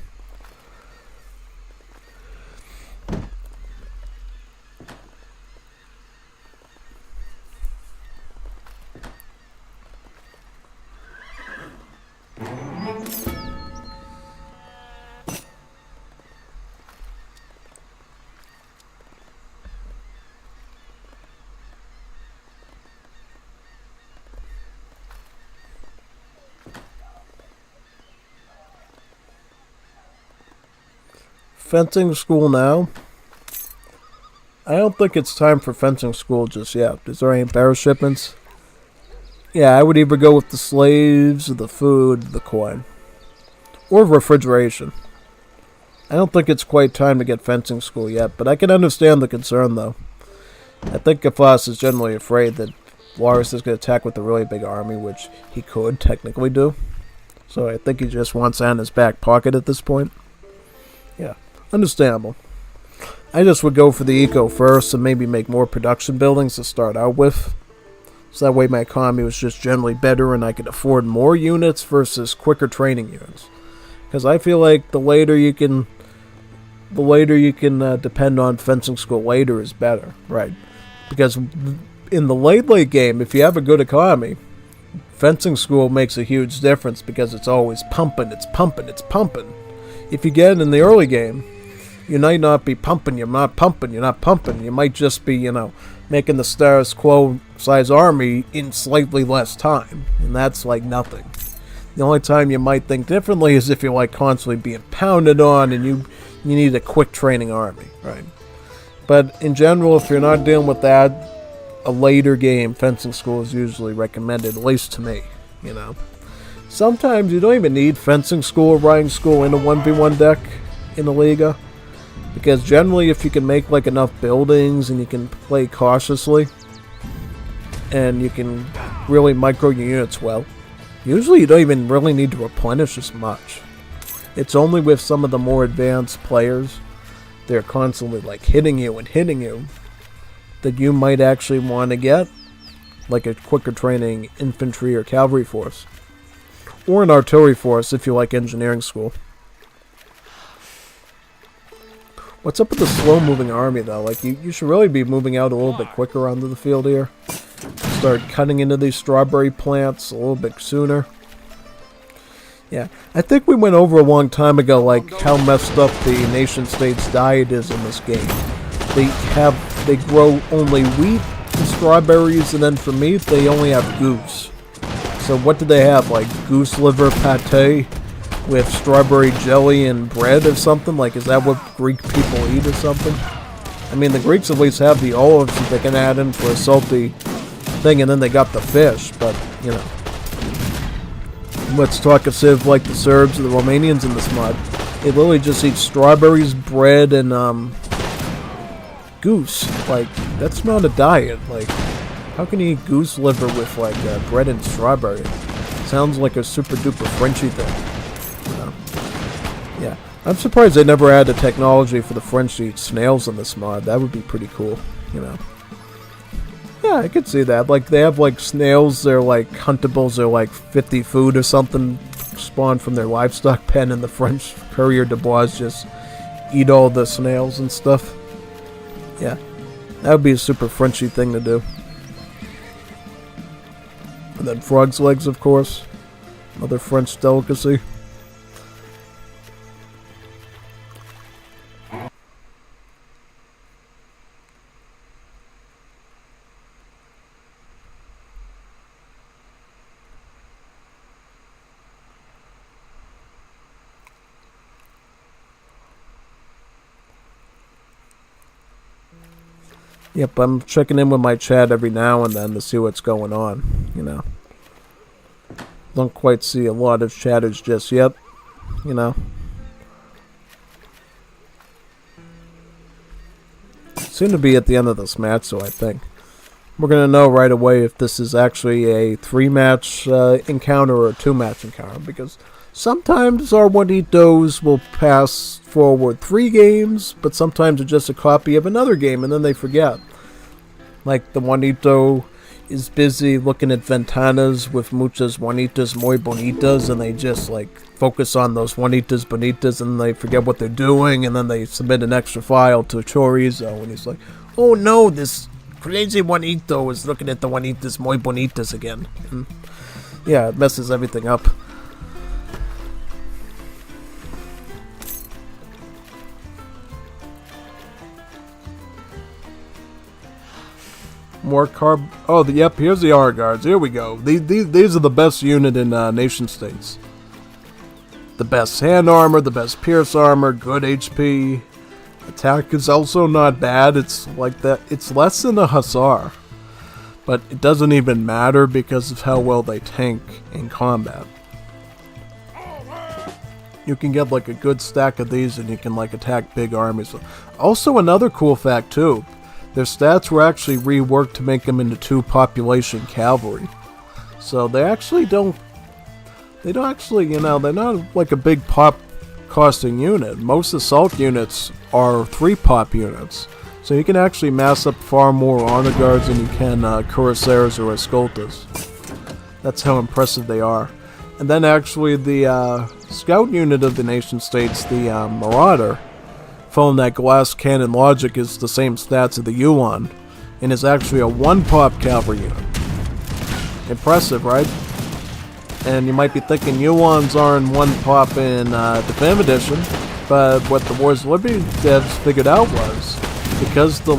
Fencing school now? I don't think it's time for fencing school just yet. Is there any bearer shipments? Yeah, I would either go with the slaves, or the food, the coin. Or refrigeration. I don't think it's quite time to get fencing school yet, but I can understand the concern though. I think Gafas is generally afraid that Lars is going to attack with a really big army, which he could technically do. So I think he just wants that in his back pocket at this point. Yeah. Understandable. I just would go for the eco first and maybe make more production buildings to start out with. So that way my economy was just generally better and I could afford more units versus quicker training units. Because I feel like the later you can depend on fencing school later is better, right? Because in the late game, if you have a good economy, fencing school makes a huge difference because it's always pumping, it's pumping, it's pumping. If you get in the early game, you might not be pumping, you're not pumping, you're not pumping. You might just be, you know, making the status quo size army in slightly less time. And that's like nothing. The only time you might think differently is if you're like constantly being pounded on and you need a quick training army, right? But in general, if you're not dealing with that, a later game fencing school is usually recommended, at least to me, you know. Sometimes you don't even need fencing school or riding school in a 1v1 deck in the Liga. Because generally if you can make like enough buildings and you can play cautiously and you can really micro your units well, usually you don't even really need to replenish as much. It's only with some of the more advanced players, they're constantly like hitting you that you might actually want to get like a quicker training infantry or cavalry force. Or an artillery force if you like engineering school. What's up with the slow-moving army, though? Like, you should really be moving out a little bit quicker onto the field here. Start cutting into these strawberry plants a little bit sooner. Yeah, I think we went over a long time ago, like, how messed up the nation-state's diet is in this game. They grow only wheat and strawberries, and then for meat, they only have goose. So what do they have, like, goose liver pate with strawberry jelly and bread or something? Like, is that what Greek people eat or something? I mean, the Greeks at least have the olives that they can add in for a salty thing, and then they got the fish. But you know, let's talk a civ like the Serbs or the Romanians in this mod. They literally just eat strawberries, bread, and goose. Like, that's not a diet. Like, how can you eat goose liver with like bread and strawberry? Sounds like a super duper Frenchy thing. You know? Yeah, I'm surprised they never added technology for the French to eat snails in this mod. That would be pretty cool. You know. Yeah, I could see that. Like, they have like snails. They're like huntables. They're like 50 food or something. Spawned from their livestock pen, and the French courier de bois just eat all the snails and stuff. Yeah, that would be a super Frenchy thing to do. And then frog's legs, of course. Another French delicacy. Yep, I'm checking in with my chat every now and then to see what's going on, you know. Don't quite see a lot of chatters just yet, you know. Soon to be at the end of this match, so I think. We're going to know right away if this is actually a 3-match encounter or a 2-match encounter, because sometimes our Juanitos will pass forward 3 games, but sometimes it's just a copy of another game, and then they forget. Like, the Juanito is busy looking at ventanas with muchas Juanitas muy bonitas, and they just, like, focus on those Juanitas bonitas, and they forget what they're doing, and then they submit an extra file to Chorizo, and he's like, oh no, this crazy Juanito is looking at the Juanitas muy bonitas again. And yeah, it messes everything up. More carb. Oh, yep. Here's the R guards. Here we go. These are the best unit in nation states. The best hand armor, the best pierce armor, good HP. Attack is also not bad. It's like that. It's less than a hussar, but it doesn't even matter because of how well they tank in combat. You can get like a good stack of these, and you can like attack big armies. Also, another cool fact too. Their stats were actually reworked to make them into 2 population cavalry. So they actually don't actually, you know, they're not like a big pop costing unit. Most assault units are 3 pop units. So you can actually mass up far more honor guards than you can cuirassiers or escoltas. That's how impressive they are. And then actually the scout unit of the nation states, the Marauder, following that glass cannon logic, is the same stats of the Yuan, and is actually a 1-pop cavalry unit. Impressive, right? And you might be thinking Yuans aren't 1-pop in Defam Edition, but what the Wars of Liberty devs figured out was, because the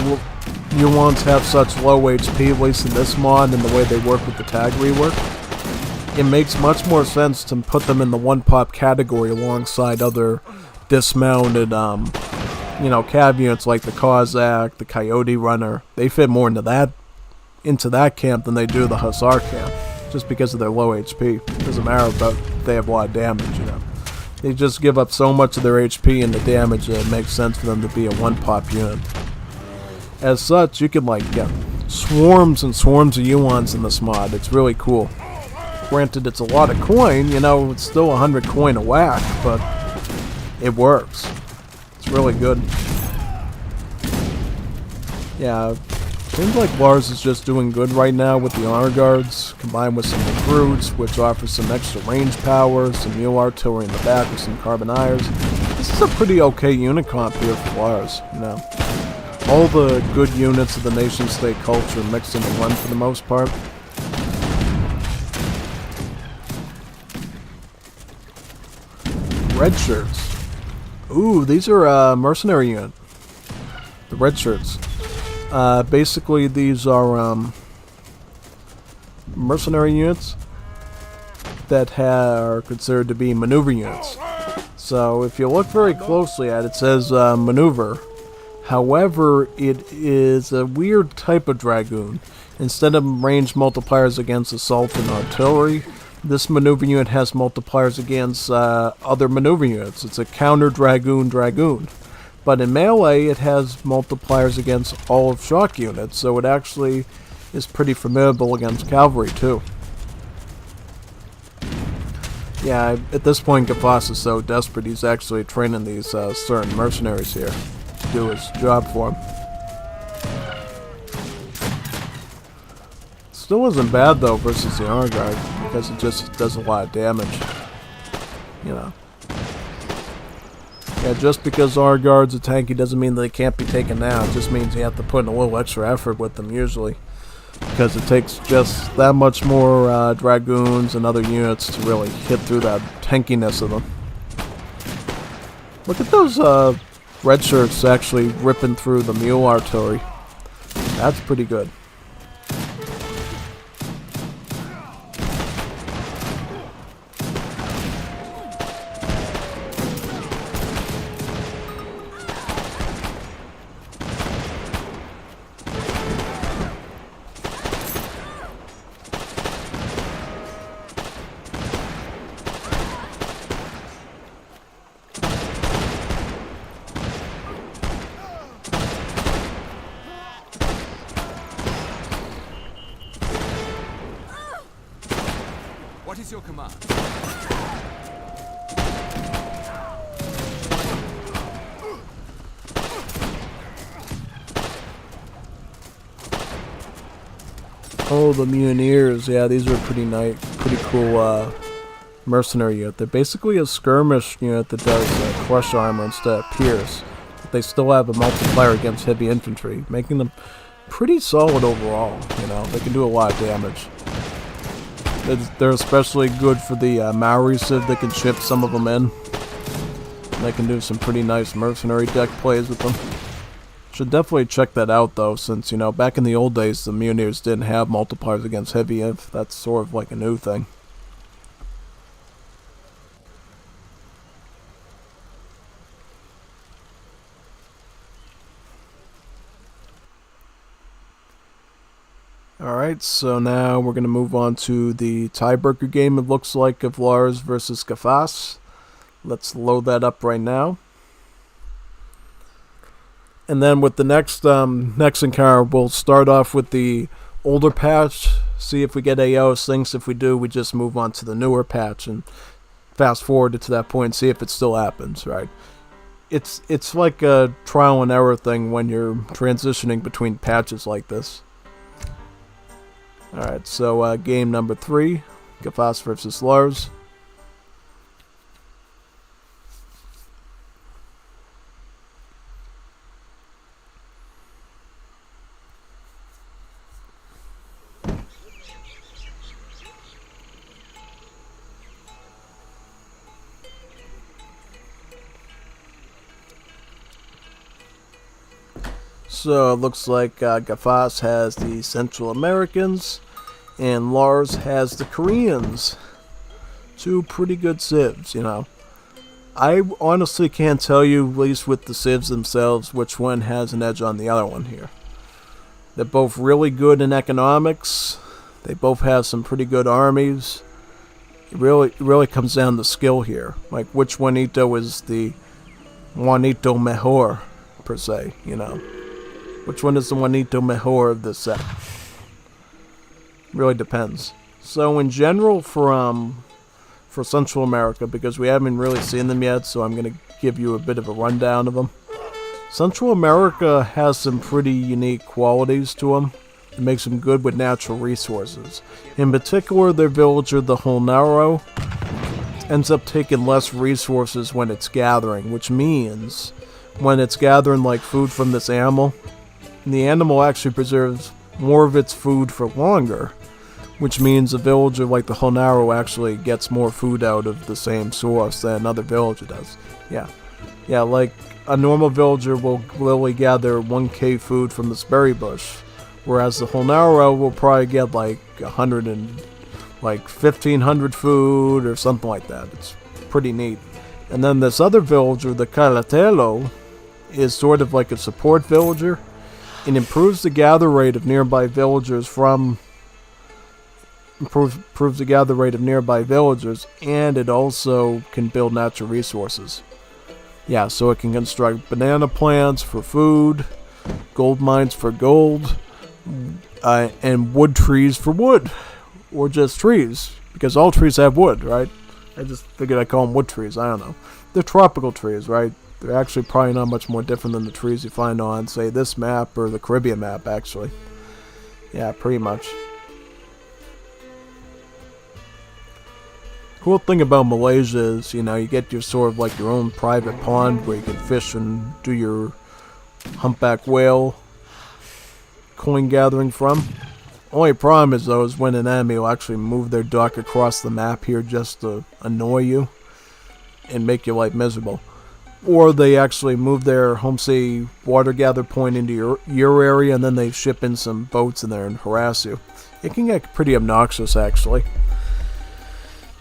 Yuans have such low HP, at least in this mod and the way they work with the tag rework, it makes much more sense to put them in the 1-pop category alongside other dismounted you know, cav units like the Cossack, the Coyote Runner. They fit more into that camp than they do the Hussar camp, just because of their low HP. It doesn't matter about they have a lot of damage, you know. They just give up so much of their HP and the damage that it makes sense for them to be a 1-pop unit. As such, you can like get swarms and swarms of Yuans in this mod. It's really cool. Granted, it's a lot of coin, you know, it's still 100 coin a whack, but it works. It's really good. Yeah, seems like Lars is just doing good right now with the honor guards, combined with some recruits, which offers some extra range power, some mule artillery in the back with some carboniers. This is a pretty okay unit comp here for Lars, you know. All the good units of the nation-state culture mixed into one for the most part. Red shirts. Ooh, these are a mercenary unit. The red shirts. Basically, these are mercenary units that are considered to be maneuver units. So, if you look very closely at it, it says maneuver. However, it is a weird type of dragoon. Instead of range multipliers against assault and artillery, this maneuver unit has multipliers against other maneuver units. It's a counter dragoon. But in melee, it has multipliers against all of shock units, so it actually is pretty formidable against cavalry too. Yeah, at this point, Gafas is so desperate, he's actually training these certain mercenaries here to do his job for him. Still isn't bad though versus the Honor Guard, because it just does a lot of damage. You know. Yeah, just because Honor Guards are tanky doesn't mean they can't be taken down. It just means you have to put in a little extra effort with them usually. Because it takes just that much more dragoons and other units to really hit through that tankiness of them. Look at those red shirts actually ripping through the mule artillery. That's pretty good. What is your command? Oh, the Mutineers. Yeah, these are pretty nice, pretty cool mercenary unit. They're basically a skirmish unit that does crush armor instead of pierce. But they still have a multiplier against heavy infantry, making them pretty solid overall. You know, they can do a lot of damage. They're especially good for the Maori Civ. They can ship some of them in. They can do some pretty nice mercenary deck plays with them. Should definitely check that out though, since, you know, back in the old days the Mutineers didn't have multipliers against heavy inf. That's sort of like a new thing. Alright, so now we're going to move on to the tiebreaker game, it looks like, of Lars versus Gafas. Let's load that up right now. And then with the next encounter, we'll start off with the older patch, see if we get AOs things. If we do, we just move on to the newer patch and fast forward it to that point and see if it still happens, right? It's like a trial and error thing when you're transitioning between patches like this. Alright, so game number 3, Gafas versus Lars. So it looks like Gafas has the Central Americans and Lars has the Koreans. Two pretty good civs, you know. I honestly can't tell you, at least with the civs themselves, which one has an edge on the other one here. They're both really good in economics. They both have some pretty good armies. It really comes down to skill here. Like, which Juanito is the Juanito mejor, per se, you know. Which one is the Juanito mejor of this set? Really depends. So in general, for Central America, because we haven't really seen them yet, so I'm going to give you a bit of a rundown of them. Central America has some pretty unique qualities to them. It makes them good with natural resources. In particular, their villager, the Holnaro, ends up taking less resources when it's gathering, which means when it's gathering like food from this animal, the animal actually preserves more of its food for longer, which means a villager like the Holnaro actually gets more food out of the same source than another villager does. Yeah, like a normal villager will literally gather 1k food from this berry bush, whereas the Holnaro will probably get like 1500 food or something like that. It's pretty neat. And then this other villager, the Calatelo, is sort of like a support villager. It improves the gather rate of nearby villagers improves the gather rate of nearby villagers, and it also can build natural resources. Yeah, so it can construct banana plants for food, gold mines for gold, and wood trees for wood, or just trees, because all trees have wood, right? I just figured I'd call them wood trees. I don't know. They're tropical trees, right? They're actually probably not much more different than the trees you find on, say, this map or the Caribbean map, actually. Yeah, pretty much. Cool thing about Malaysia is, you get your sort of like your own private pond where you can fish and do your humpback whale coin gathering from. Only problem is though is when an enemy will actually move their dock across the map here just to annoy you and make your life miserable. Or they actually move their homestay water gather point into your area, and then they ship in some boats in there and harass you. It can get pretty obnoxious, actually.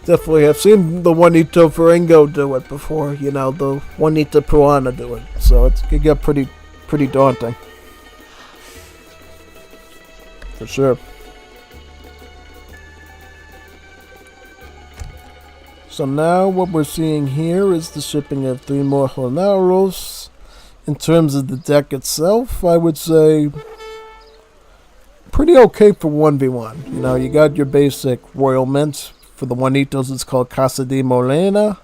Definitely have seen the Juanito Faringo do it before, the Juanita Piranha do it. So it can get pretty daunting. For sure. So now what we're seeing here is the shipping of 3 more Jornaros. In terms of the deck itself, I would say pretty okay for 1v1. You got your basic Royal Mint. For the Juanitos, it's called Casa de Molina.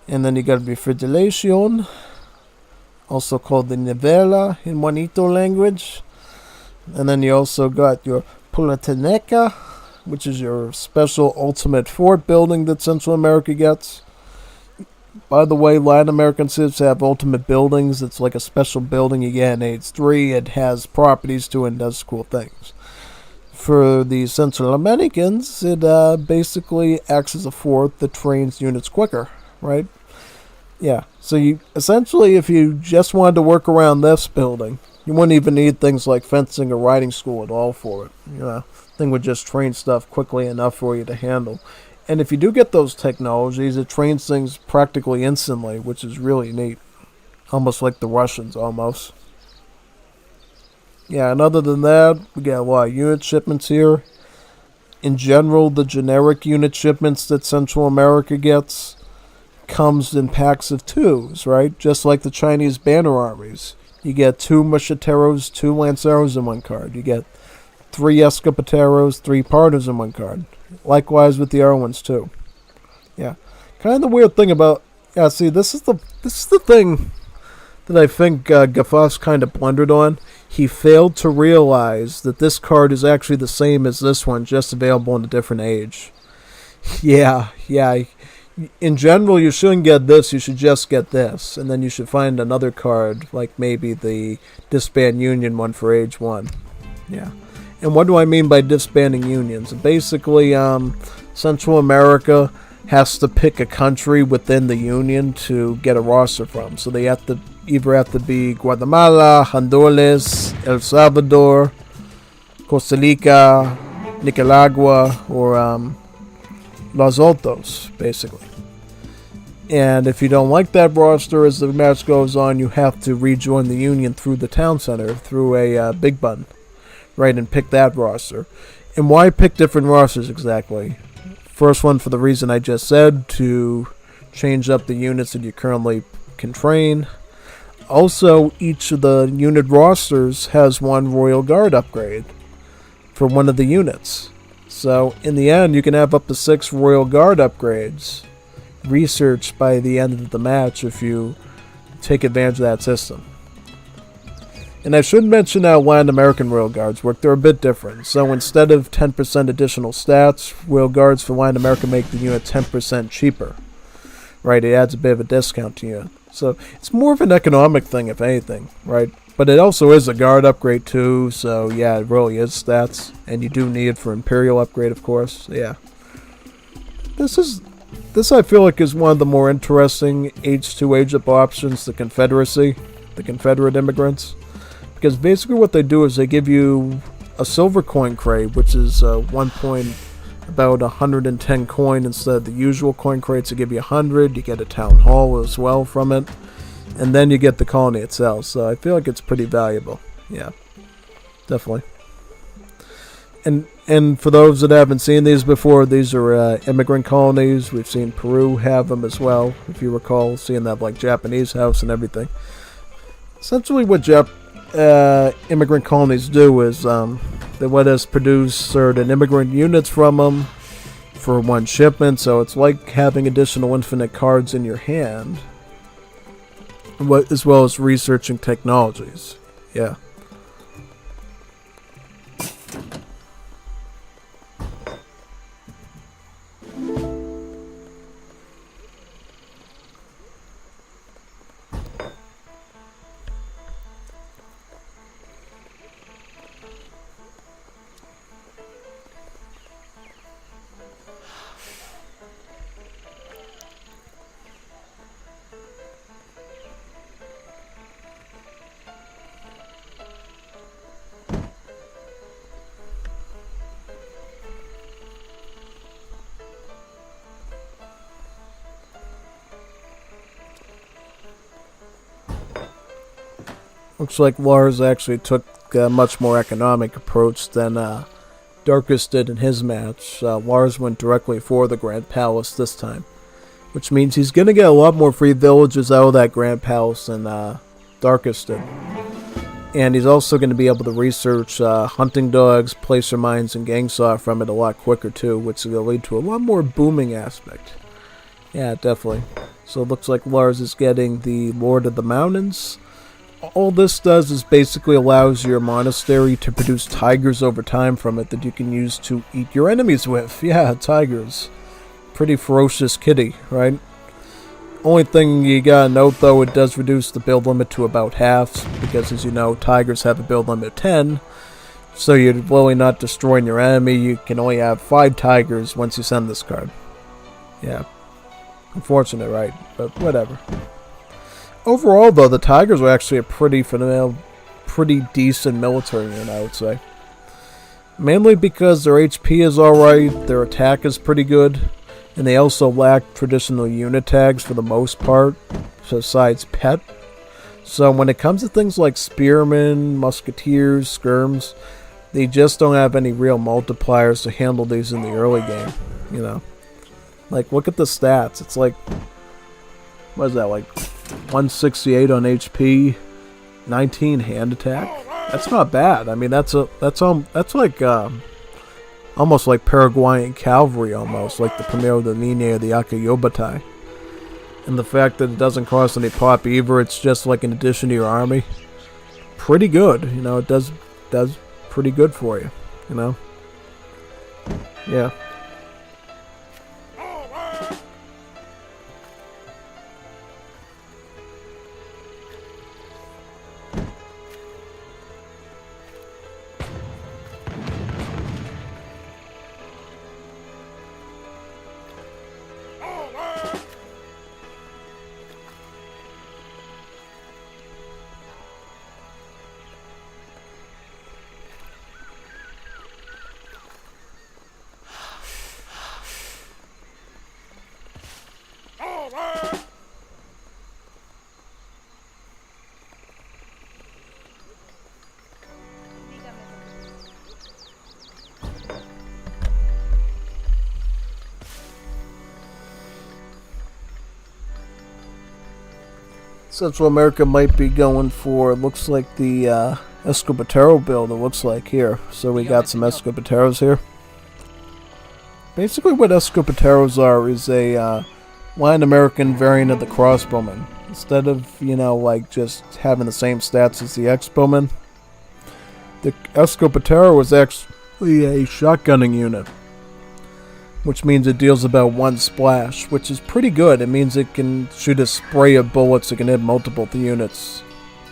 And then you got Refrigeration, also called the Nivela in Juanito language. And then you also got your Pulateneca, which is your special ultimate fort building that Central America gets. By the way, Latin American cities have ultimate buildings. It's like a special building you get in Age 3. It has properties to it and does cool things. For the Central Americans, it basically acts as a fort that trains units quicker, right? Yeah, so you essentially, if you just wanted to work around this building, you wouldn't even need things like fencing or riding school at all for it. Thing would just train stuff quickly enough for you to handle. And if you do get those technologies, it trains things practically instantly, which is really neat. Almost like the Russians, almost. Yeah, and other than that, we got a lot of unit shipments here. In general, the generic unit shipments that Central America gets comes in packs of 2s, right? Just like the Chinese banner armies. You get 2 Mosquiteros, 2 Lanceros in one card. You get 3 Escopeteros, 3 Pardos in one card. Likewise with the other ones too. Yeah. Kind of the weird thing about... Yeah, see, this is the thing that I think Gaffas kind of blundered on. He failed to realize that this card is actually the same as this one, just available in a different age. Yeah. In general, you shouldn't get this, you should just get this. And then you should find another card, like maybe the Disband Union one for Age 1. Yeah. And what do I mean by disbanding unions? Basically, Central America has to pick a country within the union to get a roster from. So they either have to be Guatemala, Honduras, El Salvador, Costa Rica, Nicaragua, or Los Altos, basically. And if you don't like that roster as the match goes on, you have to rejoin the union through the town center, through a big button, right, and pick that roster. And why pick different rosters exactly? First one, for the reason I just said, to change up the units that you currently can train. Also, each of the unit rosters has 1 Royal Guard upgrade for one of the units. So, in the end, you can have up to 6 Royal Guard upgrades researched by the end of the match if you take advantage of that system. And I should mention how Latin American Royal Guards work. They're a bit different. So instead of 10% additional stats, Royal Guards for Latin America make the unit 10% cheaper. Right, it adds a bit of a discount to you. So it's more of an economic thing, if anything, right? But it also is a guard upgrade too, so yeah, it really is stats. And you do need it for Imperial upgrade, of course. So, yeah. This I feel like is one of the more interesting Age 2 Age Up options, the Confederacy, the Confederate immigrants. Because basically what they do is they give you a silver coin crate, which is about 110 coin instead of the usual coin crates. They give you 100, you get a town hall as well from it, and then you get the colony itself. So I feel like it's pretty valuable. Yeah, definitely. And for those that haven't seen these before, these are immigrant colonies. We've seen Peru have them as well, if you recall, seeing that like Japanese house and everything. Essentially, what immigrant colonies do is they let us produce certain immigrant units from them for one shipment. So it's like having additional infinite cards in your hand, as well as researching technologies. Yeah. Looks like Lars actually took a much more economic approach than Darkus did in his match. Lars went directly for the Grand Palace this time, which means he's going to get a lot more free villages out of that Grand Palace than Darkus did. And he's also going to be able to research hunting dogs, placer mines, and gang saw from it a lot quicker too, which is going to lead to a lot more booming aspect. Yeah, definitely. So it looks like Lars is getting the Lord of the Mountains. All this does is basically allows your monastery to produce tigers over time from it that you can use to eat your enemies with. Yeah, tigers. Pretty ferocious kitty, right? Only thing you gotta note though, it does reduce the build limit to about half, because as you know, tigers have a build limit of 10. So you're really not destroying your enemy, you can only have 5 tigers once you send this card. Yeah. Unfortunate, right? But whatever. Overall, though, the Tigers are actually a pretty decent military unit, I would say. Mainly because their HP is alright, their attack is pretty good, and they also lack traditional unit tags for the most part, besides pet. So when it comes to things like spearmen, musketeers, skirms, they just don't have any real multipliers to handle these in the early game, you know. Like, look at the stats. It's like, what is that, like 168 on HP, 19 hand attack. That's not bad. I mean, that's like almost like Paraguayan cavalry, almost like the Primero de Línea or the Akayobatai. And the fact that it doesn't cost any pop either, it's just like an addition to your army. Pretty good, you know. It does pretty good for you, you know. Yeah. Central America might be going for, looks like the Escobatero build, it looks like here. So we got some Escobateros here. Basically what Escobateros are is a Latin American variant of the crossbowman. Instead of, you know, like just having the same stats as the Exbowman, the Escobatero is actually a shotgunning unit, which means it deals about 1 splash, which is pretty good. It means it can shoot a spray of bullets that can hit multiple units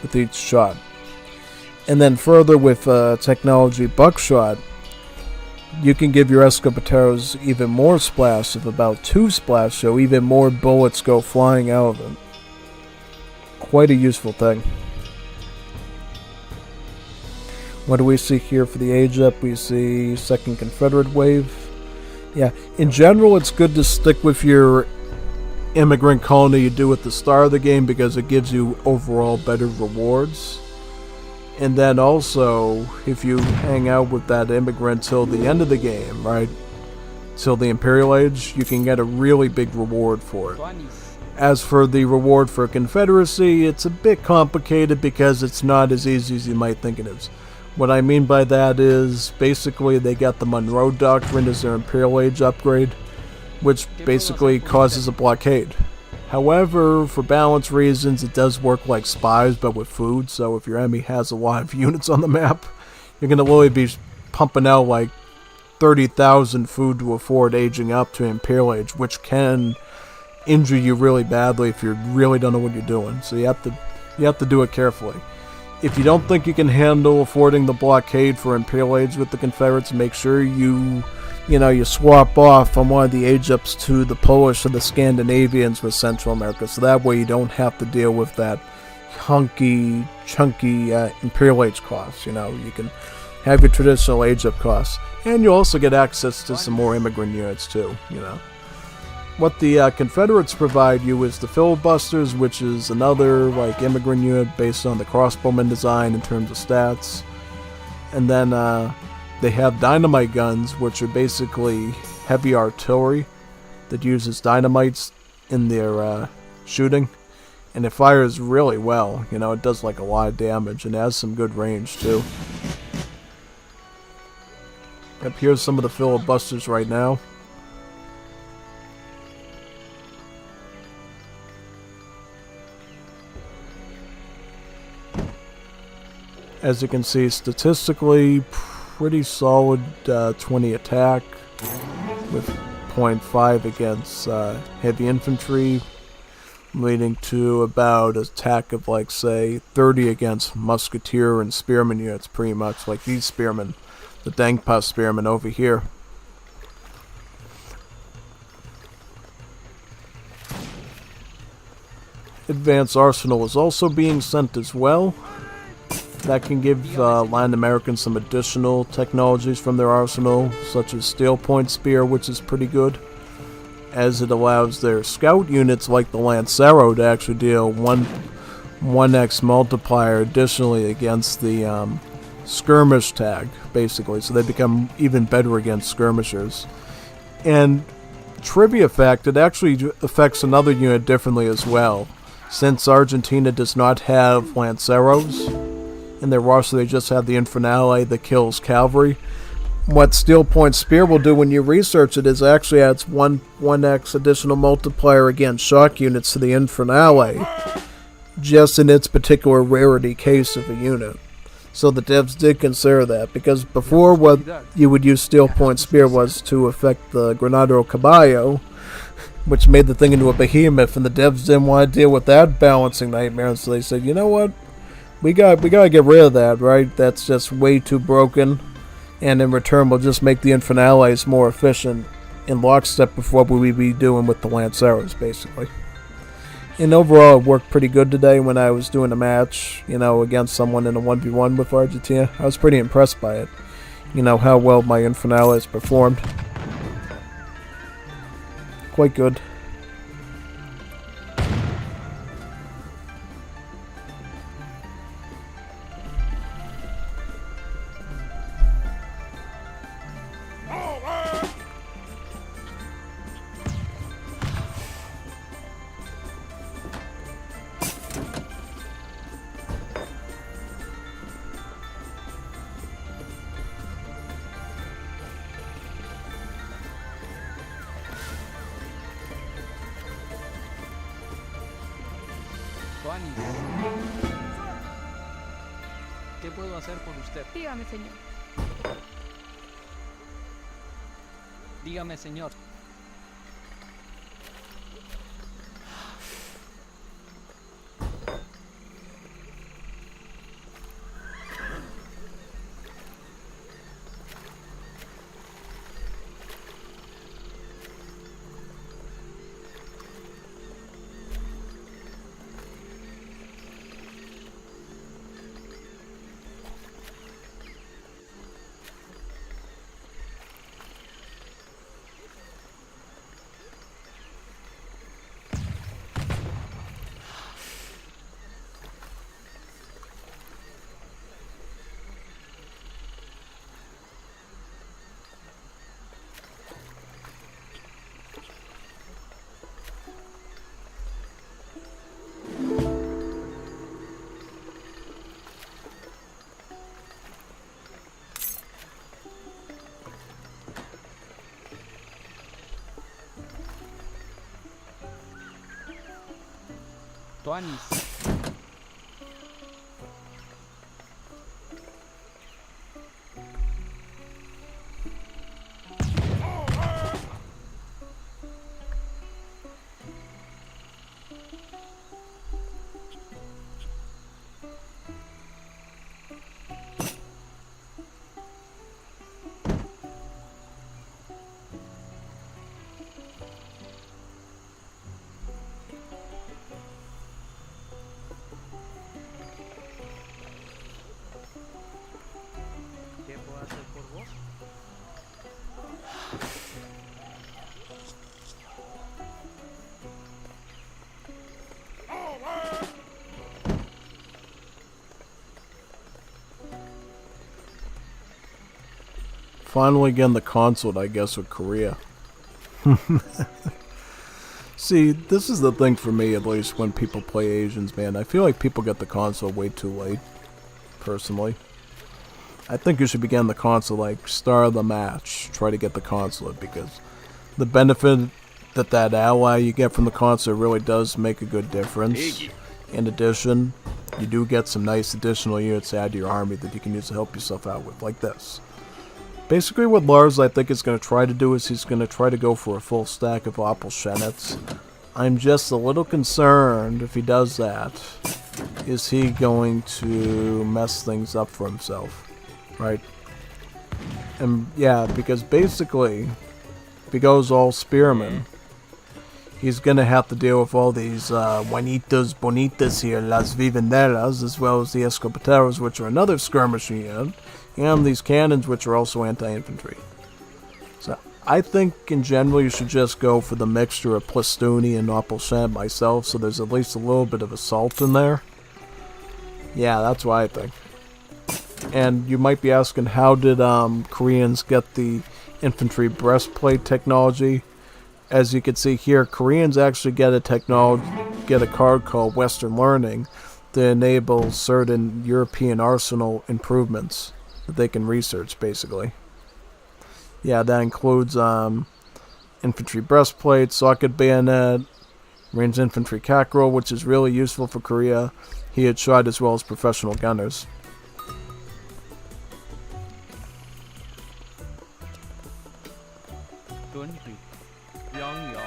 with each shot. And then further with technology buckshot, you can give your Escobateros even more splash of about 2 splash, so even more bullets go flying out of them. Quite a useful thing. What do we see here for the age up? We see 2nd Confederate wave. Yeah, in general, it's good to stick with your immigrant colony you do at the start of the game because it gives you overall better rewards. And then also, if you hang out with that immigrant till the end of the game, right? Till the Imperial Age, you can get a really big reward for it. As for the reward for Confederacy, it's a bit complicated because it's not as easy as you might think it is. What I mean by that is, basically they got the Monroe Doctrine as their Imperial Age upgrade, which basically causes a blockade. However, for balance reasons, it does work like spies, but with food, so if your enemy has a lot of units on the map, you're going to literally be pumping out like 30,000 food to afford aging up to Imperial Age, which can injure you really badly if you really don't know what you're doing. So you have to do it carefully. If you don't think you can handle affording the blockade for Imperial Age with the Confederates, make sure you swap off from one of the age ups to the Polish or the Scandinavians with Central America, so that way you don't have to deal with that hunky, chunky Imperial Age costs. You can have your traditional age up costs, and you also get access to some more immigrant units too. What the Confederates provide you is the filibusters, which is another immigrant unit based on the crossbowman design in terms of stats. And then they have dynamite guns, which are basically heavy artillery that uses dynamites in their shooting. And it fires really well. It does a lot of damage and has some good range too. Up here's some of the filibusters right now. As you can see, statistically, pretty solid 20 attack with 0.5 against heavy infantry, leading to about an attack of say 30 against musketeer and spearman units, pretty much like these spearmen, the Dangpa spearmen over here. Advanced Arsenal is also being sent as well. That can give Latin Americans some additional technologies from their arsenal, such as Steel Point Spear, which is pretty good, as it allows their scout units like the Lancero to actually deal 1x multiplier additionally against the skirmish tag, basically, so they become even better against skirmishers. And trivia fact, it actually affects another unit differently as well. Since Argentina does not have Lanceros in their roster, they just have the Infernale that kills cavalry. What Steel Point Spear will do when you research it is actually adds 1x additional multiplier against shock units to the Infernale, just in its particular rarity case of a unit. So the devs did consider that, because before what you would use Steel Point Spear was to affect the Granado Caballo, which made the thing into a behemoth, and the devs didn't want to deal with that balancing nightmare, so they said, you know what? We gotta get rid of that, right? That's just way too broken. And in return, we'll just make the Infernales more efficient in lockstep with what we'd be doing with the Lanceros, basically. And overall, it worked pretty good today when I was doing a match, against someone in a 1v1 with Argentina. I was pretty impressed by it. How well my Infernales performed. Quite good. Juanitos. ¿Qué puedo hacer por usted? Dígame, señor. Dígame, señor. Tuanis. ¿Qué puedo hacer por vos? Finally getting the consulate, I guess, with Korea. See, this is the thing for me, at least, when people play Asians, man. I feel like people get the console way too late, personally. I think you should begin the console, like, start of the match. Try to get the consulate, because the benefit that ally you get from the consulate really does make a good difference. In addition, you do get some nice additional units to add to your army that you can use to help yourself out with, like this. Basically what Lars I think is going to try to do is he's going to try to go for a full stack of Opelshenets. I'm just a little concerned if he does that. Is he going to mess things up for himself? Right? And yeah, because basically, if he goes all Spearman, he's going to have to deal with all these Juanitos Bonitas here, Las Vivenderas, as well as the Escopeteros, which are another skirmishing unit, and these cannons, which are also anti-infantry. So I think in general you should just go for the mixture of Plastuni and Opelshenet myself, so there's at least a little bit of assault in there. Yeah, that's what I think. And you might be asking, how did Koreans get the infantry breastplate technology? As you can see here, Koreans actually get a card called Western Learning to enable certain European arsenal improvements that they can research, basically. Yeah, that includes infantry breastplate, socket bayonet, ranged infantry cockerel, which is really useful for Korea. He had shot as well as professional gunners. Yong Yong.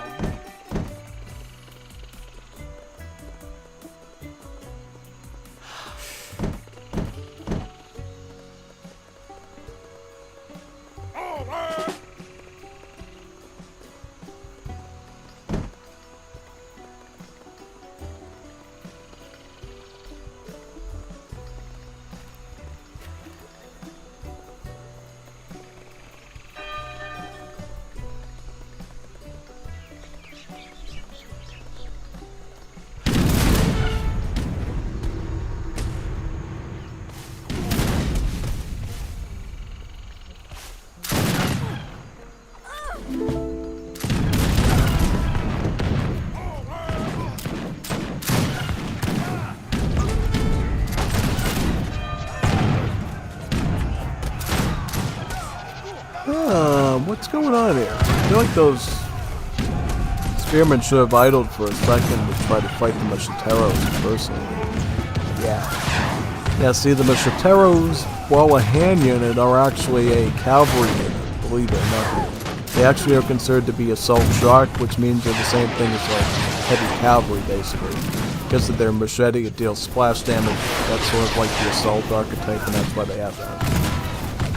What's going on here? I feel like those spearmen should have idled for a second to try to fight the Macheteros personally. Yeah, see, the Macheteros, while a hand unit, are actually a cavalry unit, believe it or not. They actually are considered to be assault shock, which means they're the same thing as like heavy cavalry, basically. Because of their machete, it deals splash damage. That's sort of like the assault archetype, and that's why they have that.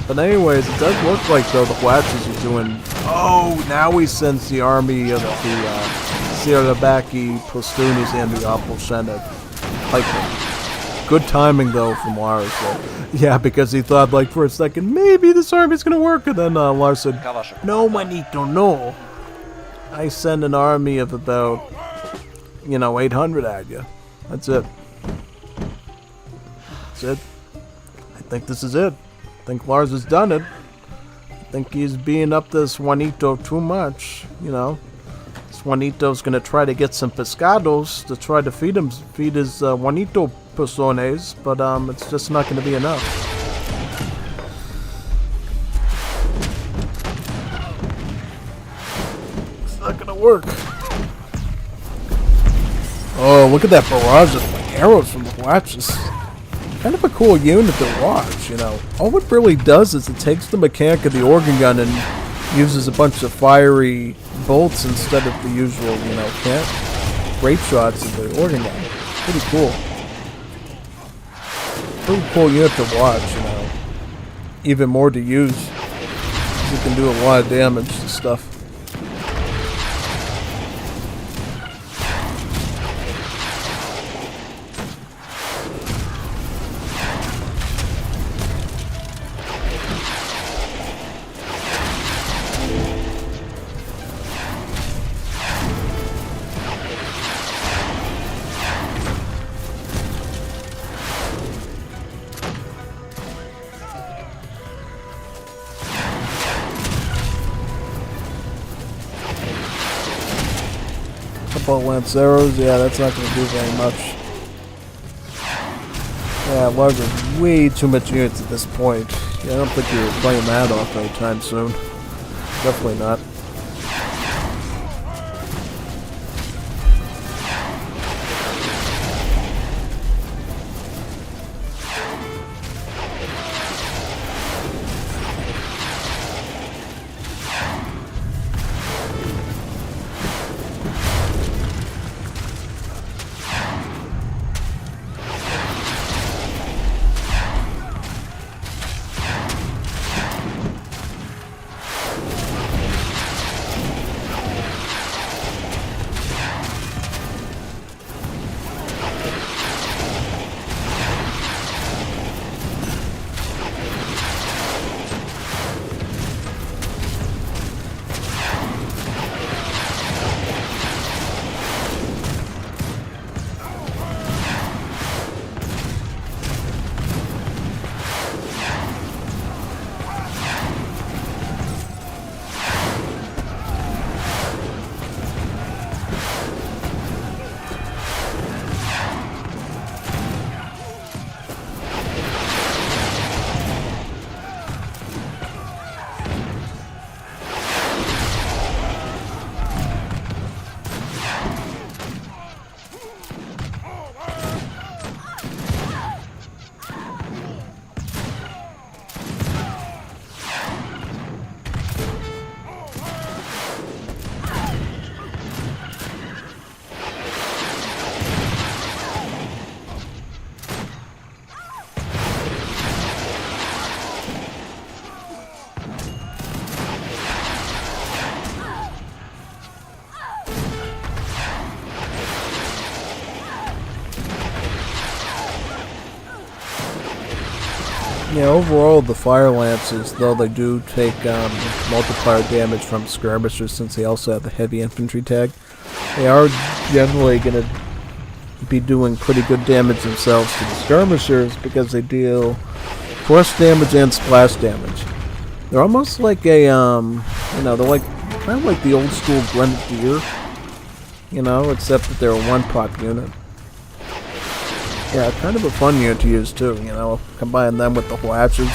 But anyways, it does look like, though, the Watches are doing... Oh, now he sends the army of the Sirabaki Postunis and the Opelshenet pikemen. Good timing, though, from Lars. Yeah, because he thought, like, for a second, maybe this army's gonna work, and then Lars said, no, manito, no. I send an army of about, 800 at you. That's it. That's it. I think this is it. I think Lars has done it. I think he's being up this Juanito too much, This Juanito's gonna try to get some pescados to try to feed his Juanito personas, but it's just not gonna be enough. It's not gonna work. Oh, look at that barrage of like, arrows from the watches. Kind of a cool unit to watch, you know. All it really does is it takes the mechanic of the organ gun and uses a bunch of fiery bolts instead of the usual, you know, grape shots of the organ gun. Pretty cool. Pretty cool unit to watch, you know. Even more to use. You can do a lot of damage to stuff. Lanceros, yeah, that's not going to do very much. Yeah, larger, way too much units at this point. Yeah, I don't think you're playing that off anytime soon. Definitely not. Yeah, overall, the Fire Lances, though they do take multiplier damage from skirmishers since they also have the heavy infantry tag, they are generally going to be doing pretty good damage themselves to the skirmishers because they deal force damage and splash damage. They're almost like a, you know, they're like kind of like the old school Grenadier, you know, except that they're a one-pop unit. Yeah, kind of a fun unit to use too, you know, combine them with the Huachas.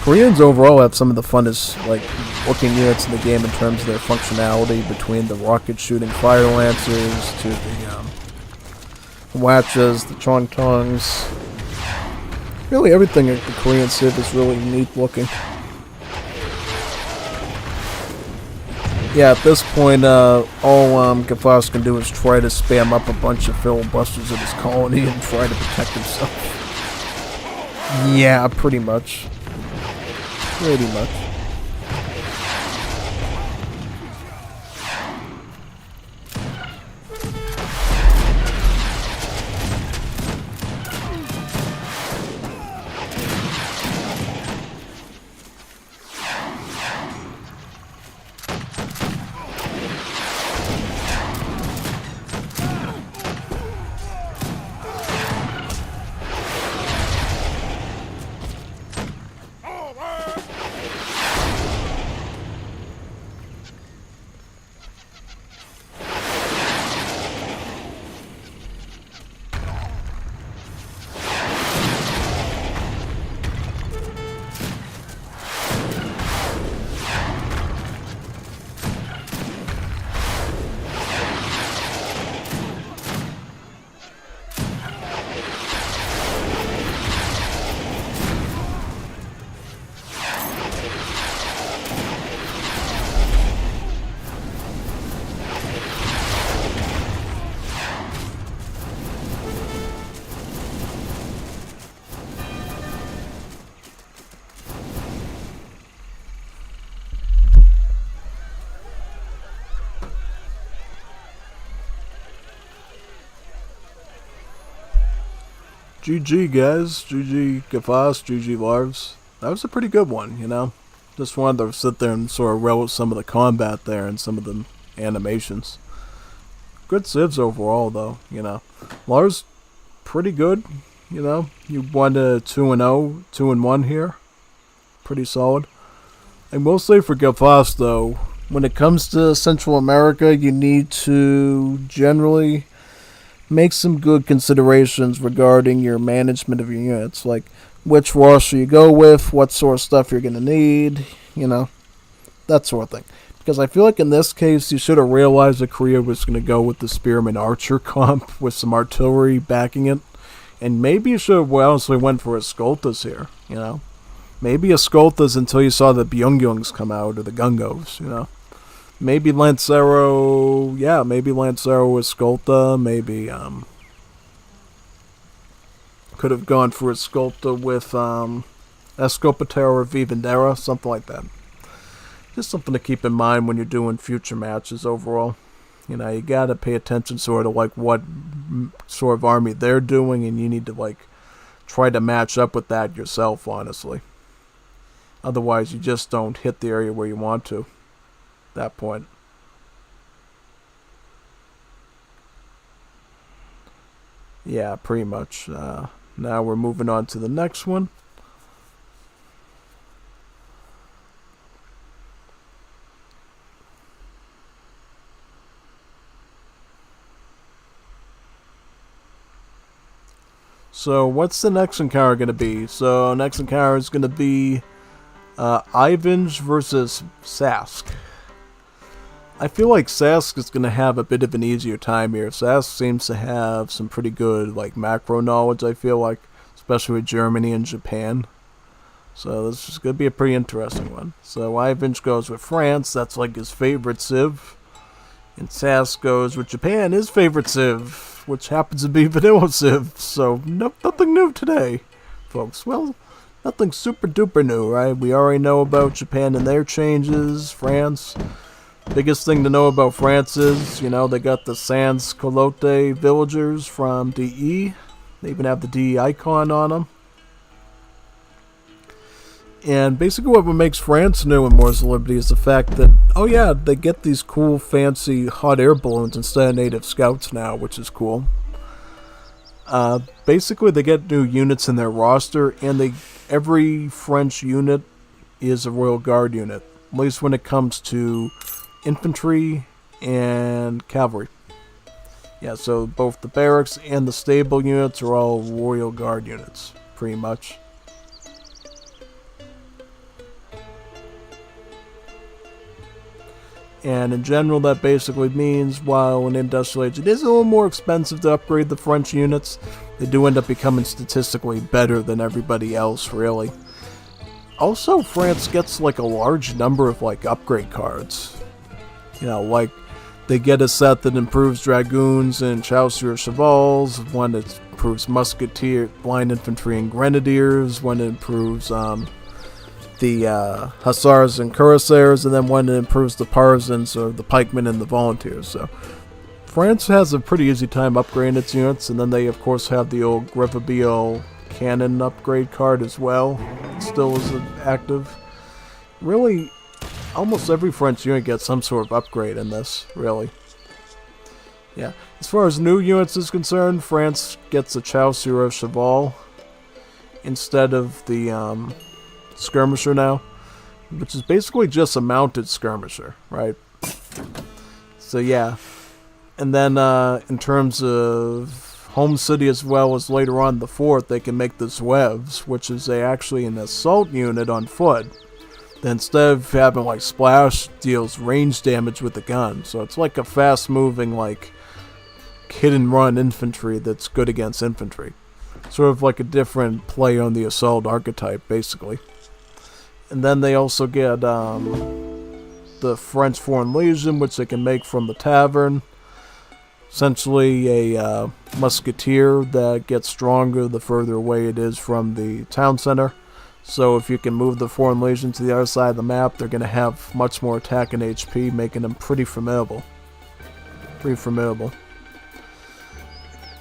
Koreans overall have some of the funnest, like, looking units in the game in terms of their functionality, between the rocket shooting Fire Lancers to the Huachas, the Chong-Tongs. Really everything at the Korean Civ is really neat looking. Yeah, at this point, all Gafas can do is try to spam up a bunch of filibusters at his colony and try to protect himself. Yeah, pretty much. Pretty much. GG, guys. GG, Gafas. GG, Larves. That was a pretty good one, you know? Just wanted to sit there and sort of relish some of the combat there and some of the animations. Good civs overall, though, you know. Lars, pretty good, you know. You won a 2-0, 2-1 here. Pretty solid. I will say for Gafas, though, when it comes to Central America, you need to generally make some good considerations regarding your management of your units, like which roster you go with, what sort of stuff you're going to need, you know, that sort of thing. Because I feel like in this case, you should have realized that Korea was going to go with the Spearman Archer comp with some artillery backing it. And maybe you should have honestly went for a Skoltas here, you know. Maybe a Skoltas until you saw the Byungyungs come out, or the Gungos, you know. Maybe Lancero, yeah, maybe Lancero with Skolta, maybe, could have gone for a Skolta with, Escopatero or Vivendera, something like that. Just something to keep in mind when you're doing future matches overall. You know, you gotta pay attention sort of like what sort of army they're doing, and you need to, like, try to match up with that yourself, honestly. Otherwise, you just don't hit the area where you want to. That point. Yeah, pretty much. Now we're moving on to the next one. So what's the next encounter going to be? So next encounter is going to be Ivanj versus Sask. I feel like Sask is going to have a bit of an easier time here. Sask seems to have some pretty good like macro knowledge, I feel like, especially with Germany and Japan. So this is going to be a pretty interesting one. So Ivanj goes with France, that's like his favorite civ. And Sask goes with Japan, his favorite civ, which happens to be vanilla civ. So nothing new today, folks. Well, nothing super duper new, right? We already know about Japan and their changes. France. Biggest thing to know about France is, you know, they got the Sans Colote villagers from DE. They even have the DE icon on them. And basically what makes France new in Wars of Liberty is the fact that, oh yeah, they get these cool fancy hot air balloons instead of native scouts now, which is cool. Basically they get new units in their roster, and every French unit is a Royal Guard unit, at least when it comes to infantry and cavalry. Yeah, so both the barracks and the stable units are all Royal Guard units, pretty much. And in general, that basically means while in Industrial Age it is a little more expensive to upgrade the French units, they do end up becoming statistically better than everybody else, really. Also, France gets like a large number of like upgrade cards. You know, like they get a set that improves Dragoons and Chasseurs Chevals, one that improves Musketeer, Line Infantry and Grenadiers, one that improves the Hussars and Cuirassiers, and then one that improves the Partisans or the Pikemen and the Volunteers. So France has a pretty easy time upgrading its units, and then they of course have the old Grevabile cannon upgrade card as well. It still is active. Really, almost every French unit gets some sort of upgrade in this, really. Yeah. As far as new units is concerned, France gets a Chasseur Cheval instead of the skirmisher now, which is basically just a mounted skirmisher, right? So yeah. And then in terms of home city as well as later on the fort, they can make the Zouaves, which is actually an assault unit on foot. Then instead of having like splash, deals range damage with the gun. So it's like a fast moving like hit and run infantry that's good against infantry. Sort of like a different play on the assault archetype, basically. And then they also get the French Foreign Legion, which they can make from the tavern. Essentially a musketeer that gets stronger the further away it is from the town center. So if you can move the Foreign Legion to the other side of the map, they're going to have much more attack and HP, making them pretty formidable. Pretty formidable.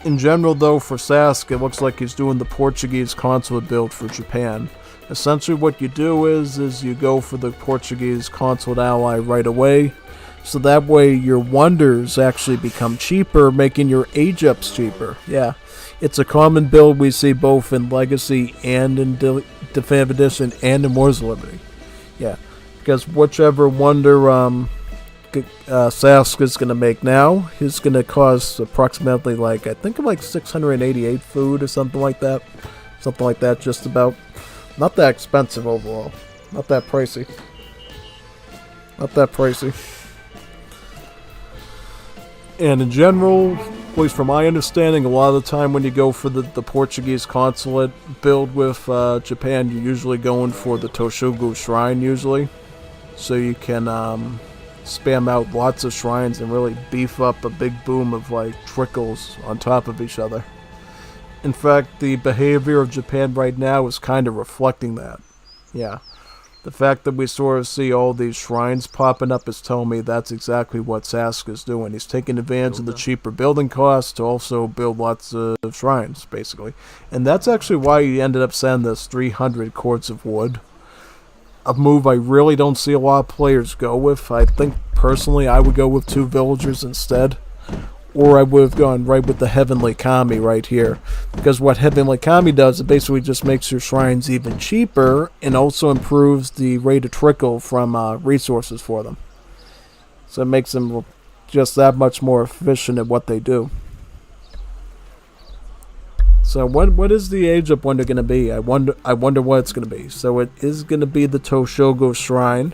In general, though, for Sask, it looks like he's doing the Portuguese consulate build for Japan. Essentially, what you do is you go for the Portuguese consulate ally right away, so that way your wonders actually become cheaper, making your age-ups cheaper. Yeah, it's a common build we see both in Legacy and in Definitive Edition and in Wars of Liberty. Yeah, because whichever wonder Sask is going to make now is going to cost approximately I think 688 food or something like that. Something like that, just about. Not that expensive overall. Not that pricey. Not that pricey. And in general, at least from my understanding, a lot of the time when you go for the Portuguese consulate build with Japan, you're usually going for the Toshugu Shrine usually. So you can spam out lots of shrines and really beef up a big boom of trickles on top of each other. In fact, the behavior of Japan right now is kind of reflecting that. Yeah. The fact that we sort of see all these shrines popping up is telling me that's exactly what Sask is doing. He's taking advantage of the cheaper building costs to also build lots of shrines, basically. And that's actually why he ended up sending this 300 cords of wood. A move I really don't see a lot of players go with. I think, personally, I would go with 2 villagers instead. Or I would have gone right with the Heavenly Kami right here. Because what Heavenly Kami does, it basically just makes your shrines even cheaper and also improves the rate of trickle from resources for them. So it makes them just that much more efficient at what they do. So what is the age up wonder going to be? I wonder what it's going to be. So it is going to be the Toshogo Shrine.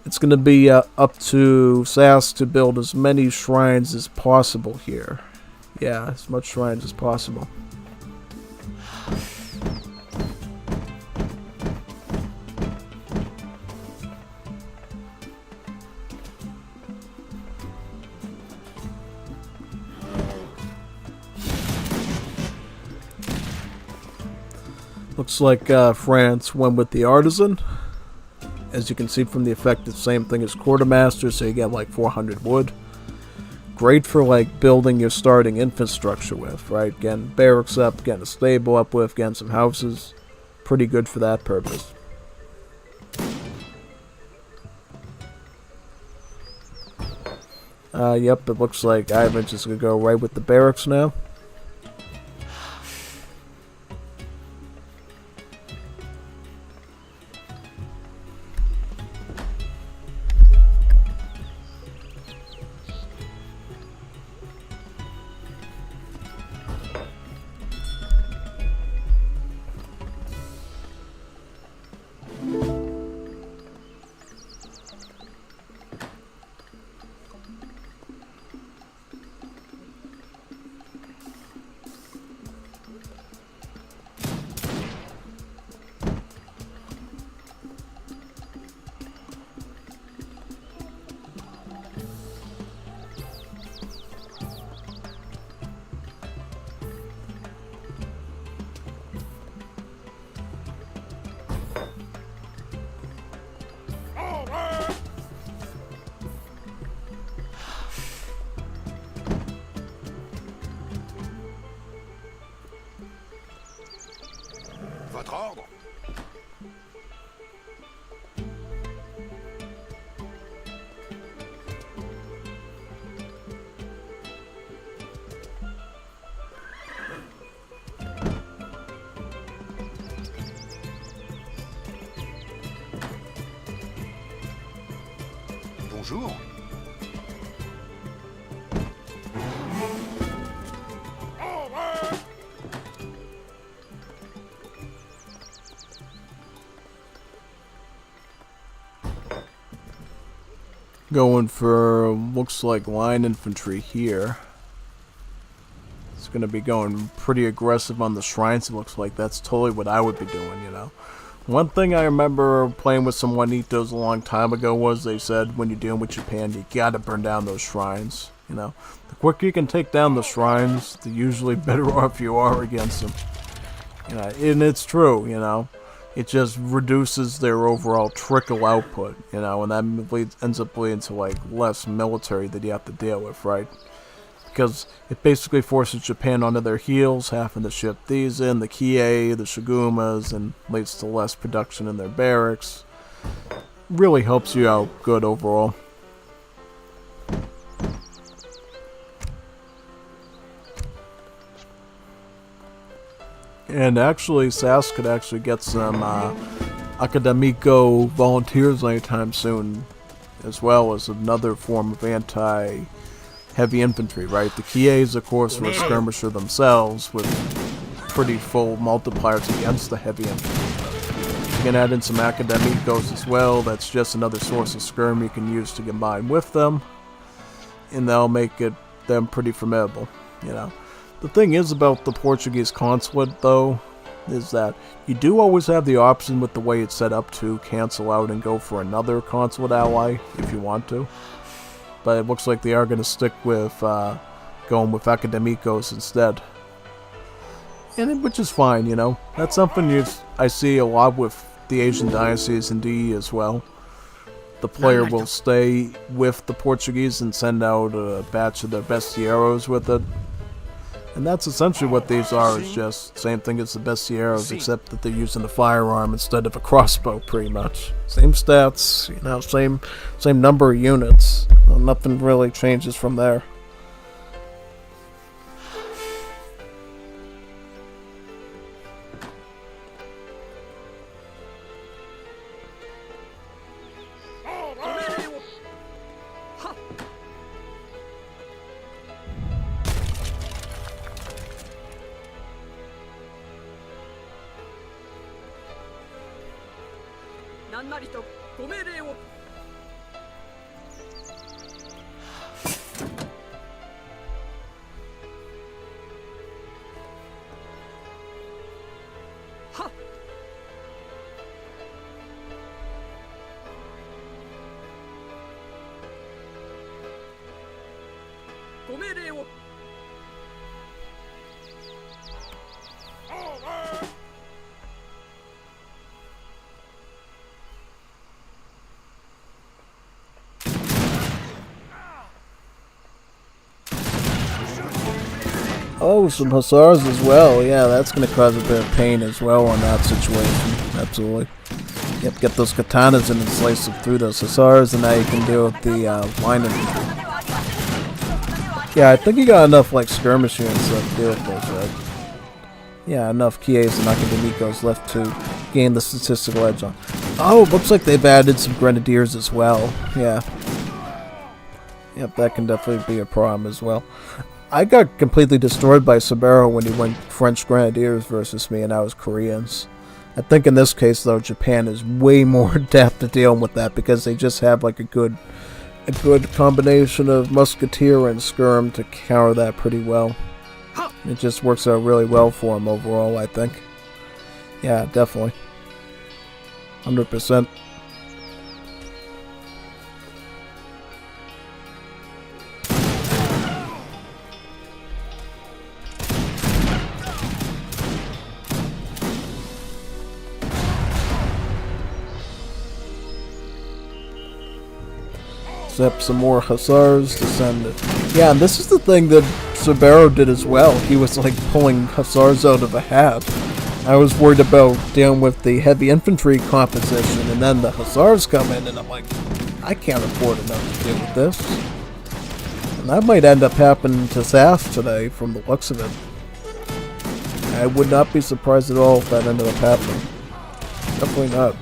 It's going to be up to Sask to build as many shrines as possible here. Yeah, as much shrines as possible. Looks like France went with the Artisan. As you can see from the effect, it's the same thing as Quartermaster, so you get 400 wood. Great for building your starting infrastructure with, right? Getting barracks up, getting a stable up with, getting some houses. Pretty good for that purpose. Yep, it looks like Ivan's just going to go right with the barracks now. Votre ordre? Bonjour. Going for, looks like line infantry here. It's going to be going pretty aggressive on the shrines. It looks like that's totally what I would be doing, you know. One thing I remember playing with some Juanitos a long time ago was they said when you're dealing with Japan, you gotta burn down those shrines, you know. The quicker you can take down the shrines, the usually better off you are against them. You know, and it's true, you know. It just reduces their overall trickle output, you know, and that ends up leading to, like, less military that you have to deal with, right? because it basically forces Japan onto their heels, having to ship these in, the Kie, the Shigumas, and leads to less production in their barracks. Really helps you out good overall. And actually, SAS could actually get some Academico volunteers anytime soon, as well as another form of anti-heavy infantry, right? The Kies, of course, were a skirmisher themselves, with pretty full multipliers against the heavy infantry. You can add in some Academicos as well. That's just another source of skirm you can use to combine with them, and that'll make them pretty formidable, you know. The thing is about the Portuguese consulate, though, is that you do always have the option with the way it's set up to cancel out and go for another consulate ally if you want to. But it looks like they are going to stick with going with Academicos instead. Which is fine, you know. That's something I see a lot with the Asian dynasties in DE as well. The player will stay with the Portuguese and send out a batch of their best Sierros with it. And that's essentially what these are, is just same thing as the best Sierros, except that they're using a firearm instead of a crossbow, pretty much. Same stats, you know, same number of units. Nothing really changes from there. Oh, some hussars as well. Yeah, that's going to cause a bit of pain as well in that situation. Absolutely. Yep, get those katanas in and slice them through those hussars, and now you can deal with the line infantry. Yeah, I think you got enough like skirmish units left to deal with those, right? Yeah, enough Kies and Academicos left to gain the statistical edge on. Oh, looks like they've added some grenadiers as well. Yeah. Yep, that can definitely be a problem as well. I got completely destroyed by Sabero when he went French Grenadiers versus me and I was Koreans. I think in this case, though, Japan is way more adept at dealing with that because they just have like a good combination of Musketeer and Skirm to counter that pretty well. It just works out really well for them overall, I think. Yeah, definitely. 100%. Up some more hussars to send it. Yeah, and this is the thing that Sabero did as well. He was like pulling hussars out of a hat. I was worried about dealing with the heavy infantry composition, and then the hussars come in, and I'm like, I can't afford enough to deal with this. And that might end up happening to SAS today, from the looks of it. I would not be surprised at all if that ended up happening. Definitely not.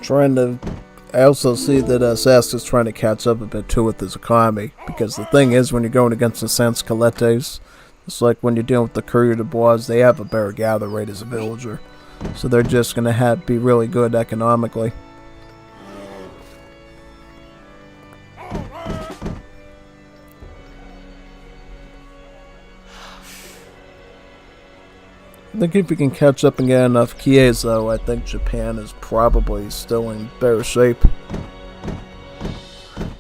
I also see that Sask is trying to catch up a bit too with his economy, because the thing is, when you're going against the Sans Caletes, it's like when you're dealing with the Courier de Bois, they have a better gather rate as a villager, so they're just going to be really good economically. I think if we can catch up and get enough Kies, though, I think Japan is probably still in better shape.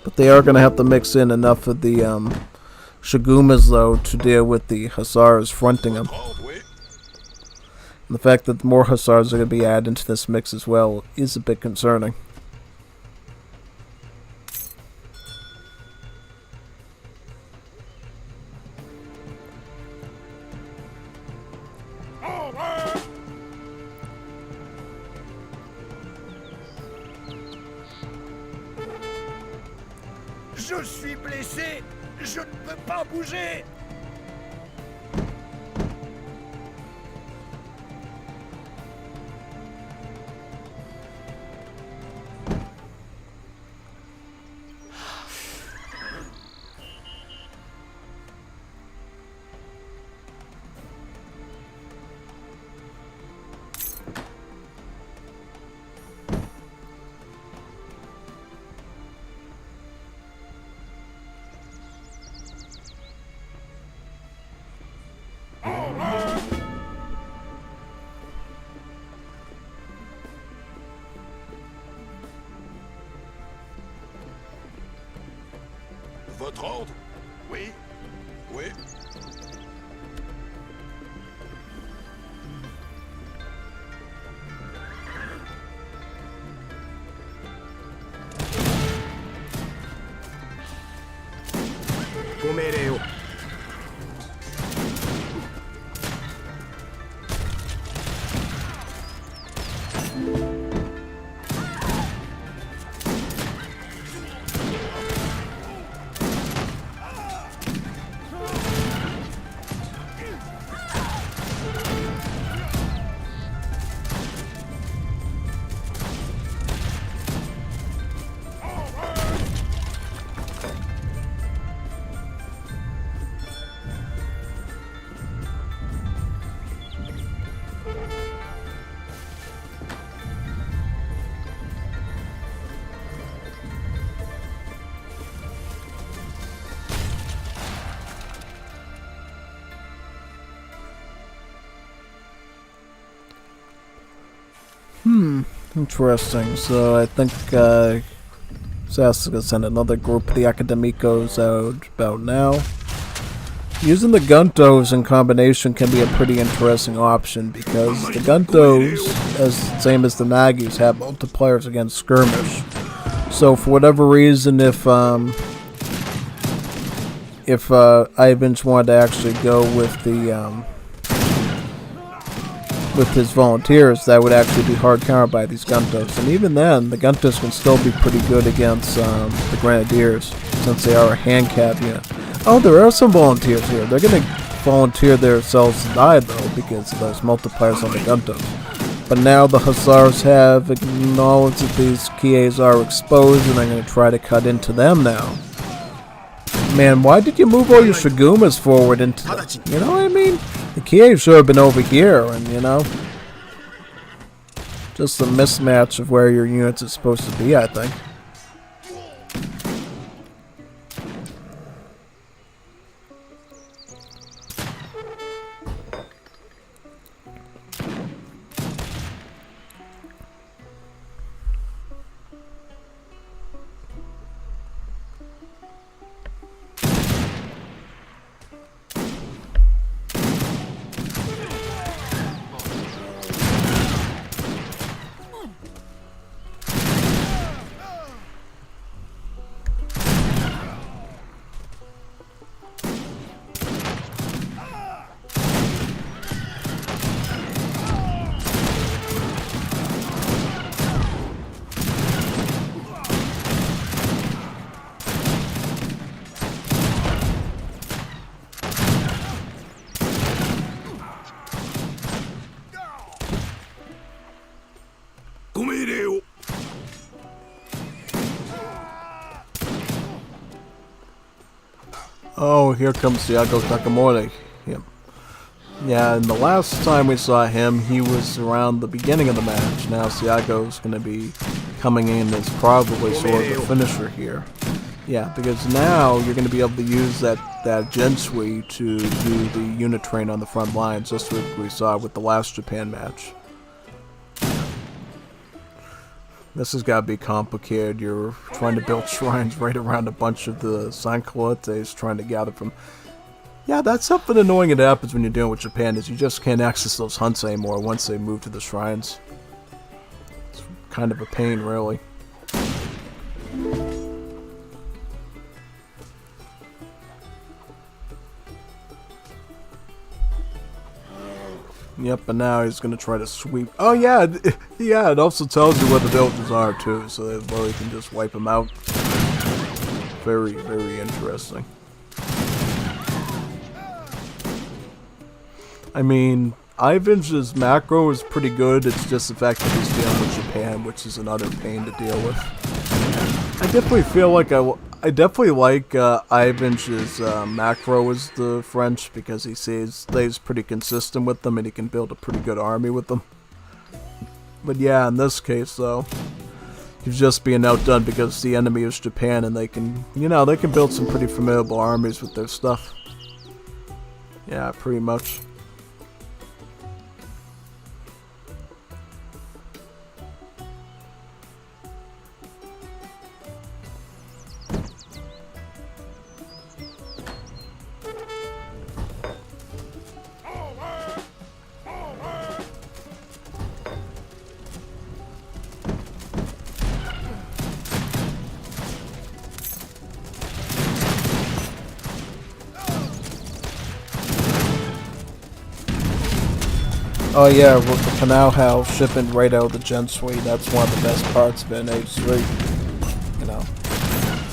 But they are going to have to mix in enough of the Shogumas, though, to deal with the Hussars fronting them. And the fact that more Hussars are going to be added into this mix as well is a bit concerning. Je suis blessé. Je ne peux pas bouger. Votre ordre? Oui. Oui. Interesting. So I think Sask is going to send another group of the Academicos out about now. Using the Guntos in combination can be a pretty interesting option, because the Guntos, same as the Nagis, have multipliers against skirmish. So for whatever reason, if Ivan's wanted to actually go with the with his volunteers, that would actually be hard countered by these Guntos. And even then, the Guntos can still be pretty good against the Grenadiers, since they are a hand cap unit. Oh, there are some volunteers here. They're going to volunteer themselves to die, though, because of those multipliers on the Guntos. But now the Hussars have acknowledged that these Kies are exposed, and I'm going to try to cut into them now. Man, why did you move all your Shogumas forward into the... You know what I mean? The Kies should have been over here, and, you know... Just a mismatch of where your units are supposed to be, I think. Oh, here comes Thiago Takamori. Yep. Yeah, and the last time we saw him, he was around the beginning of the match. Now Thiago's going to be coming in as probably sort of the finisher here. Yeah, because now you're going to be able to use that Gensui to do the unit train on the front lines, just like we saw with the last Japan match. This has got to be complicated. You're trying to build shrines right around a bunch of the Sankalotes, trying to gather from... Yeah, that's something annoying that happens when you're dealing with Japan, is you just can't access those hunts anymore once they move to the shrines. It's kind of a pain, really. Yep, and now he's gonna try to sweep. Oh yeah, yeah. It also tells you where the villages are too, so that well, you can just wipe them out. Very, very interesting. I mean, Ivan's macro is pretty good. It's just the fact that he's dealing with Japan, which is another pain to deal with. I definitely feel like I definitely like Ivan's macro as the French, because he stays pretty consistent with them and he can build a pretty good army with them. But yeah, in this case though, he's just being outdone because the enemy is Japan and they can, you know, they can build some pretty formidable armies with their stuff. Yeah, pretty much. Oh yeah, with the canal house shipping right out of the Gensui, that's one of the best parts of it in Age 3. You know.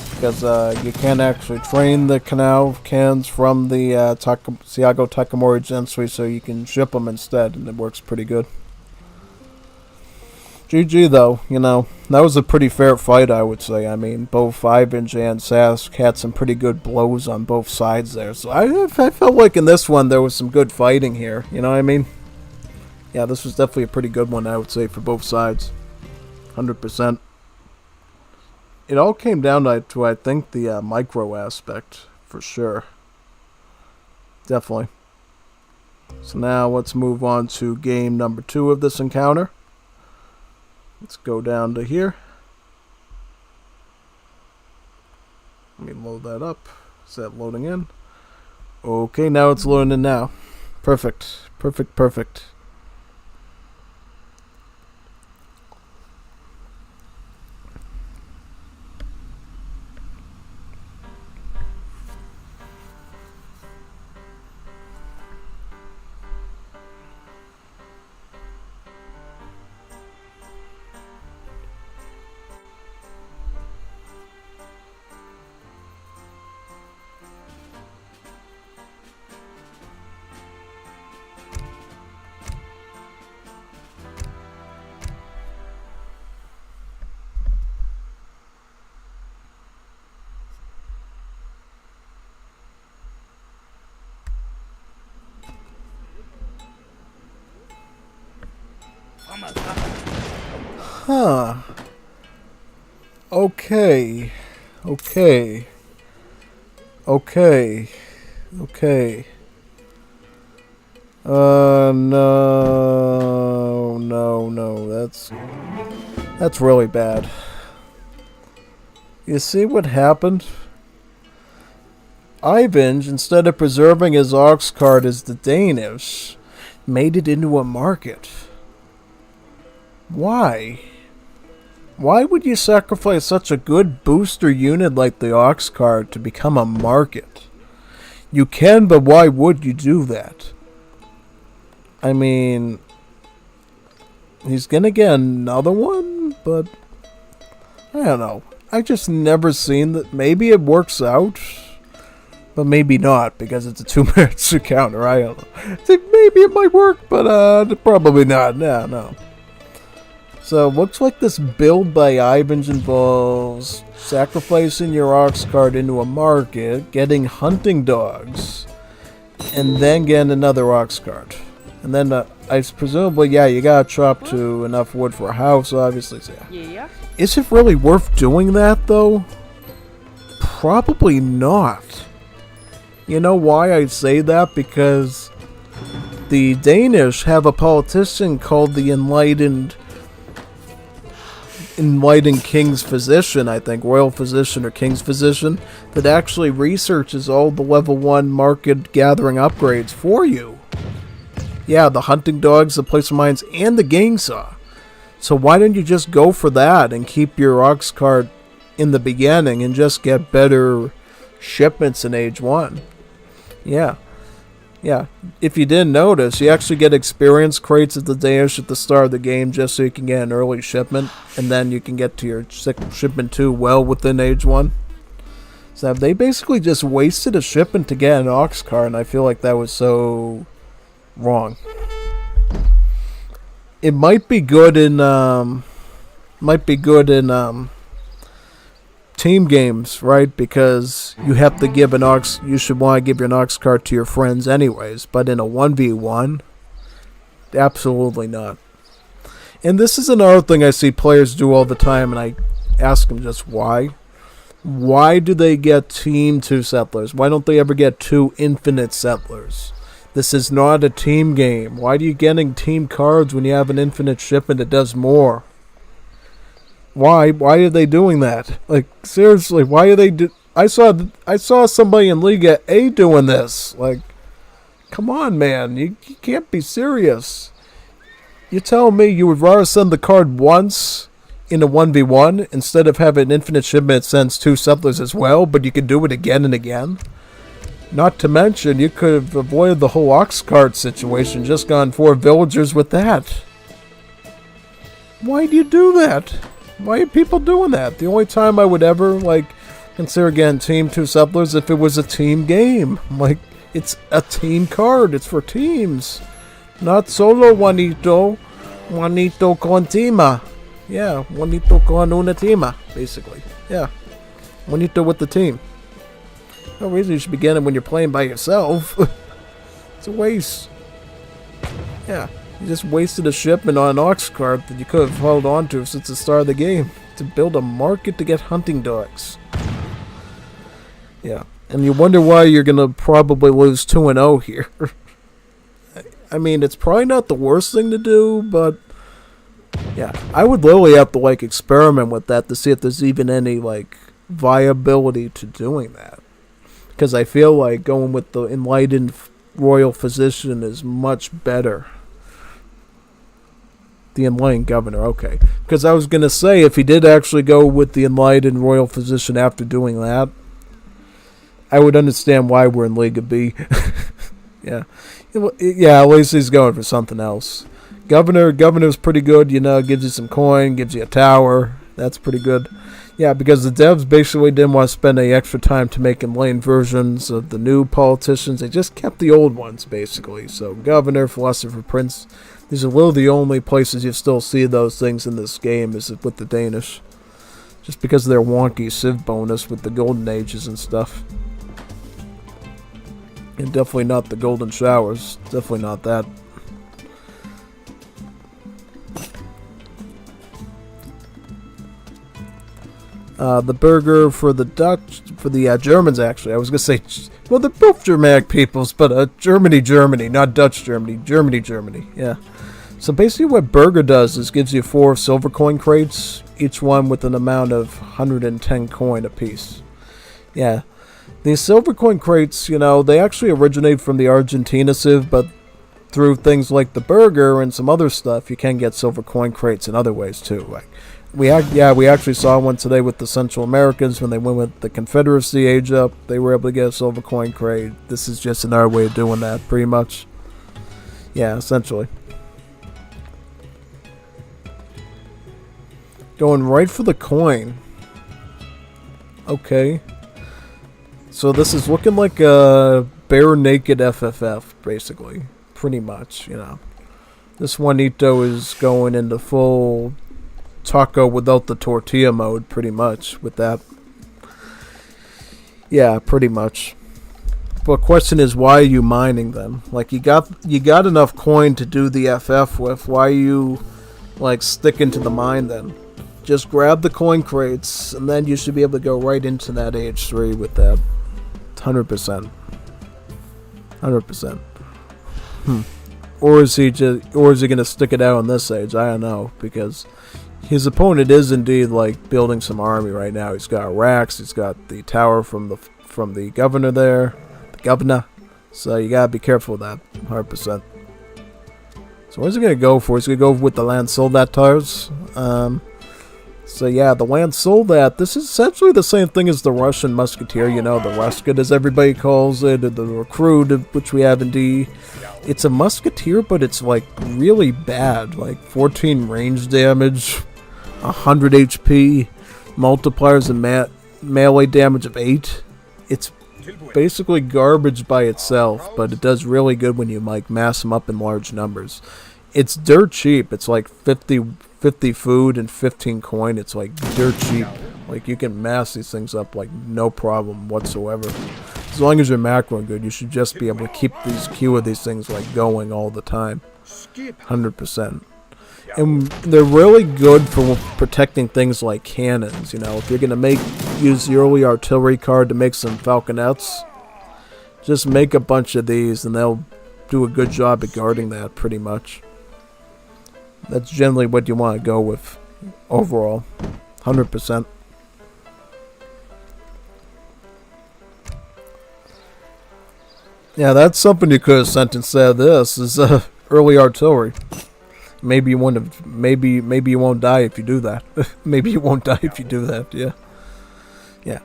Because you can't actually train the canal cans from the Thiago Takamori Gensui, so you can ship them instead, and it works pretty good. GG though, you know, that was a pretty fair fight, I would say. I mean, both Ivan and Sask had some pretty good blows on both sides there, so I felt like in this one there was some good fighting here, you know what I mean? Yeah, this was definitely a pretty good one, I would say, for both sides. 100%. It all came down to I think, the micro aspect, for sure. Definitely. So now, let's move on to game number 2 of this encounter. Let's go down to here. Let me load that up. Is that loading in? Okay, now it's loading in now. Perfect. Perfect, perfect. Huh. Okay. Okay. Okay. Okay. No. That's really bad. You see what happened? Ivan, instead of preserving his ox cart as the Danish, made it into a market. Why? Why would you sacrifice such a good booster unit like the ox cart to become a market? You can, but why would you do that? I mean, he's gonna get another one, but I don't know. I just never seen that. Maybe it works out, but maybe not, because it's a 2 minutes encounter. I don't know. Maybe it might work, but probably not. No. So, looks like this build by Ivans involves sacrificing your ox cart into a market, getting hunting dogs, and then getting another ox cart. And then, presumably, yeah, you gotta chop to enough wood for a house, obviously. So yeah. Yeah. Is it really worth doing that, though? Probably not. You know why I say that? Because the Danish have a politician called the Enlightened King's Physician, I think, Royal Physician or King's Physician, that actually researches all the level 1 market gathering upgrades for you. Yeah, the hunting dogs, the placer mines, and the gang saw. So why don't you just go for that and keep your ox cart in the beginning and just get better shipments in age 1? Yeah. Yeah, if you didn't notice, you actually get experience crates at the Danish at the start of the game just so you can get an early shipment, and then you can get to your shipment 2 well within age 1. So they basically just wasted a shipment to get an ox cart, and I feel like that was so wrong. It might be good in team games, right? Because you have to give you should want to give your ox cart to your friends anyways. But in a 1v1, absolutely not. And this is another thing I see players do all the time, and I ask them just why. Why do they get team 2 settlers? Why don't they ever get 2 infinite settlers? This is not a team game. Why are you getting team cards when you have an infinite shipment that does more? Why are they doing that? Like, seriously, why are they I saw somebody in Liga A doing this. Like, come on, man. You can't be serious. You're telling me you would rather send the card once in a 1v1 instead of having an infinite shipment that sends 2 settlers as well, but you can do it again and again? Not to mention, you could have avoided the whole ox cart situation, just gone 4 villagers with that. Why do you do that? Why are people doing that? The only time I would ever, consider getting team 2 settlers if it was a team game. It's a team card. It's for teams. Not solo, Juanito. Juanito con tima. Yeah, Juanito con una tima, basically. Yeah. Juanito with the team. No reason you should be getting it when you're playing by yourself. It's a waste. Yeah. You just wasted a shipment on an ox cart that you could have held on to since the start of the game to build a market to get hunting dogs. Yeah, and you wonder why you're going to probably lose 2-0 here. I mean, it's probably not the worst thing to do, but yeah, I would literally have to experiment with that to see if there's even any viability to doing that. Because I feel like going with the Enlightened Royal Physician is much better. The Enlightened Governor, okay. Because I was going to say, if he did actually go with the Enlightened Royal Physician after doing that, I would understand why we're in Liga B. Yeah. Yeah, at least he's going for something else. Governor's pretty good, gives you some coin, gives you a tower. That's pretty good. Yeah, because the devs basically didn't want to spend any extra time to make enlightened versions of the new politicians. They just kept the old ones, basically. So, Governor, Philosopher, Prince... These are literally the only places you still see those things in this game is with the Danish. Just because of their wonky civ bonus with the golden ages and stuff. And definitely not the golden showers. Definitely not that. The burger for the Germans, actually. I was going to say, well, they're both Germanic peoples, but Germany, not Dutch Germany. Germany, yeah. So basically what Burger does is gives you 4 silver coin crates, each one with an amount of 110 coin apiece. Yeah. These silver coin crates, they actually originate from the Argentina civ, but through things like the burger and some other stuff, you can get silver coin crates in other ways too. We actually saw one today with the Central Americans when they went with the Confederacy age up. They were able to get a silver coin crate. This is just another way of doing that, pretty much. Yeah, essentially. Going right for the coin. Okay. So this is looking like a bare naked FFF, basically. Pretty much, This Juanito is going into full taco without the tortilla mode, pretty much, with that. Yeah, pretty much. But question is, why are you mining them? Like, you got enough coin to do the FF with. Why are you, like, sticking to the mine then? Just grab the coin crates, and then you should be able to go right into that H3 with that. 100%. 100%. Or is he gonna stick it out on this age? I don't know, because his opponent is indeed like building some army right now. He's got racks. He's got the tower from the governor there, the governor. So you gotta be careful with that, 100%. So where's he gonna go for? He's gonna go with the land soldatars. So yeah, the land soldat. This is essentially the same thing as the Russian musketeer. You know, the Rusket, as everybody calls it, or the recruit, which we have in D. It's a musketeer, but it's like really bad. Like 14 range damage, 100 HP, multipliers and melee damage of 8. It's basically garbage by itself, but it does really good when you like mass them up in large numbers. It's dirt cheap. It's like 50 food and 15 coin. It's like dirt cheap. Like you can mass these things up like no problem whatsoever. As long as you're macroing good, you should just be able to keep these queue of these things like going all the time. 100%. And they're really good for protecting things like cannons. You know, if you're gonna use the early artillery card to make some falconets, just make a bunch of these, and they'll do a good job at guarding that. Pretty much. That's generally what you want to go with overall. 100%. Yeah, that's something you could have sent instead of this. Is early artillery. Maybe you won't have, maybe you won't die if you do that. Maybe you won't die if you do that. Yeah. Yeah.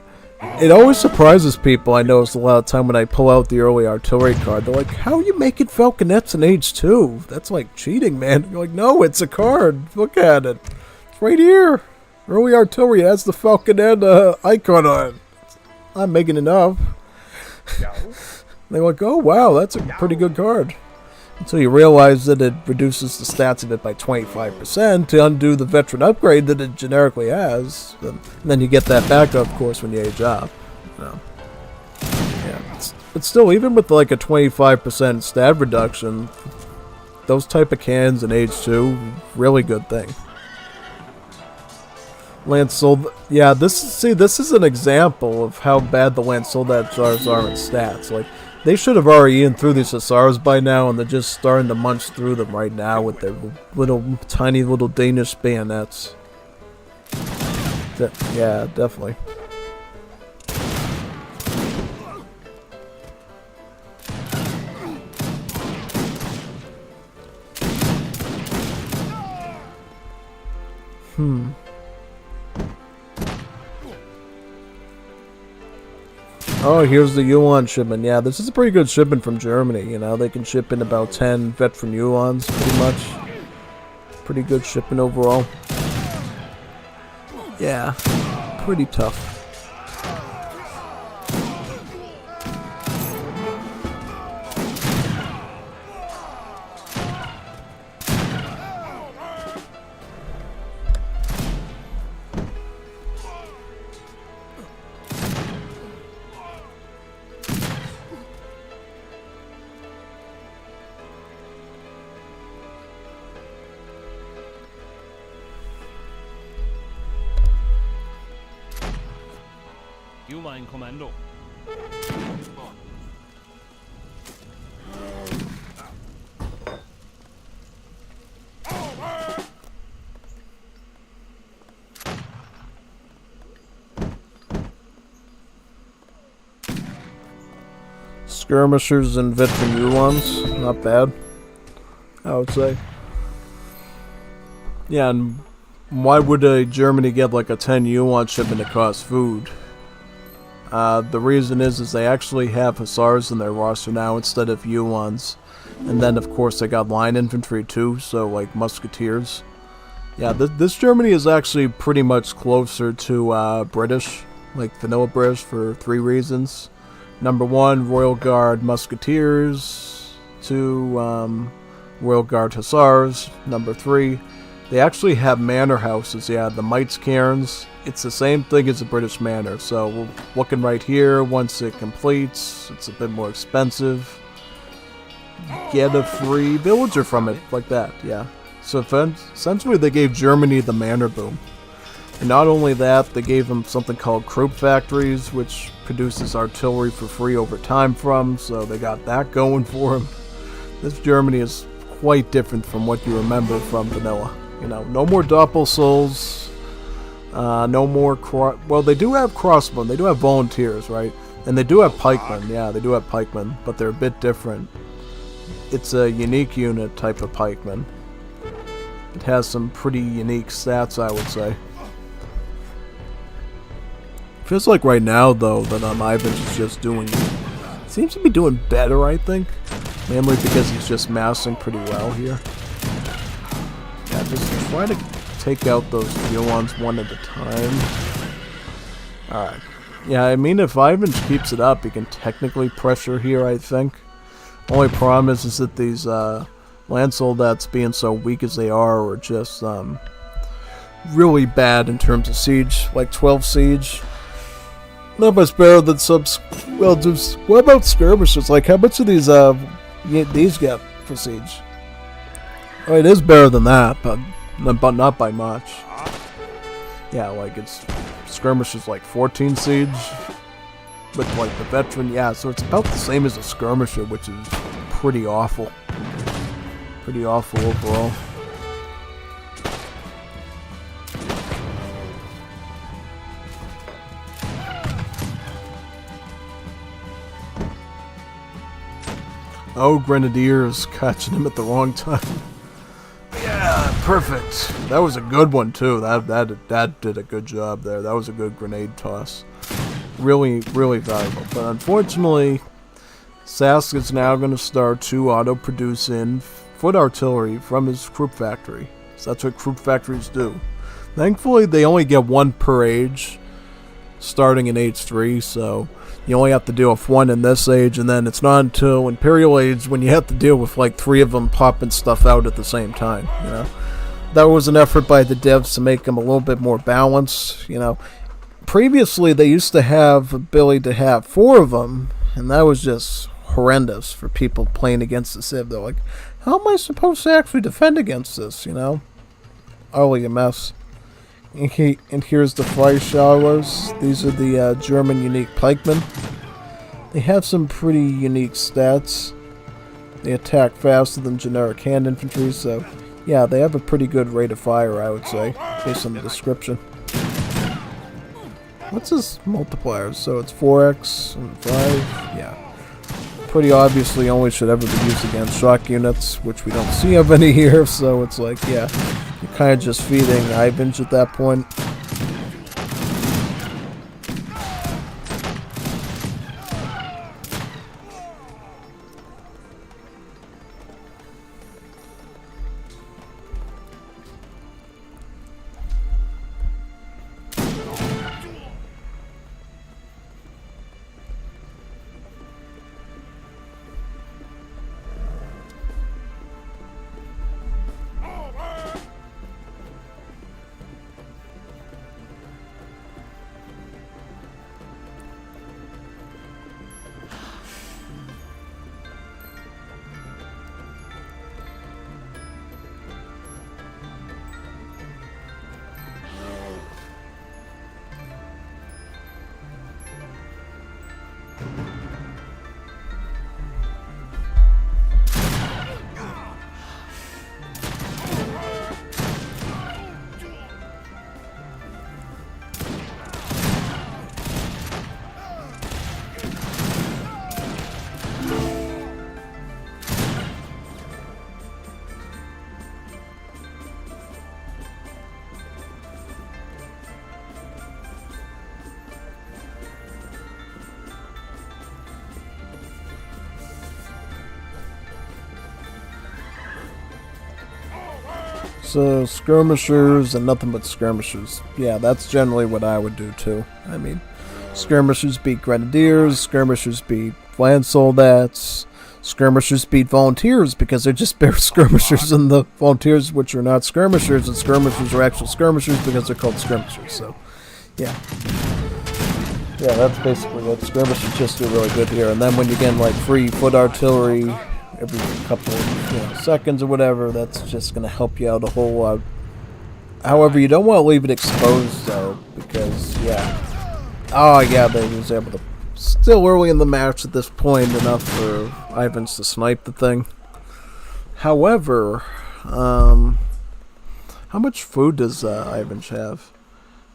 It always surprises people. I notice a lot of time when I pull out the early artillery card, they're like, "How are you making falconets in age 2? That's like cheating, man." You're like, "No, it's a card. Look at it. It's right here. Early artillery has the falconet icon on it. I'm making enough." They're like, "Oh wow, that's a pretty good card." Until you realize that it reduces the stats of it by 25% to undo the veteran upgrade that it generically has. And then you get that back, of course, when you age up. So, yeah, but still, even with like a 25% stat reduction, those type of cans in age 2, really good thing. Land Sold, yeah, this is an example of how bad the Land Soldat jars are in stats. Like, they should have already eaten through these Hussars by now, and they're just starting to munch through them right now with their tiny little Danish bayonets. Yeah, definitely. Oh, here's the Yuan shipment. Yeah, this is a pretty good shipment from Germany. You know, they can ship in about 10 veteran Yuans, pretty much. Pretty good shipment overall. Yeah, pretty tough. You mein Kommando. Skirmishers and veteran Yuans, not bad, I would say. Yeah, and why would Germany get like a 10 Yuan shipment to cost food? The reason is they actually have Hussars in their roster now instead of Yuans. And then, of course, they got line infantry too, so like musketeers. Yeah, this Germany is actually pretty much closer to British, like vanilla British, for 3 reasons. Number 1, Royal Guard Musketeers. 2, Royal Guard Hussars. Number 3, They actually have manor houses, yeah, the Mites Cairns. It's the same thing as a British manor, so we're looking right here. Once it completes, it's a bit more expensive. Get a free villager from it, like that, yeah. So essentially they gave Germany the manor boom. And not only that, they gave them something called Krupp factories, which produces artillery for free over time from, so they got that going for them. This Germany is quite different from what you remember from vanilla. You know, no more Doppelsouls, no more well, they do have crossbowmen, they do have volunteers, right? And they do have pikemen, yeah, they do have pikemen, but they're a bit different. It's a unique unit type of pikeman. It has some pretty unique stats, I would say. Feels like right now, though, that Ivan's is just doing... seems to be doing better, I think. Mainly because he's just massing pretty well here. Yeah, just try to take out those few ones one at a time. Alright. Yeah, I mean, if Ivan keeps it up, he can technically pressure here, I think. Only problem is that these land soldats, being so weak as they are just really bad in terms of siege. Like 12 siege. Not much better than some... well, just... what about skirmishers? Like, how much of these get for siege? Oh, it is better than that, but not by much. Yeah, like, it's... skirmishers like 14 siege. With, like, the veteran, yeah, so it's about the same as a skirmisher, which is pretty awful. Pretty awful overall. Oh, Grenadiers, catching him at the wrong time. Yeah, perfect. That was a good one too. That did a good job there. That was a good grenade toss. Really, really valuable. But unfortunately, Sask is now going to start to auto-produce in foot artillery from his Krupp factory. So that's what Krupp factories do. Thankfully, they only get one per age, starting in age 3, so you only have to deal with one in this age, and then it's not until Imperial Age when you have to deal with like 3 of them popping stuff out at the same time, you know. That was an effort by the devs to make them a little bit more balanced, you know. Previously, they used to have ability to have 4 of them, and that was just horrendous for people playing against the Civ. They're like, how am I supposed to actually defend against this, you know? Utterly a mess. And here's the Freischauers. These are the German unique pikemen. They have some pretty unique stats. They attack faster than generic hand infantry, so yeah, they have a pretty good rate of fire, I would say, based on the description. What's his multiplier? So it's 4x and 5, yeah. Pretty obviously only should ever be used against shock units, which we don't see of any here, so it's like, yeah, you're kind of just feeding Ivans at that point. So, skirmishers and nothing but skirmishers. Yeah, that's generally what I would do too. I mean, skirmishers beat grenadiers, skirmishers beat land soldats, skirmishers beat volunteers because they're just bare skirmishers, and the volunteers, which are not skirmishers, and skirmishers are actual skirmishers because they're called skirmishers. So, yeah. Yeah, that's basically what skirmishers just do really good here. And then when you get like free foot artillery every couple of seconds or whatever, that's just going to help you out a whole lot. However, you don't want to leave it exposed, though, because, yeah. Oh, yeah, they was able to... Still early in the match at this point, enough for Ivans to snipe the thing. However, how much food does Ivans have?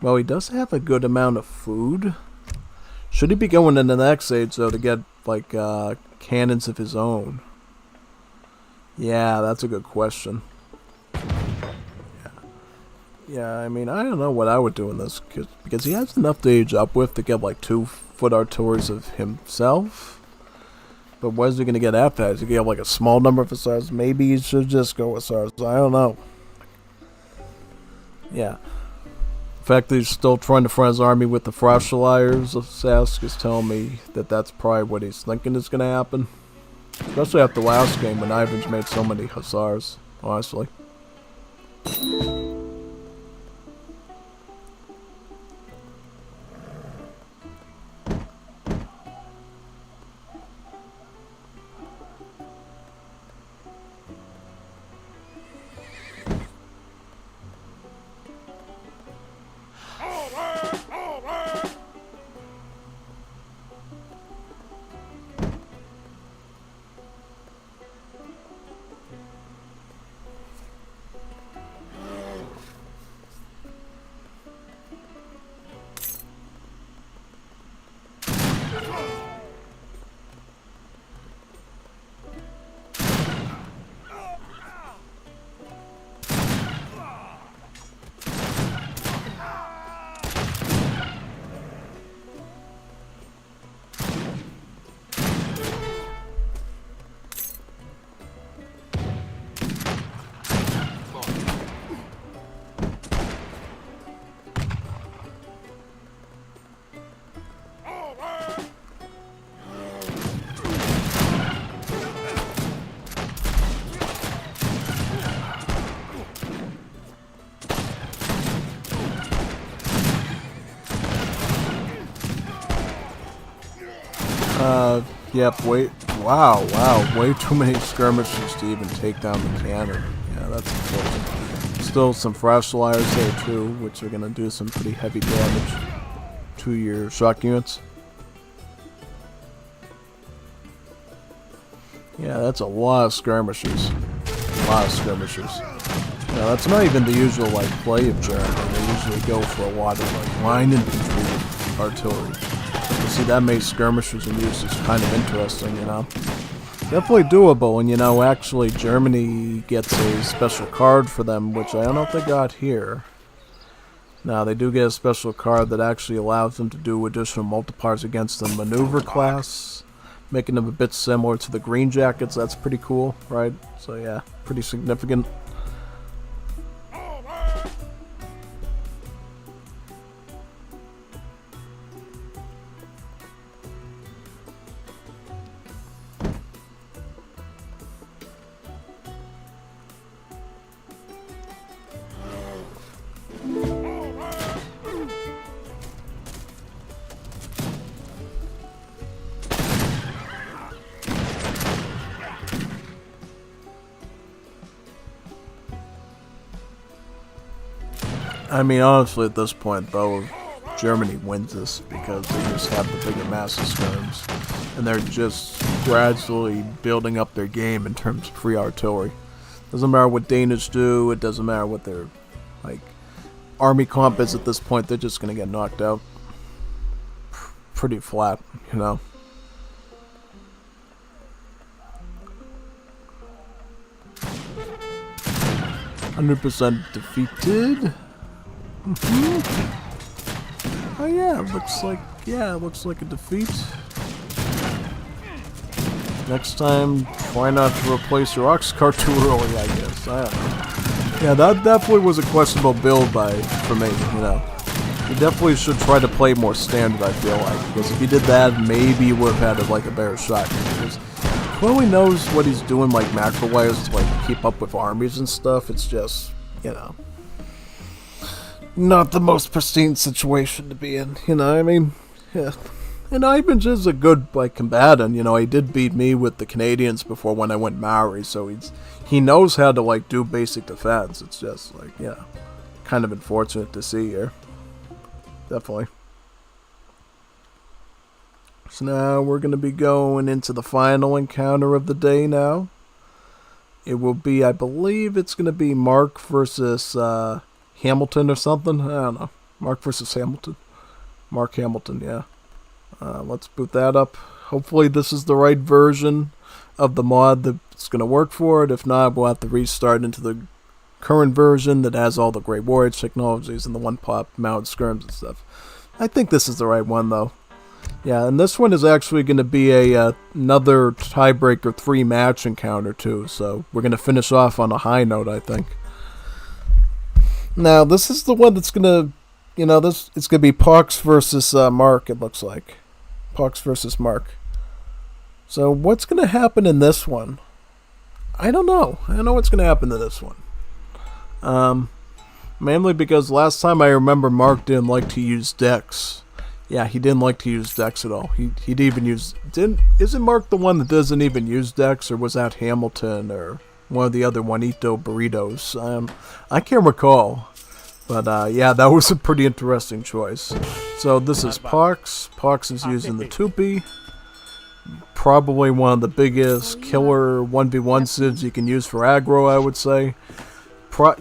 Well, he does have a good amount of food. Should he be going in the next age, though, to get, like, cannons of his own? Yeah, that's a good question. Yeah, I mean, I don't know what I would do in this, because he has enough to age up with to get, like, 2 foot artilleries of himself. But what is he going to get after that? Is he going to have, like, a small number of hussars? Maybe he should just go with hussars. I don't know. Yeah. The fact that he's still trying to front his army with the Frauscheliers of Sask is telling me that that's probably what he's thinking is going to happen. Especially after the last game when Ivans made so many hussars, honestly. Yep, wow, way too many skirmishers to even take down the cannon. Yeah, that's important. Still some Frauscheliers there too, which are going to do some pretty heavy damage to your shock units. Yeah, that's a lot of skirmishers. Now, that's not even the usual, like, play of Germany. They usually go for a lot of, like, line infantry artillery. See, that made skirmishers and use is kind of interesting, you know. Definitely doable, and, you know, actually Germany gets a special card for them, which I don't know if they got here. Now, they do get a special card that actually allows them to do additional multipliers against the maneuver class, making them a bit similar to the Green Jackets. That's pretty cool, right? So, yeah, pretty significant. I mean, honestly, at this point, though, Germany wins this because they just have the bigger massive skirms, and they're just gradually building up their game in terms of free artillery. Doesn't matter what Danish do, it doesn't matter what their, like, army comp is at this point, they're just gonna get knocked out pretty flat, you know. "100% defeated." Oh yeah, it looks like a defeat. Next time, try not to replace your ox cart too early, I guess. I don't know. Yeah, that definitely was a questionable build for me, you know. You definitely should try to play more standard, I feel like, because if you did that, maybe you would have had like a better shot. Because Chloe knows what he's doing, like macro-wise, to like keep up with armies and stuff. It's just, you know, not the most pristine situation to be in. You know what I mean? Yeah. And Ivan's is a good like combatant. You know, he did beat me with the Canadians before when I went Maori, so he knows how to like do basic defense. It's just like, yeah, kind of unfortunate to see here. Definitely. So now we're going to be going into the final encounter of the day now. It will be, I believe it's going to be Mark versus Hamilton or something. I don't know. Mark versus Hamilton. Mark Hamilton, yeah. Let's boot that up. Hopefully this is the right version of the mod that's going to work for it. If not, we'll have to restart into the current version that has all the Great Warriors technologies and the one-pop mounted skirms and stuff. I think this is the right one, though. Yeah, and this one is actually going to be another tiebreaker 3-match encounter, too. So we're going to finish off on a high note, I think. Now, this is the one that's going to, you know, it's going to be Pox versus Mark, it looks like. Pox versus Mark. So what's going to happen in this one? I don't know. I don't know what's going to happen to this one. Mainly because last time I remember Mark didn't like to use decks. Yeah, he didn't like to use decks at all. He'd even use... Isn't Mark the one that doesn't even use decks? Or was that Hamilton or one of the other Juanito burritos? I can't recall. But yeah, that was a pretty interesting choice. So this is Pox. Pox is using the Tupi. Probably one of the biggest killer 1v1 civs you can use for aggro, I would say.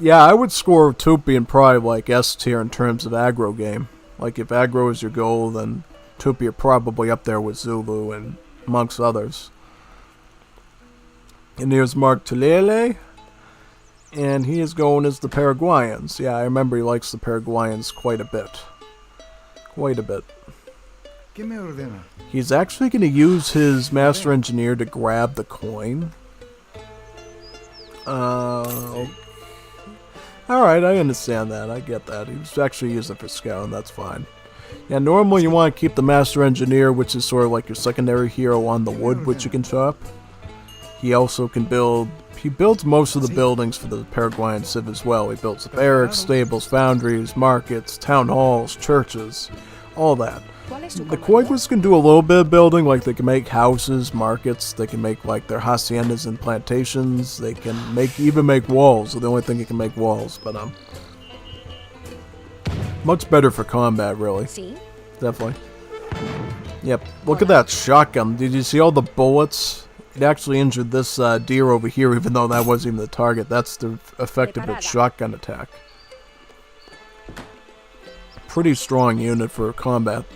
Yeah, I would score Tupi in probably like S tier in terms of aggro game. Like if aggro is your goal, then Tupi are probably up there with Zulu and amongst others. And here's Mark Tulele. And he is going as the Paraguayans. Yeah, I remember he likes the Paraguayans quite a bit. Quite a bit. He's actually going to use his Master Engineer to grab the coin. Alright, I understand that. I get that. He was actually using it for scouting. That's fine. Yeah, normally you want to keep the Master Engineer, which is sort of like your secondary hero, on the wood, which you can chop. He also can build... He builds most of the buildings for the Paraguayan Civ as well. He builds the barracks, stables, foundries, markets, town halls, churches, all that. The Koiwas can do a little bit of building, like they can make houses, markets, they can make like their haciendas and plantations, they can even make walls. So the only thing you can make walls, but much better for combat, really. Definitely. Yep. Look at that shotgun. Did you see all the bullets? It actually injured this deer over here, even though that wasn't even the target. That's the effect of its shotgun attack. Pretty strong unit for combat.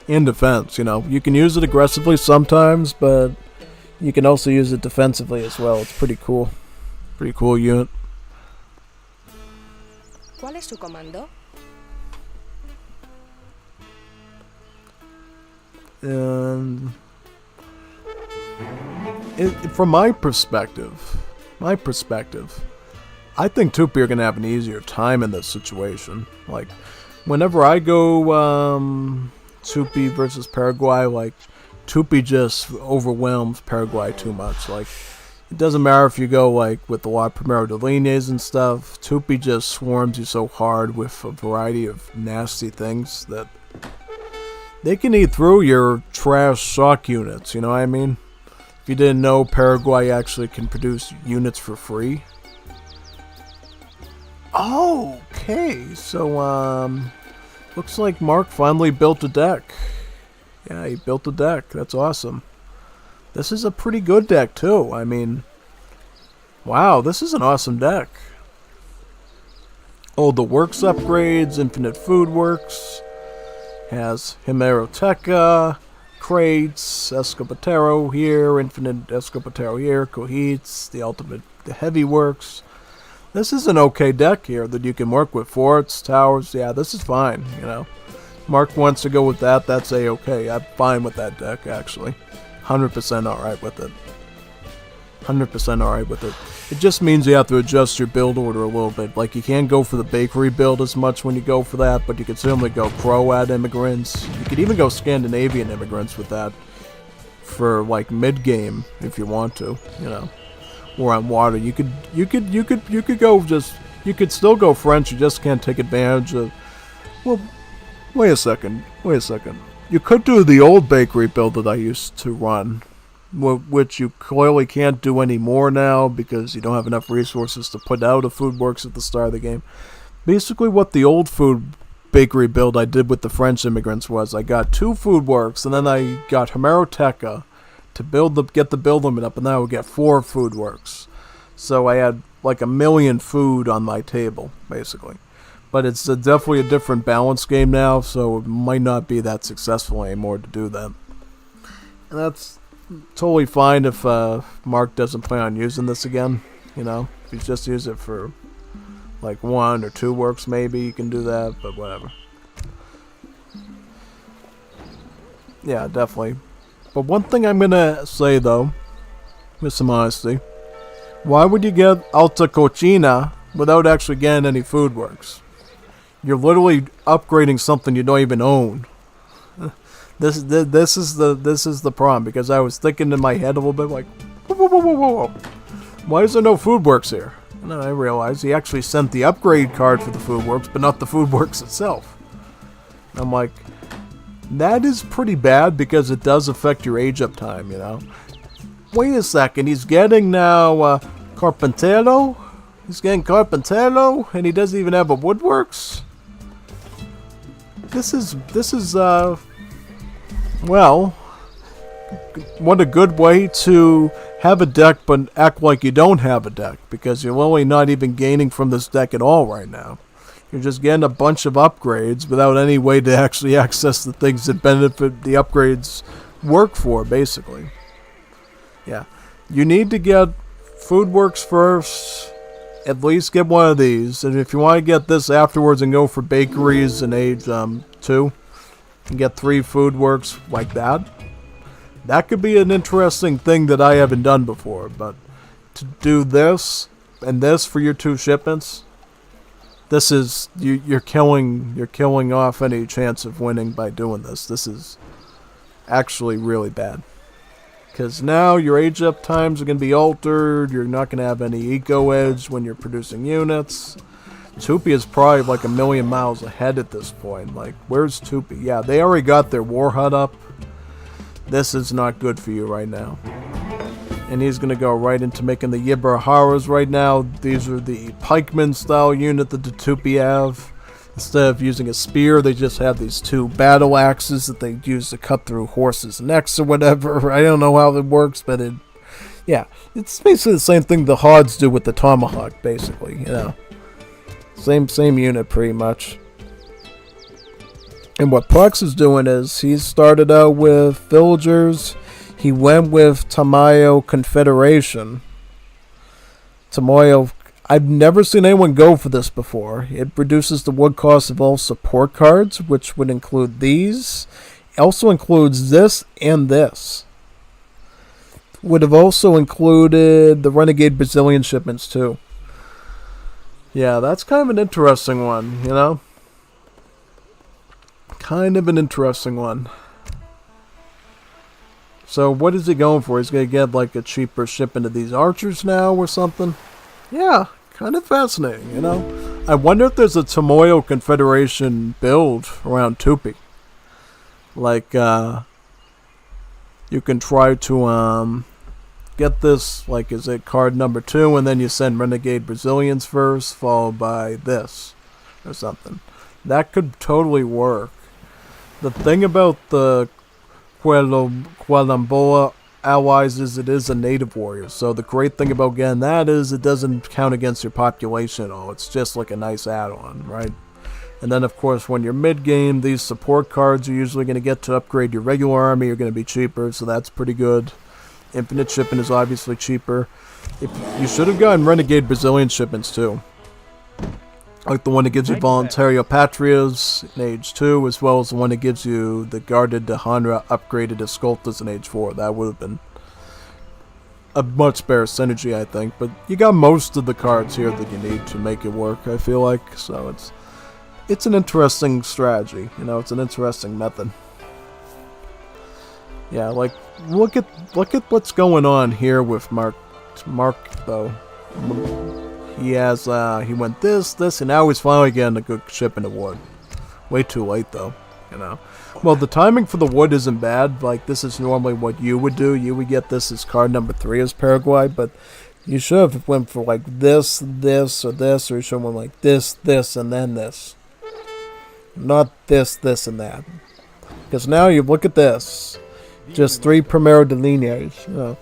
In defense, you know. You can use it aggressively sometimes, but you can also use it defensively as well. It's pretty cool. Pretty cool unit. ¿Cuál es su comando? And... from my perspective, I think Tupi are going to have an easier time in this situation. Like, whenever I go Tupi versus Paraguay, like, Tupi just overwhelms Paraguay too much. Like, it doesn't matter if you go, like, with a lot of Primero de Líneas and stuff, Tupi just swarms you so hard with a variety of nasty things that they can eat through your trash shock units, you know what I mean? If you didn't know, Paraguay actually can produce units for free. Oh, okay. So, looks like Mark finally built a deck. Yeah, he built a deck. That's awesome. This is a pretty good deck, too. I mean, wow, this is an awesome deck. Oh, the works upgrades, infinite food works. Has Hemeroteca. Crates, Escopetero here, Infinite Escopetero here, Cohets, the heavy works. This is an okay deck here that you can work with. Forts, towers, yeah, this is fine, you know. Mark wants to go with that, that's a-okay. I'm fine with that deck, actually. 100% alright with it. 100% alright with it. It just means you have to adjust your build order a little bit. Like, you can't go for the bakery build as much when you go for that, but you could certainly go Croat immigrants. You could even go Scandinavian immigrants with that. for like mid game if you want to, you know, or on water. You could still go French. You just can't take advantage of. Well, wait a second. You could do the old bakery build that I used to run, which you clearly can't do anymore now because you don't have enough resources to put out a food works at the start of the game. Basically, what the old food bakery build I did with the French immigrants was I got 2 food works, and then I got Hemeroteca to get the build limit up, and then I would get 4 food works. So I had like 1 million food on my table, basically. But it's definitely a different balance game now, so it might not be that successful anymore to do that. And that's totally fine if Mark doesn't plan on using this again, you know. If he's just use it for like 1 or 2 works, maybe you can do that, but whatever. Yeah, definitely. But one thing I'm gonna say though, with some honesty, why would you get Alta Cocina without actually getting any food works? You're literally upgrading something you don't even own. This is the problem, because I was thinking in my head a little bit like, whoa. Why is there no food works here? And then I realized he actually sent the upgrade card for the food works, but not the food works itself. I'm like, that is pretty bad because it does affect your age up time, you know. Wait a second, he's getting now Carpintero? He's getting Carpintero, and he doesn't even have a woodworks? This is well, what a good way to have a deck but act like you don't have a deck, because you're really not even gaining from this deck at all right now. You're just getting a bunch of upgrades without any way to actually access the things that benefit the upgrades work for, basically. Yeah. You need to get food works first. At least get one of these. And if you want to get this afterwards and go for bakeries in age 2, and get 3 food works like that, that could be an interesting thing that I haven't done before. But to do this and this for your 2 shipments, this is you're killing off any chance of winning by doing this. This is actually really bad, because now your age up times are going to be altered. You're not going to have any eco edge when you're producing units. Tupi is probably like 1 million miles ahead at this point. Like, where's Tupi? Yeah, they already got their war hut up. This is not good for you right now. And he's going to go right into making the Yibaraharas right now. These are the pikeman style unit that the Tupi have. Instead of using a spear, they just have these 2 battle axes that they use to cut through horses' necks or whatever. I don't know how it works, but yeah, it's basically the same thing the Hods do with the tomahawk, basically, you know. Same unit, pretty much. And what Plex is doing is, he started out with villagers. He went with Tamayo Confederation. Tamayo, I've never seen anyone go for this before. It reduces the wood cost of all support cards, which would include these. It also includes this and this. Would have also included the Renegade Brazilian shipments too. Yeah, that's kind of an interesting one, you know? Kind of an interesting one. So what is he going for? He's going to get like a cheaper shipment of these archers now or something? Yeah, kind of fascinating, you know? I wonder if there's a Tomoyo Confederation build around Tupi. Like, you can try to get this, like, is it card number 2, and then you send Renegade Brazilians first, followed by this, or something. That could totally work. The thing about the Quelamboa allies is it is a native warrior, so the great thing about getting that is it doesn't count against your population at all. It's just like a nice add-on, right? And then of course when you're mid-game, these support cards you're usually going to get to upgrade your regular army are going to be cheaper, so that's pretty good. Infinite shipping is obviously cheaper. You should have gotten Renegade Brazilian shipments too. Like the one that gives you Voluntario Patrias in age 2, as well as the one that gives you the Guarded de Honra upgraded Escoltas in age 4. That would have been a much better synergy, I think. But you got most of the cards here that you need to make it work, I feel like. So it's an interesting strategy. You know, it's an interesting method. Yeah, like look at what's going on here with Mark though. He has he went this, and now he's finally getting a good ship in the wood. Way too late though, you know. Well, the timing for the wood isn't bad. Like this is normally what you would do. You would get this as card number 3 as Paraguay, but you should have went for like this, or this, or you should have went like this, and then this. Not this, and that. Because now you look at this. Just 3 primero de líneas, you know.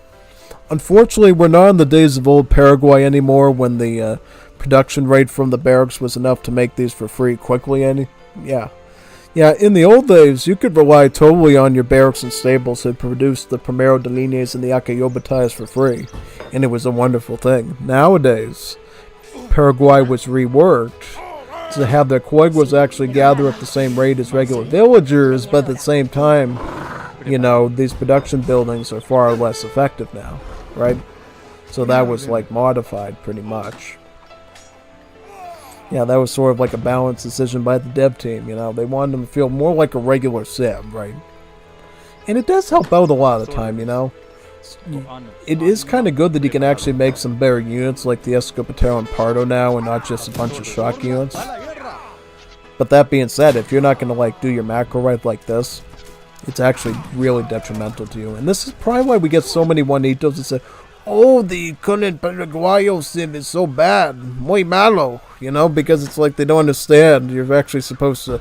Unfortunately, we're not in the days of old Paraguay anymore when the production rate from the barracks was enough to make these for free quickly. Yeah, in the old days, you could rely totally on your barracks and stables to produce the primero de líneas and the Acayobatais for free, and it was a wonderful thing. Nowadays, Paraguay was reworked to have their coiguas actually gather at the same rate as regular villagers, but at the same time, you know, these production buildings are far less effective now, right? So that was like modified pretty much. Yeah, that was sort of like a balanced decision by the dev team, you know. They wanted them to feel more like a regular sim, right? And it does help out a lot of the time, you know. It is kind of good that you can actually make some better units like the Escopetero and Pardo now and not just a bunch of shock units. But that being said, if you're not going to like do your macro right like this, it's actually really detrimental to you. And this is probably why we get so many Juanitos that say, oh, the current Paraguayo sim is so bad, muy malo, you know, because it's like they don't understand. You're actually supposed to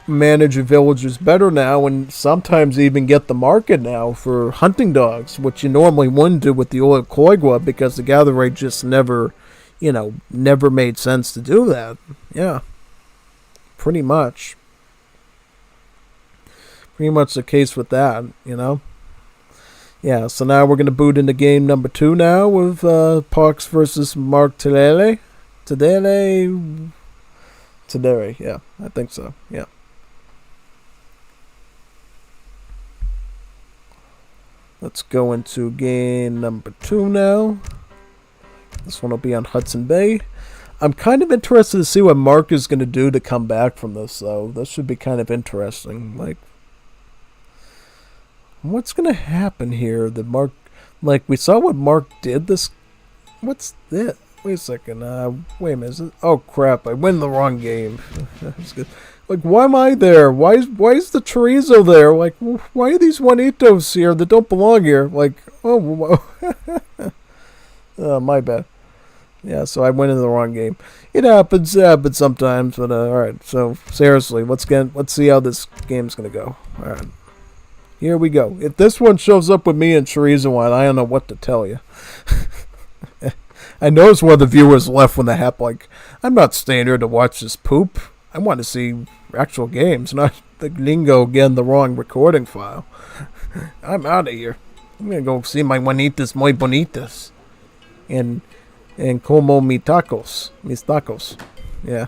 manage your villagers better now and sometimes even get the market now for hunting dogs, which you normally wouldn't do with the old Coigua because the gather rate just never, you know, never made sense to do that. Yeah, pretty much. Pretty much the case with that, you know. Yeah, so now we're going to boot into game number 2 now with Parks versus Mark Tadere, yeah, I think so, yeah. Let's go into game number 2 now. This one will be on Hudson Bay. I'm kind of interested to see what Mark is going to do to come back from this, though. This should be kind of interesting. Like, what's going to happen here that Mark... Like, we saw what Mark did this... What's this? Wait a second. Wait a minute. Oh, crap. I win the wrong game. That's good. Like, why am I there? Why is the chorizo there? Like, why are these Juanitos here that don't belong here? Like, oh, my bad. Yeah, so I went in the wrong game. It happens sometimes, but alright. So, seriously, let's see how this game's gonna go. Alright. Here we go. If this one shows up with me and chorizo on, I don't know what to tell you. I noticed one of the viewers left when that happened. Like, I'm not staying here to watch this poop. I want to see actual games, not the lingo getting the wrong recording file. I'm out of here. I'm gonna go see my Juanitas muy bonitas. And como mis tacos. Yeah.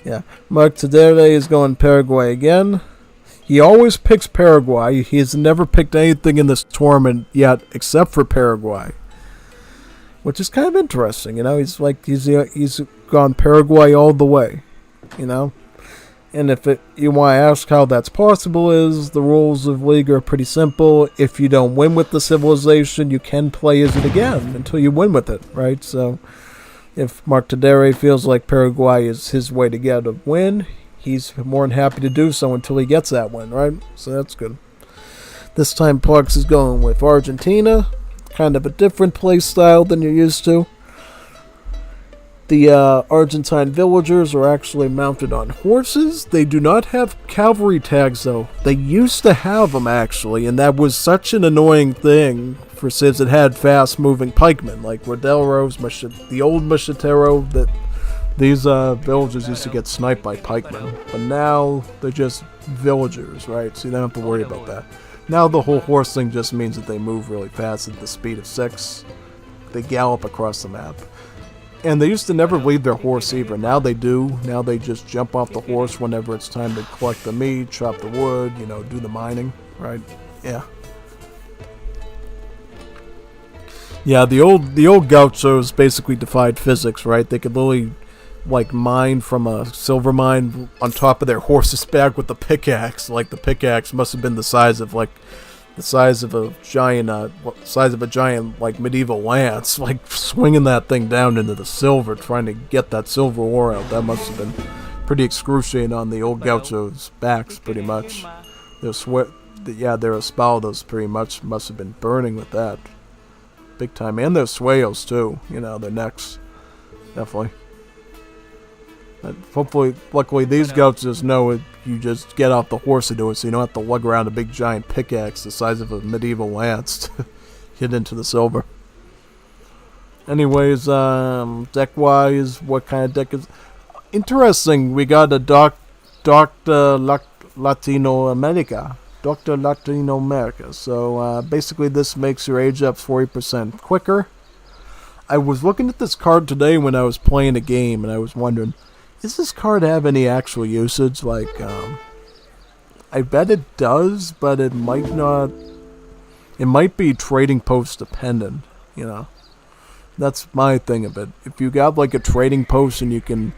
Yeah. Mark Tadere is going Paraguay again. He always picks Paraguay. He has never picked anything in this tournament yet except for Paraguay. Which is kind of interesting, you know. He's gone Paraguay all the way, you know. And if you want to ask how that's possible, is the rules of League are pretty simple. If you don't win with the civilization, you can play as it again until you win with it, right? So, if Mark Tadere feels like Paraguay is his way to get a win, he's more than happy to do so until he gets that win, right? So that's good. This time Parks is going with Argentina. Kind of a different play style than you're used to. The Argentine villagers are actually mounted on horses. They do not have cavalry tags, though. They used to have them, actually, and that was such an annoying thing for cities that had fast-moving pikemen, like Rodelros, the old Machetero, that these villagers used to get sniped by pikemen. But now they're just villagers, right? So you don't have to worry about that. Now the whole horse thing just means that they move really fast at the speed of 6. They gallop across the map. And they used to never leave their horse either. Now they do. Now they just jump off the horse whenever it's time to collect the meat, chop the wood, you know, do the mining, right? Yeah. Yeah, the old gauchos basically defied physics, right? They could literally like mine from a silver mine on top of their horse's back with the pickaxe. Like the pickaxe must have been the size of a giant like medieval lance, like swinging that thing down into the silver, trying to get that silver ore out. That must have been pretty excruciating on the old gauchos' backs, pretty much. Their espaldas pretty much must have been burning with that, big time, and their suelos too. You know, their necks, definitely. And hopefully, luckily, these gauchos know it. You just get off the horse and do it, so you don't have to lug around a big giant pickaxe the size of a medieval lance to get into the silver. Anyways, deck-wise, what kind of deck is... Interesting, we got a Doctor Latino America. So, basically this makes your age up 40% quicker. I was looking at this card today when I was playing a game, and I was wondering... Does this card have any actual usage? Like, I bet it does, but it might not. It might be trading post dependent, you know. That's my thing of it. If you got like a trading post and you can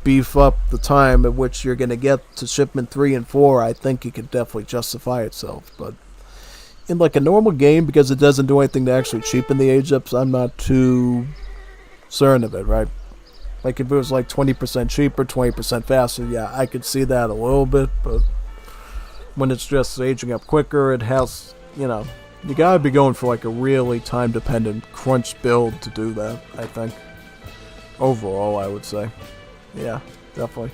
beef up the time at which you're going to get to shipment 3 and 4, I think it could definitely justify itself. But in like a normal game, because it doesn't do anything to actually cheapen the age ups, I'm not too certain of it, right? Like, if it was, like, 20% cheaper, 20% faster, yeah, I could see that a little bit, but when it's just aging up quicker, it has, you know, you gotta be going for, like, a really time-dependent crunch build to do that, I think. Overall, I would say. Yeah, definitely.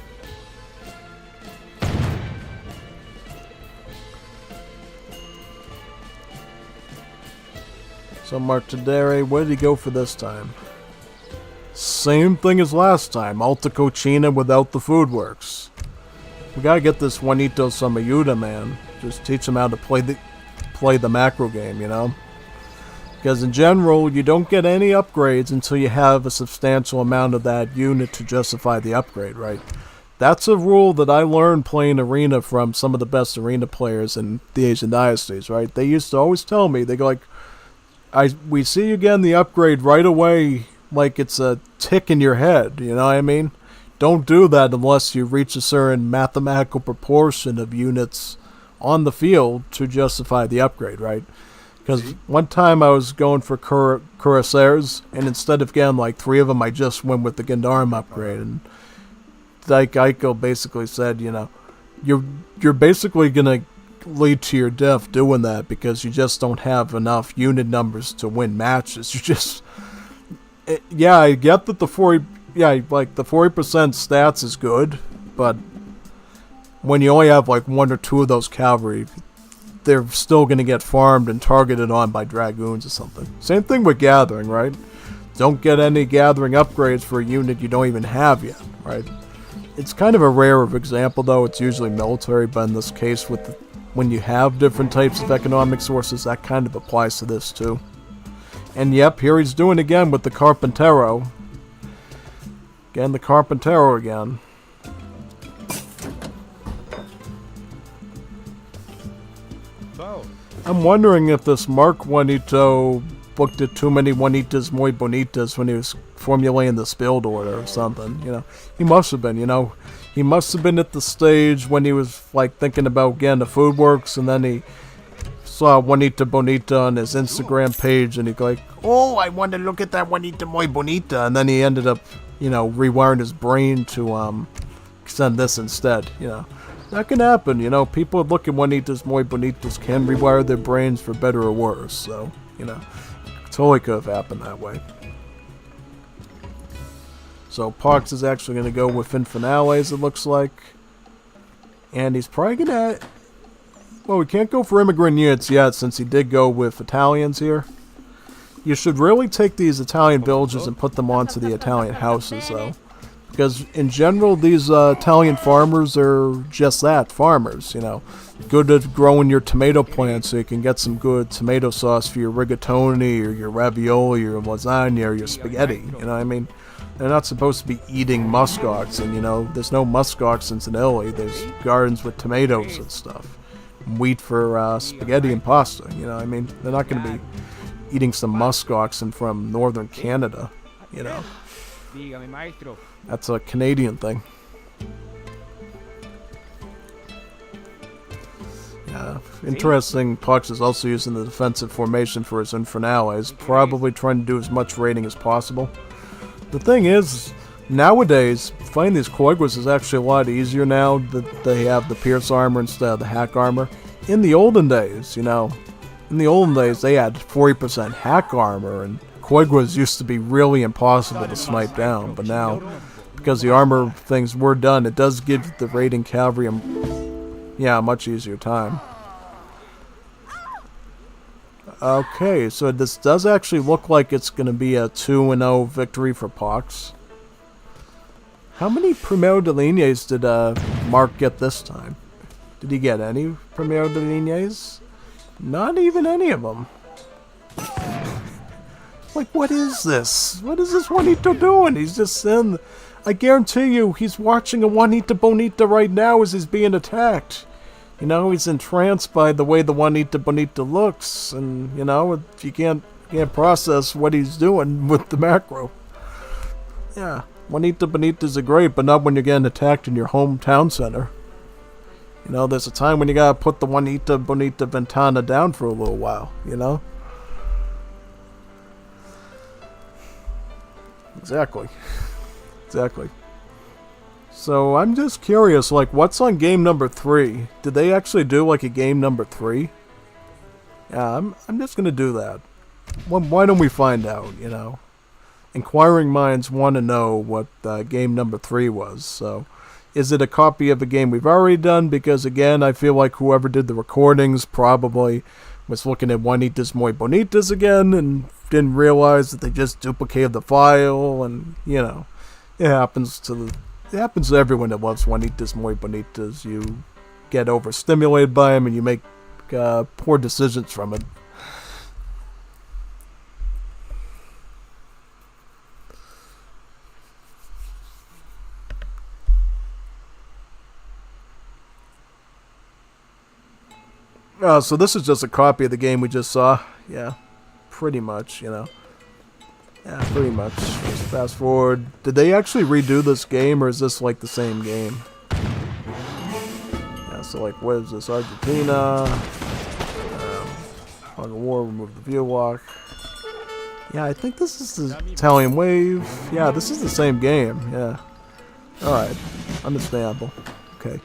So, Martindere, where did he go for this time? Same thing as last time, Alta Cochina without the food works. We gotta get this Juanito some ayuda, man. Just teach him how to play the macro game, you know? Because in general, you don't get any upgrades until you have a substantial amount of that unit to justify the upgrade, right? That's a rule that I learned playing Arena from some of the best Arena players in the Asian Dynasties, right? They used to always tell me, they go like, we see you getting the upgrade right away, like it's a tick in your head, you know what I mean? Don't do that unless you reach a certain mathematical proportion of units on the field to justify the upgrade, right? Because one time I was going for Cuirassiers, and instead of getting like 3 of them, I just went with the Gendarme upgrade. And like Aiko basically said, you know, you're basically going to lead to your death doing that because you just don't have enough unit numbers to win matches. You just... yeah, I get that the 40% stats is good, but when you only have like 1 or 2 of those cavalry, they're still going to get farmed and targeted on by dragoons or something. Same thing with gathering, right? Don't get any gathering upgrades for a unit you don't even have yet, right? It's kind of a rare example, though. It's usually military, but in this case, when you have different types of economic sources, that kind of applies to this too. And yep, here he's doing again with the Carpintero. Again, the Carpintero again. So, I'm wondering if this Mark Juanito booked at too many Juanitas muy bonitas when he was formulating this build order or something, you know. He must have been, you know. He must have been at the stage when he was, like, thinking about getting the food works, and then he saw Juanita Bonita on his Instagram page, and he's like, oh, I want to look at that Juanita muy bonita, and then he ended up, you know, rewiring his brain to send this instead, you know. That can happen, you know. People look at Juanitas muy bonitas can rewire their brains for better or worse, so, you know, totally could have happened that way. So Parks is actually going to go with Infinales, it looks like. And he's probably going to... Well, we can't go for immigrant units yet, since he did go with Italians here. You should really take these Italian villages and put them onto the Italian houses, though. Because, in general, these Italian farmers are just that, farmers, you know. Good at growing your tomato plants so you can get some good tomato sauce for your rigatoni, or your ravioli, or lasagna, or your spaghetti, you know what I mean? They're not supposed to be eating musk oxen, you know. There's no musk oxens in Italy. There's gardens with tomatoes and stuff. Wheat for spaghetti and pasta, you know what I mean? They're not going to be eating some musk oxen from northern Canada, you know. Dígame, maestro. That's a Canadian thing. Yeah, interesting. Pox is also using the defensive formation for his Infernales, probably trying to do as much raiding as possible. The thing is, nowadays, fighting these Koigwas is actually a lot easier now that they have the Pierce armor instead of the Hack armor. In the olden days, you know, they had 40% Hack armor, and Koigwas used to be really impossible to snipe down, but now, because the armor things were done, it does give the raiding cavalry a much easier time. Okay, so this does actually look like it's going to be a 2-0 victory for Pox. How many Primero de Liniers did Mark get this time? Did he get any Primero de Liniers? Not even any of them. Like, what is this? What is this Juanito doing? He's just sitting. I guarantee you, he's watching a Juanita Bonita right now as he's being attacked. You know, he's entranced by the way the Juanita Bonita looks, and, you know, you can't process what he's doing with the macro. Yeah, Juanita Bonitas are great, but not when you're getting attacked in your hometown center. You know, there's a time when you gotta put the Juanita Bonita Ventana down for a little while, you know? Exactly. Exactly. So, I'm just curious, like, what's on game number 3? Did they actually do, like, a game number 3? Yeah, I'm just gonna do that. Why don't we find out, you know? Inquiring minds want to know what game number 3 was, so... Is it a copy of a game we've already done? Because, again, I feel like whoever did the recordings probably was looking at Juanitas Muy Bonitas again and didn't realize that they just duplicated the file, and, you know, it happens to everyone that loves Juanitas Muy Bonitas. You get overstimulated by them and you make poor decisions from it. So this is just a copy of the game we just saw. Yeah, pretty much, you know. Yeah, pretty much. Just fast forward. Did they actually redo this game, or is this like the same game? Yeah, so like, what is this? Argentina. Fog of War, remove the view lock. Yeah, I think this is the Italian Wave. Yeah, this is the same game. Yeah. Alright. Understandable. Okay.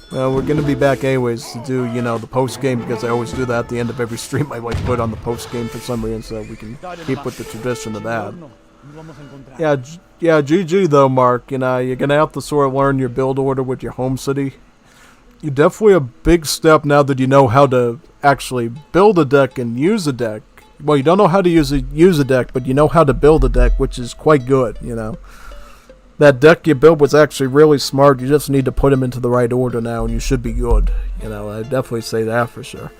Well, we're going to be back anyways to do, you know, the post-game, because I always do that at the end of every stream. I like put on the post-game for some reason, so we can keep with the tradition of that. Yeah, GG though, Mark. You know, you're going to have to sort of learn your build order with your home city. You're definitely a big step now that you know how to actually build a deck and use a deck. Well, you don't know how to use a deck, but you know how to build a deck, which is quite good, you know. That deck you built was actually really smart. You just need to put them into the right order now, and you should be good. You know, I definitely say that for sure.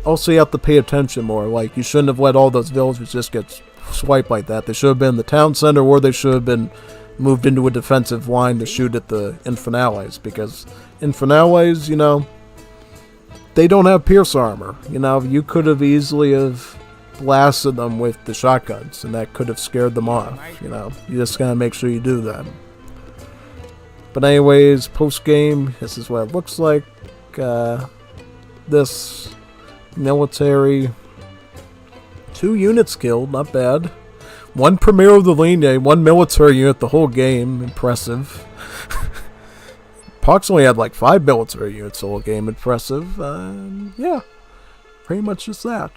Also, you have to pay attention more. Like, you shouldn't have let all those villages just get swiped like that. They should have been in the town center, or they should have been moved into a defensive line to shoot at the Infernales. Because Infernales, you know, they don't have pierce armor. You know, you could have easily have blasted them with the shotguns, and that could have scared them off. You know, you just gotta make sure you do that. But anyways, post game, this is what it looks like. This military, 2 units killed, not bad. 1 Primero de Linea, 1 military unit the whole game, impressive. Pox only had like 5 military units the whole game, impressive. Yeah, pretty much just that.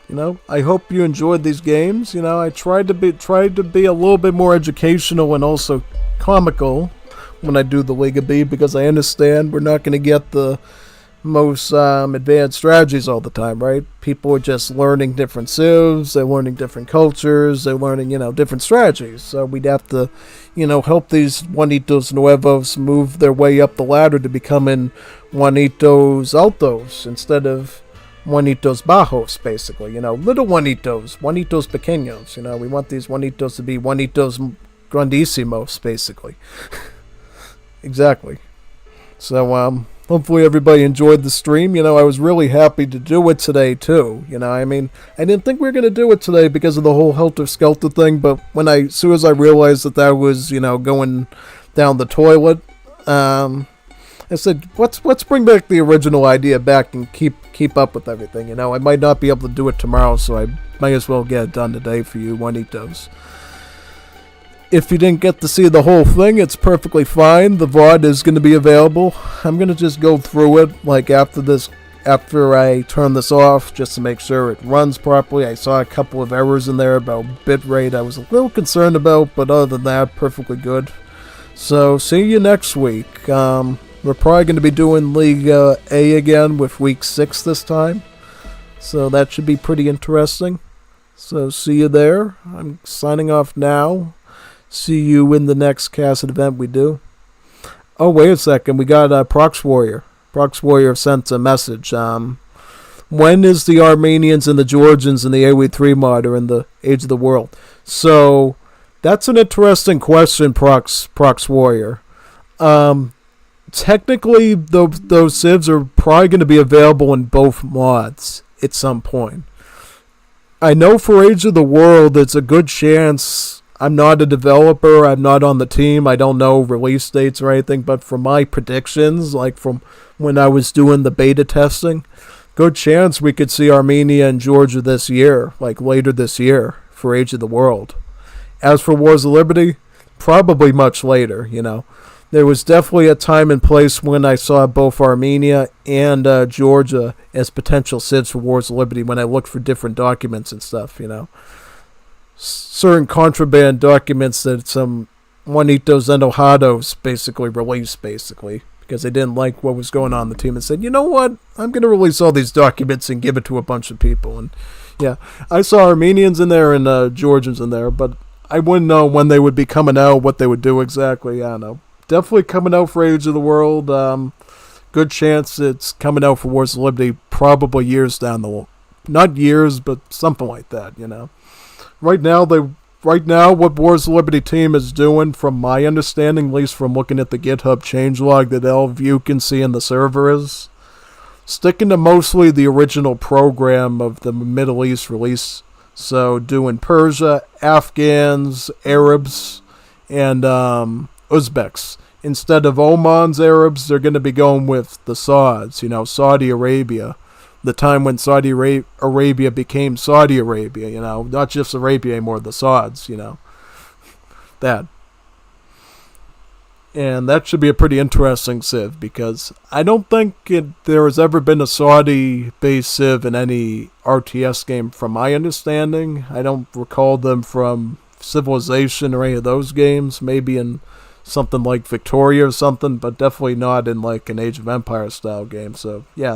You know, I hope you enjoyed these games. You know, I tried to be a little bit more educational and also comical when I do the Liga B, because I understand we're not going to get the most advanced strategies all the time, right? People are just learning different civs, they're learning different cultures, they're learning, you know, different strategies. So we'd have to, you know, help these Juanitos Nuevos move their way up the ladder to becoming Juanitos Altos instead of Juanitos Bajos, basically, you know, little Juanitos Pequenos, you know, we want these Juanitos to be Juanitos Grandísimos, basically. Exactly. So, hopefully everybody enjoyed the stream. I was really happy to do it today, too. I didn't think we were going to do it today because of the whole helter-skelter thing, but as soon as I realized that was, going down the toilet, I said, let's bring back the original idea back and keep up with everything. I might not be able to do it tomorrow, so I might as well get it done today for you Juanitos. If you didn't get to see the whole thing, it's perfectly fine. The VOD is going to be available. I'm going to just go through it, after I turn this off, just to make sure it runs properly. I saw a couple of errors in there about bitrate I was a little concerned about, but other than that, perfectly good. So, see you next week. We're probably going to be doing Liga A again with week 6 this time. So that should be pretty interesting. So, see you there. I'm signing off now. See you in the next cast event we do. Oh, wait a second. We got Prox Warrior. Prox Warrior sent a message. When is the Armenians and the Georgians in the AoE3 mod or in the Age of the World? So, that's an interesting question, Prox Warrior. Technically, those civs are probably going to be available in both mods at some point. I know for Age of the World, it's a good chance. I'm not a developer, I'm not on the team, I don't know release dates or anything, but from my predictions, from when I was doing the beta testing, good chance we could see Armenia and Georgia this year, later this year, for Age of the World. As for Wars of Liberty, probably much later, There was definitely a time and place when I saw both Armenia and Georgia as potential civs for Wars of Liberty when I looked for different documents and stuff, Certain contraband documents that some Juanitos Enojados basically released, because they didn't like what was going on in the team and said, you know what, I'm going to release all these documents and give it to a bunch of people. And yeah, I saw Armenians in there and Georgians in there, but I wouldn't know when they would be coming out, what they would do exactly. I don't know. Definitely coming out for Age of the World. Good chance it's coming out for Wars of Liberty probably years down the line. Not years, but something like that, Right now, what Wars of Liberty team is doing, from my understanding, at least from looking at the GitHub changelog that all of you can see in the server, is sticking to mostly the original program of the Middle East release. So doing Persia, Afghans, Arabs, and Uzbeks. Instead of Oman's Arabs, they're going to be going with the Sauds, Saudi Arabia. The time when Saudi Arabia became Saudi Arabia, not just Arabia anymore, the Sauds, that. And that should be a pretty interesting civ, because I don't think there has ever been a Saudi-based civ in any RTS game from my understanding. I don't recall them from Civilization or any of those games, maybe in something like Victoria or something, but definitely not in an Age of Empires style game. So, yeah.